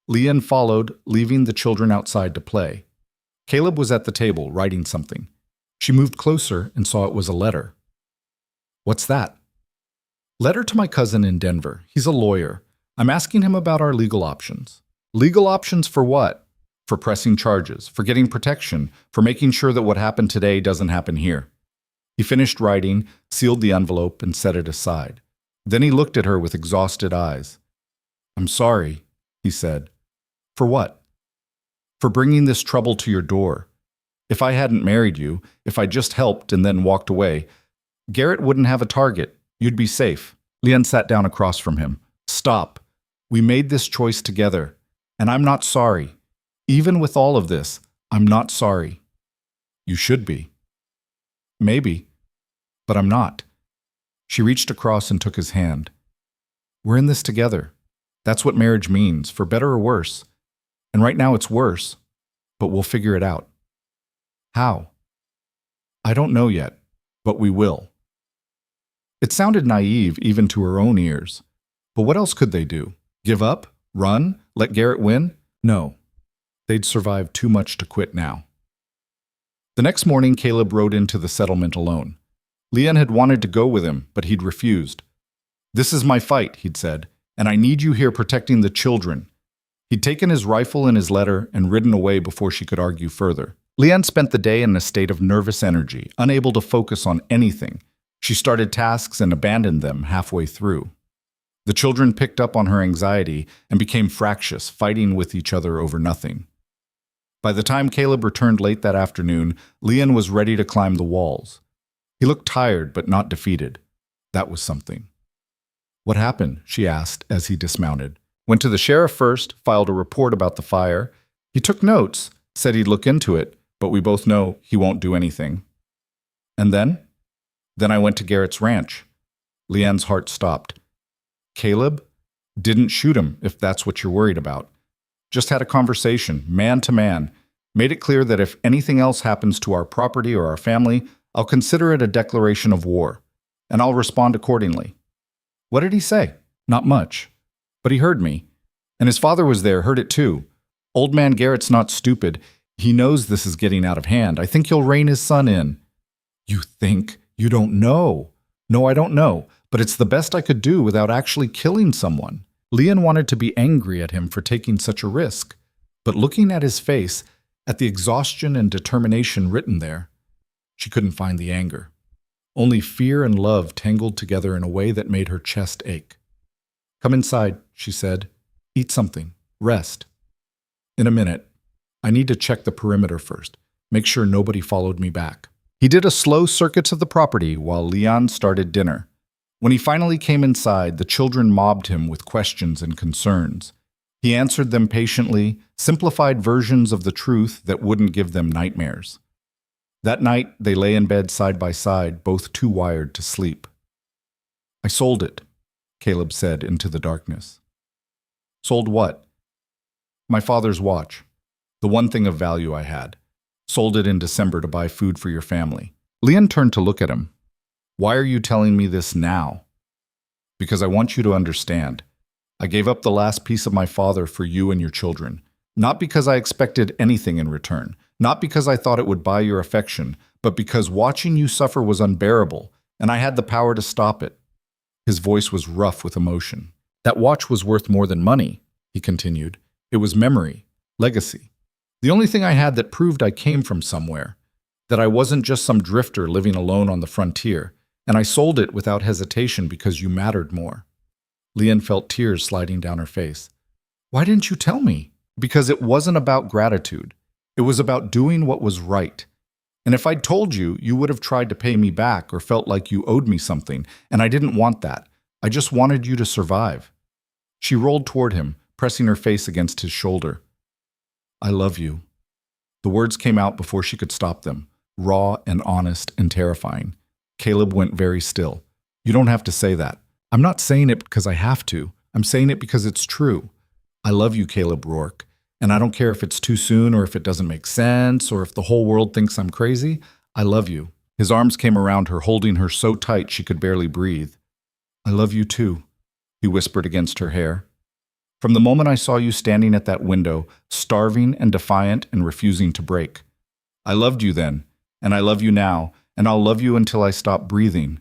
Leon followed, leaving the children outside to play. Caleb was at the table, writing something. She moved closer and saw it was a letter. What's that? Letter to my cousin in Denver. He's a lawyer. I'm asking him about our legal options. Legal options for what? For pressing charges, for getting protection, for making sure that what happened today doesn't happen here. He finished writing, sealed the envelope, and set it aside. Then he looked at her with exhausted eyes. I'm sorry, he said. For what? For bringing this trouble to your door. If I hadn't married you, if I just helped and then walked away, Garrett wouldn't have a target. You'd be safe. Leon sat down across from him. Stop. We made this choice together, and I'm not sorry. Even with all of this, I'm not sorry. You should be. Maybe, but I'm not. She reached across and took his hand. We're in this together. That's what marriage means, for better or worse. And right now it's worse, but we'll figure it out. How? I don't know yet, but we will. It sounded naive even to her own ears. But what else could they do? Give up? Run? Let Garrett win? No. They'd survived too much to quit now. The next morning, Caleb rode into the settlement alone. Leon had wanted to go with him, but he'd refused. This is my fight, he'd said, and I need you here protecting the children. He'd taken his rifle and his letter and ridden away before she could argue further. Leon spent the day in a state of nervous energy, unable to focus on anything. She started tasks and abandoned them halfway through. The children picked up on her anxiety and became fractious, fighting with each other over nothing. By the time Caleb returned late that afternoon, Leon was ready to climb the walls. He looked tired but not defeated. That was something. What happened? She asked as he dismounted. Went to the sheriff first, filed a report about the fire. He took notes, said he'd look into it, but we both know he won't do anything. And then? Then I went to Garrett's ranch. Leanne's heart stopped. Caleb? Didn't shoot him, if that's what you're worried about. Just had a conversation, man to man. Made it clear that if anything else happens to our property or our family, I'll consider it a declaration of war, and I'll respond accordingly. What did he say? Not much. But he heard me. And his father was there, heard it too. Old man Garrett's not stupid. He knows this is getting out of hand. I think he'll rein his son in. You think? You don't know. No, I don't know. But it's the best I could do without actually killing someone. Leon wanted to be angry at him for taking such a risk. But looking at his face, at the exhaustion and determination written there, she couldn't find the anger. Only fear and love tangled together in a way that made her chest ache. Come inside, she said. Eat something. Rest. In a minute. I need to check the perimeter first. Make sure nobody followed me back. He did a slow circuit of the property while Leon started dinner. When he finally came inside, the children mobbed him with questions and concerns. He answered them patiently, simplified versions of the truth that wouldn't give them nightmares. That night, they lay in bed side by side, both too wired to sleep. "I sold it," Caleb said into the darkness. "Sold what?" "My father's watch. The one thing of value I had. Sold it in December to buy food for your family." Leon turned to look at him. "Why are you telling me this now?" "Because I want you to understand. I gave up the last piece of my father for you and your children. Not because I expected anything in return. Not because I thought it would buy your affection, but because watching you suffer was unbearable, and I had the power to stop it." His voice was rough with emotion. "That watch was worth more than money," he continued. "It was memory, legacy. The only thing I had that proved I came from somewhere, that I wasn't just some drifter living alone on the frontier, and I sold it without hesitation because you mattered more." Leon felt tears sliding down her face. "Why didn't you tell me?" "Because it wasn't about gratitude. It was about doing what was right. And if I'd told you, you would have tried to pay me back or felt like you owed me something, and I didn't want that. I just wanted you to survive." She rolled toward him, pressing her face against his shoulder. "I love you." The words came out before she could stop them, raw and honest and terrifying. Caleb went very still. "You don't have to say that. I'm not saying it because I have to. I'm saying it because it's true. I love you, Caleb Rourke. And I don't care if it's too soon or if it doesn't make sense or if the whole world thinks I'm crazy. I love you." His arms came around her, holding her so tight she could barely breathe. "I love you too," he whispered against her hair. "From the moment I saw you standing at that window, starving and defiant and refusing to break. I loved you then, and I love you now, and I'll love you until I stop breathing."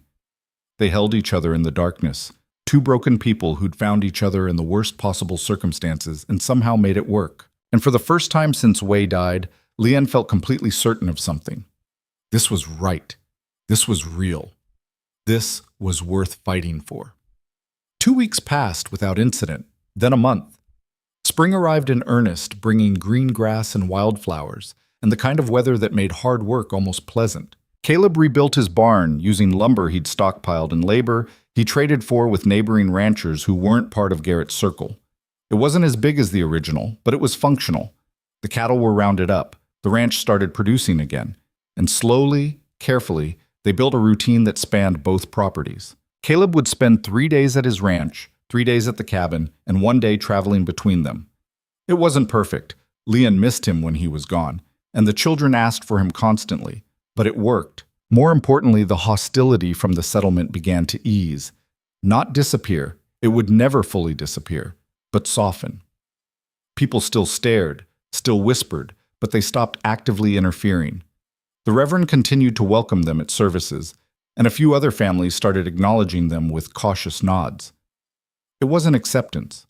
They held each other in the darkness, two broken people who'd found each other in the worst possible circumstances and somehow made it work. And for the first time since Wei died, Leon felt completely certain of something. This was right. This was real. This was worth fighting for. 2 weeks passed without incident, then a month. Spring arrived in earnest, bringing green grass and wildflowers, and the kind of weather that made hard work almost pleasant. Caleb rebuilt his barn using lumber he'd stockpiled and labor he traded for with neighboring ranchers who weren't part of Garrett's circle. It wasn't as big as the original, but it was functional. The cattle were rounded up, the ranch started producing again, and slowly, carefully, they built a routine that spanned both properties. Caleb would spend 3 days at his ranch, 3 days at the cabin, and 1 day traveling between them. It wasn't perfect. Leon missed him when he was gone, and the children asked for him constantly, but it worked. More importantly, the hostility from the settlement began to ease. Not disappear. It would never fully disappear, but soften. People still stared, still whispered, but they stopped actively interfering. The Reverend continued to welcome them at services, and a few other families started acknowledging them with cautious nods. It wasn't acceptance,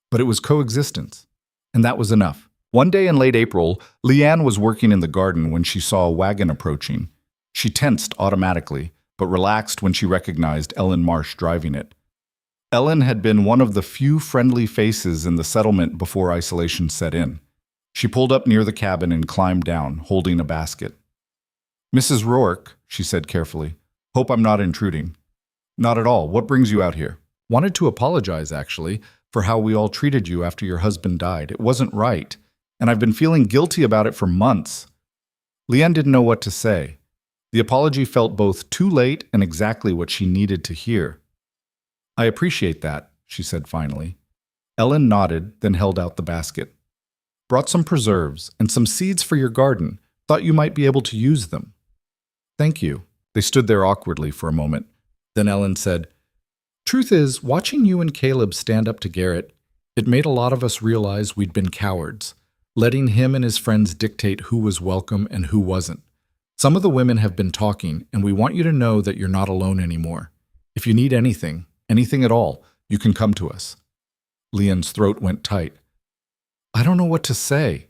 but it was coexistence, and that was enough. One day in late April, Leanne was working in the garden when she saw a wagon approaching. She tensed automatically, but relaxed when she recognized Ellen Marsh driving it. Ellen had been one of the few friendly faces in the settlement before isolation set in. She pulled up near the cabin and climbed down, holding a basket. "Mrs. Rourke," she said carefully, "hope I'm not intruding." "Not at all. What brings you out here?" "Wanted to apologize, actually, for how we all treated you after your husband died. It wasn't right, and I've been feeling guilty about it for months." Leanne didn't know what to say. The apology felt both too late and exactly what she needed to hear. "I appreciate that," she said finally. Ellen nodded, then held out the basket. "Brought some preserves and some seeds for your garden. Thought you might be able to use them." "Thank you." They stood there awkwardly for a moment. Then Ellen said, "Truth is, watching you and Caleb stand up to Garrett, it made a lot of us realize we'd been cowards, letting him and his friends dictate who was welcome and who wasn't. Some of the women have been talking, and we want you to know that you're not alone anymore. If you need anything at all, you can come to us." Leon's throat went tight. "I don't know what to say."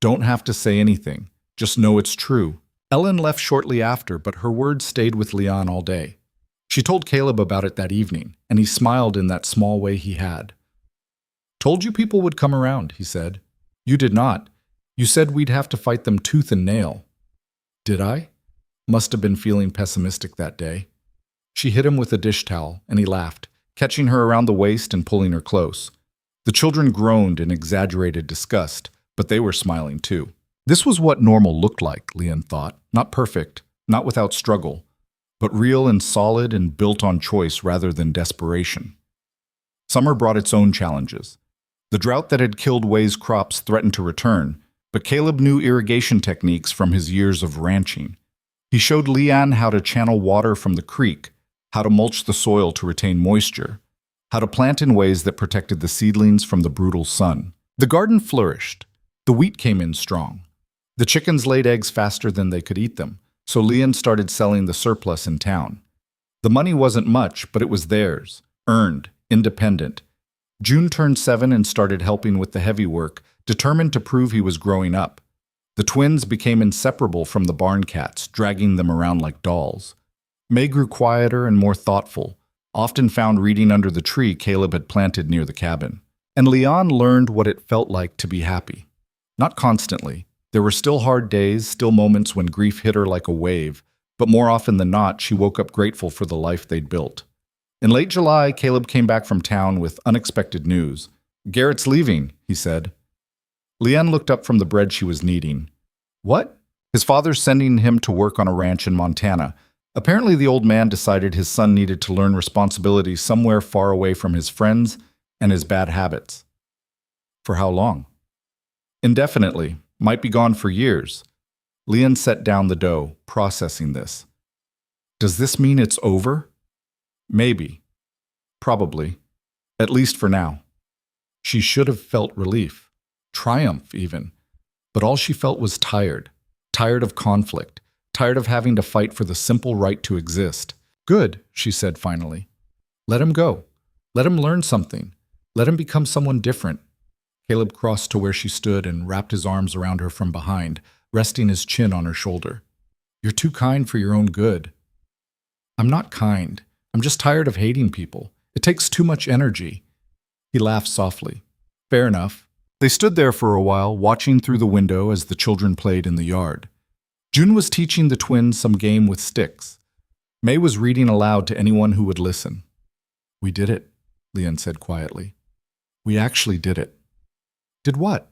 "Don't have to say anything. Just know it's true." Ellen left shortly after, but her words stayed with Leon all day. She told Caleb about it that evening, and he smiled in that small way he had. "Told you people would come around," he said. "You did not. You said we'd have to fight them tooth and nail." "Did I?" Must have been feeling pessimistic that day. She hit him with a dish towel, and he laughed, catching her around the waist and pulling her close. The children groaned in exaggerated disgust, but they were smiling too. This was what normal looked like, Leon thought. Not perfect, not without struggle, but real and solid and built on choice rather than desperation. Summer brought its own challenges. The drought that had killed Way's crops threatened to return, but Caleb knew irrigation techniques from his years of ranching. He showed Leanne how to channel water from the creek, how to mulch the soil to retain moisture, how to plant in ways that protected the seedlings from the brutal sun. The garden flourished. The wheat came in strong. The chickens laid eggs faster than they could eat them, so Leon started selling the surplus in town. The money wasn't much, but it was theirs, earned, independent. June turned 7 and started helping with the heavy work, determined to prove he was growing up. The twins became inseparable from the barn cats, dragging them around like dolls. May grew quieter and more thoughtful, often found reading under the tree Caleb had planted near the cabin. And Leon learned what it felt like to be happy. Not constantly. There were still hard days, still moments when grief hit her like a wave, but more often than not, she woke up grateful for the life they'd built. In late July, Caleb came back from town with unexpected news. "Garrett's leaving," he said. Leanne looked up from the bread she was kneading. "What?" "His father's sending him to work on a ranch in Montana. Apparently the old man decided his son needed to learn responsibility somewhere far away from his friends and his bad habits." "For how long?" "Indefinitely. Might be gone for years." Leon set down the dough, processing this. "Does this mean it's over?" "Maybe. Probably. At least for now." She should have felt relief, triumph even. But all she felt was tired. Tired of conflict. Tired of having to fight for the simple right to exist. "Good," she said finally. "Let him go. Let him learn something. Let him become someone different." Caleb crossed to where she stood and wrapped his arms around her from behind, resting his chin on her shoulder. "You're too kind for your own good." "I'm not kind. I'm just tired of hating people. It takes too much energy." He laughed softly. "Fair enough." They stood there for a while, watching through the window as the children played in the yard. June was teaching the twins some game with sticks. May was reading aloud to anyone who would listen. "We did it," Leon said quietly. "We actually did it." "Did what?"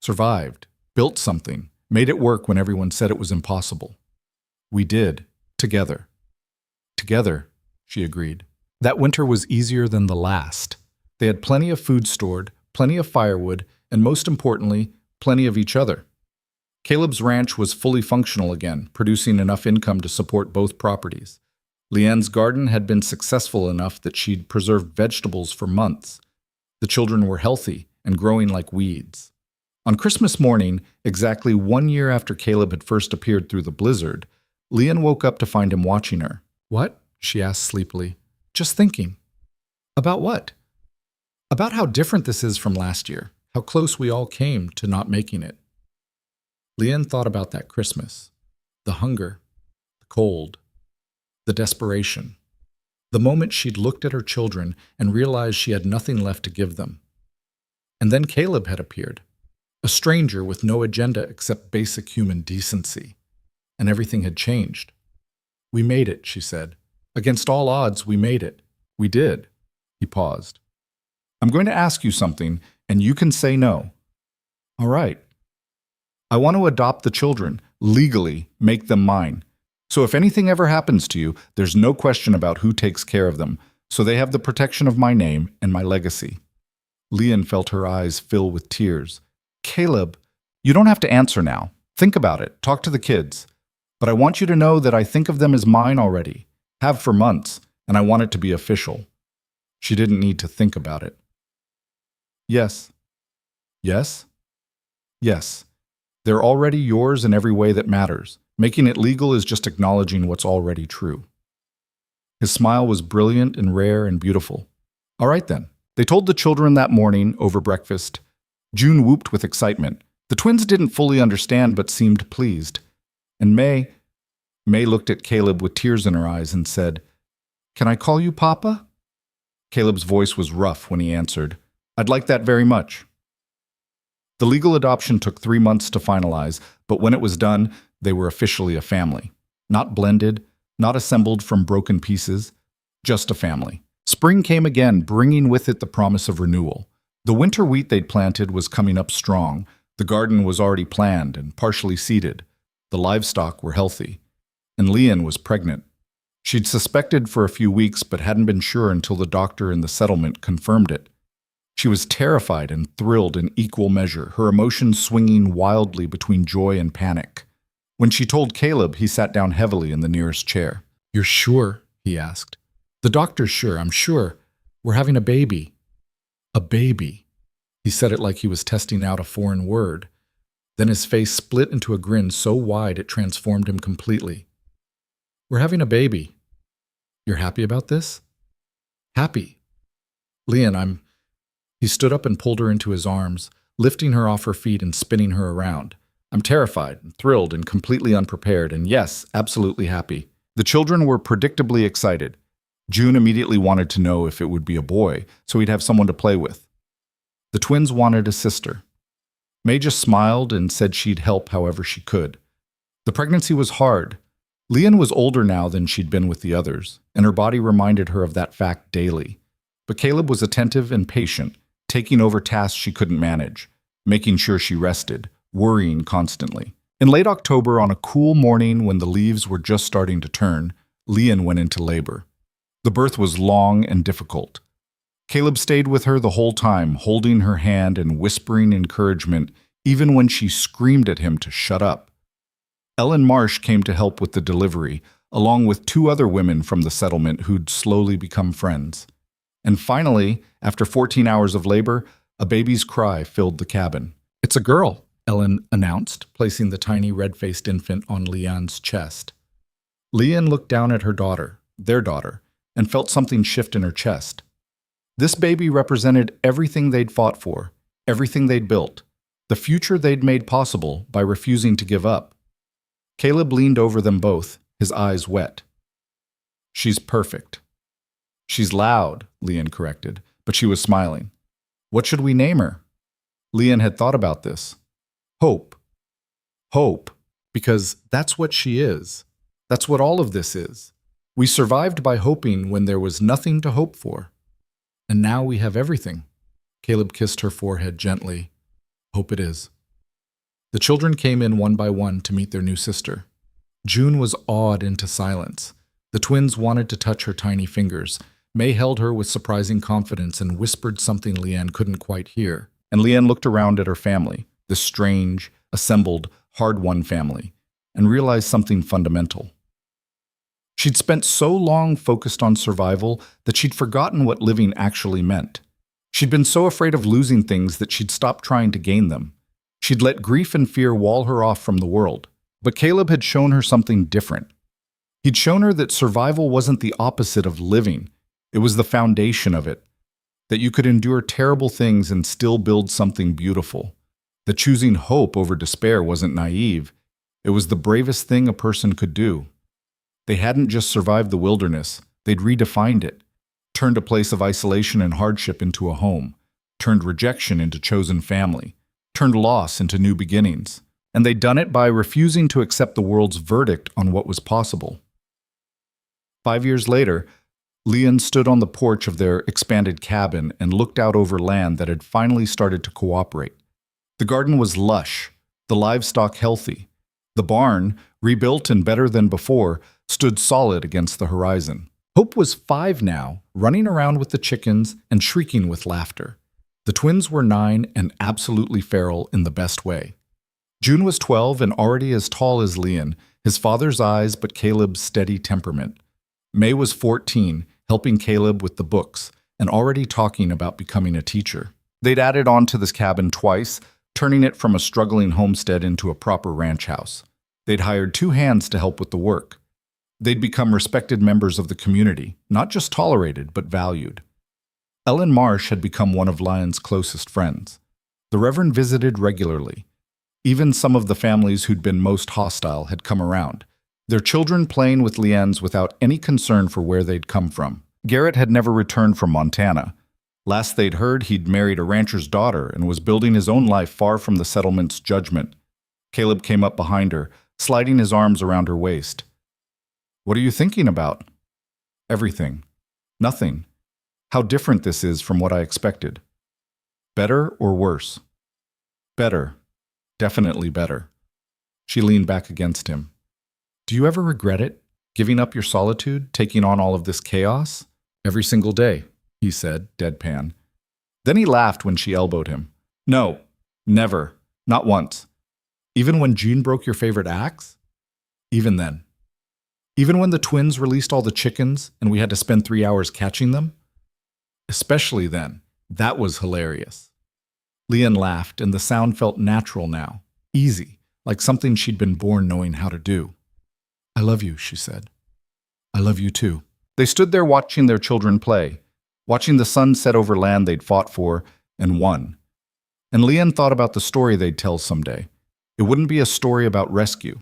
"Survived. Built something. Made it work when everyone said it was impossible." "We did. Together." "Together," she agreed. That winter was easier than the last. They had plenty of food stored, plenty of firewood, and most importantly, plenty of each other. Caleb's ranch was fully functional again, producing enough income to support both properties. Leanne's garden had been successful enough that she'd preserved vegetables for months. The children were healthy and growing like weeds. On Christmas morning, exactly 1 year after Caleb had first appeared through the blizzard, Leanne woke up to find him watching her. "What?" she asked sleepily. "Just thinking." "About what?" "About how different this is from last year, how close we all came to not making it." Leanne thought about that Christmas. The hunger, the cold, the desperation. The moment she'd looked at her children and realized she had nothing left to give them. And then Caleb had appeared, a stranger with no agenda except basic human decency. And everything had changed. "We made it," she said. "Against all odds, we made it. We did." He paused. "I'm going to ask you something, and you can say no." "All right." "I want to adopt the children, legally make them mine. So if anything ever happens to you, there's no question about who takes care of them, so they have the protection of my name and my legacy." Leon felt her eyes fill with tears. "Caleb, you don't have to answer now. Think about it. Talk to the kids. But I want you to know that I think of them as mine already. Have for months, and I want it to be official." She didn't need to think about it. "Yes." "Yes?" "Yes. They're already yours in every way that matters. Making it legal is just acknowledging what's already true." His smile was brilliant and rare and beautiful. "All right then." They told the children that morning over breakfast. June whooped with excitement. The twins didn't fully understand but seemed pleased. And May looked at Caleb with tears in her eyes and said, "Can I call you Papa?" Caleb's voice was rough when he answered, "I'd like that very much." The legal adoption took 3 months to finalize, but when it was done, they were officially a family. Not blended, not assembled from broken pieces, just a family. Spring came again, bringing with it the promise of renewal. The winter wheat they'd planted was coming up strong. The garden was already planned and partially seeded. The livestock were healthy. And Leanne was pregnant. She'd suspected for a few weeks but hadn't been sure until the doctor in the settlement confirmed it. She was terrified and thrilled in equal measure, her emotions swinging wildly between joy and panic. When she told Caleb, he sat down heavily in the nearest chair. "You're sure?" he asked. "The doctor's sure, I'm sure. We're having a baby." "A baby." He said it like he was testing out a foreign word. Then his face split into a grin so wide it transformed him completely. "We're having a baby. You're happy about this?" "Happy. Leanne, He stood up and pulled her into his arms, lifting her off her feet and spinning her around. "I'm terrified and thrilled and completely unprepared, and yes, absolutely happy." The children were predictably excited. June immediately wanted to know if it would be a boy, so he'd have someone to play with. The twins wanted a sister. May just smiled and said she'd help however she could. The pregnancy was hard. Leanne was older now than she'd been with the others, and her body reminded her of that fact daily. But Caleb was attentive and patient, taking over tasks she couldn't manage, making sure she rested, worrying constantly. In late October, on a cool morning when the leaves were just starting to turn, Leanne went into labor. The birth was long and difficult. Caleb stayed with her the whole time, holding her hand and whispering encouragement, even when she screamed at him to shut up. Ellen Marsh came to help with the delivery, along with 2 other women from the settlement who'd slowly become friends. And finally, after 14 hours of labor, a baby's cry filled the cabin. "It's a girl," Ellen announced, placing the tiny red-faced infant on Leanne's chest. Leanne looked down at her daughter, their daughter, and felt something shift in her chest. This baby represented everything they'd fought for, everything they'd built, the future they'd made possible by refusing to give up. Caleb leaned over them both, his eyes wet. "She's perfect." "She's loud," Leanne corrected, but she was smiling. "What should we name her?" Leanne had thought about this. Hope. Hope, because that's what she is. That's what all of this is. We survived by hoping when there was nothing to hope for. And now we have everything. Caleb kissed her forehead gently. "Hope it is." The children came in one by one to meet their new sister. June was awed into silence. The twins wanted to touch her tiny fingers. May held her with surprising confidence and whispered something Leanne couldn't quite hear. And Leanne looked around at her family, this strange, assembled, hard-won family, and realized something fundamental. She'd spent so long focused on survival that she'd forgotten what living actually meant. She'd been so afraid of losing things that she'd stopped trying to gain them. She'd let grief and fear wall her off from the world. But Caleb had shown her something different. He'd shown her that survival wasn't the opposite of living. It was the foundation of it. That you could endure terrible things and still build something beautiful. That choosing hope over despair wasn't naive. It was the bravest thing a person could do. They hadn't just survived the wilderness, they'd redefined it. Turned a place of isolation and hardship into a home. Turned rejection into chosen family. Turned loss into new beginnings. And they'd done it by refusing to accept the world's verdict on what was possible. 5 years later, Leanne stood on the porch of their expanded cabin and looked out over land that had finally started to cooperate. The garden was lush, the livestock healthy. The barn, rebuilt and better than before, stood solid against the horizon. Hope was 5 now, running around with the chickens and shrieking with laughter. The twins were 9 and absolutely feral in the best way. June was 12 and already as tall as Leanne, his father's eyes but Caleb's steady temperament. May was 14, helping Caleb with the books, and already talking about becoming a teacher. They'd added on to this cabin twice, turning it from a struggling homestead into a proper ranch house. They'd hired 2 hands to help with the work. They'd become respected members of the community, not just tolerated, but valued. Ellen Marsh had become one of Leanne's closest friends. The Reverend visited regularly. Even some of the families who'd been most hostile had come around, their children playing with Leanne's without any concern for where they'd come from. Garrett had never returned from Montana. Last they'd heard, he'd married a rancher's daughter and was building his own life far from the settlement's judgment. Caleb came up behind her, sliding his arms around her waist. "What are you thinking about?" "Everything. Nothing. How different this is from what I expected." "Better or worse?" "Better. Definitely better. She leaned back against him. Do you ever regret it? Giving up your solitude, taking on all of this chaos? Every single day, he said, deadpan. Then he laughed when she elbowed him. No, never. Not once. Even when Jean broke your favorite axe? Even then. Even when the twins released all the chickens and we had to spend 3 hours catching them? Especially then. That was hilarious. Leon laughed, and the sound felt natural now, easy, like something she'd been born knowing how to do. I love you, she said. I love you too. They stood there watching their children play, watching the sun set over land they'd fought for and won. And Leon thought about the story they'd tell someday. It wouldn't be a story about rescue,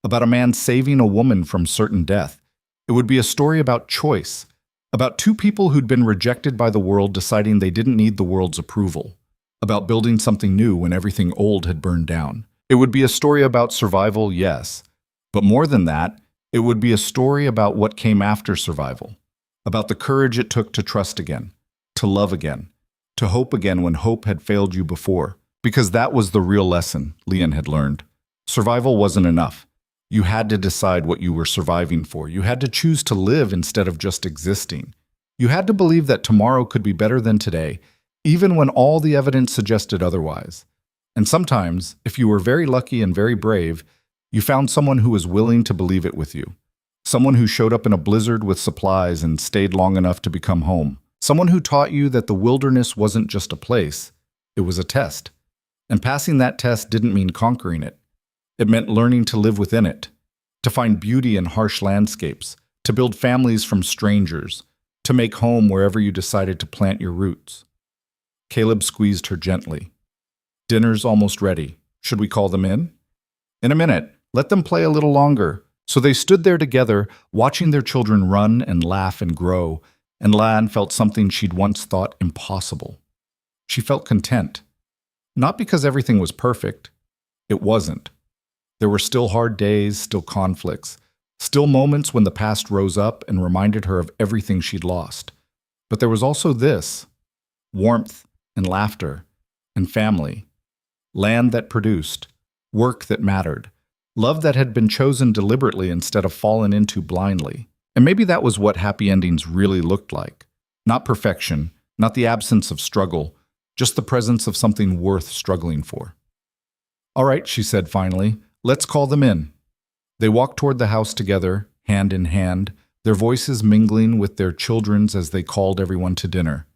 about a man saving a woman from certain death. It would be a story about choice, about two people who'd been rejected by the world deciding they didn't need the world's approval, about building something new when everything old had burned down. It would be a story about survival, yes, but more than that, it would be a story about what came after survival, about the courage it took to trust again, to love again, to hope again when hope had failed you before, because that was the real lesson Leon had learned. Survival wasn't enough. You had to decide what you were surviving for. You had to choose to live instead of just existing. You had to believe that tomorrow could be better than today, even when all the evidence suggested otherwise. And sometimes, if you were very lucky and very brave, you found someone who was willing to believe it with you. Someone who showed up in a blizzard with supplies and stayed long enough to become home. Someone who taught you that the wilderness wasn't just a place, it was a test. And passing that test didn't mean conquering it. It meant learning to live within it, to find beauty in harsh landscapes, to build families from strangers, to make home wherever you decided to plant your roots. Caleb squeezed her gently. Dinner's almost ready. Should we call them in? In a minute. Let them play a little longer. So they stood there together, watching their children run and laugh and grow, and Lan felt something she'd once thought impossible. She felt content. Not because everything was perfect. It wasn't. There were still hard days, still conflicts, still moments when the past rose up and reminded her of everything she'd lost. But there was also this: warmth and laughter and family, land that produced, work that mattered, love that had been chosen deliberately instead of fallen into blindly. And maybe that was what happy endings really looked like. Not perfection, not the absence of struggle, just the presence of something worth struggling for. All right, she said finally, let's call them in. They walked toward the house together, hand in hand, their voices mingling with their children's as they called everyone to dinner.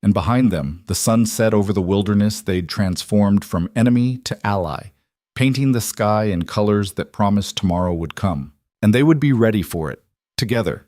And behind them, the sun set over the wilderness they'd transformed from enemy to ally, painting the sky in colors that promised tomorrow would come. And they would be ready for it, together,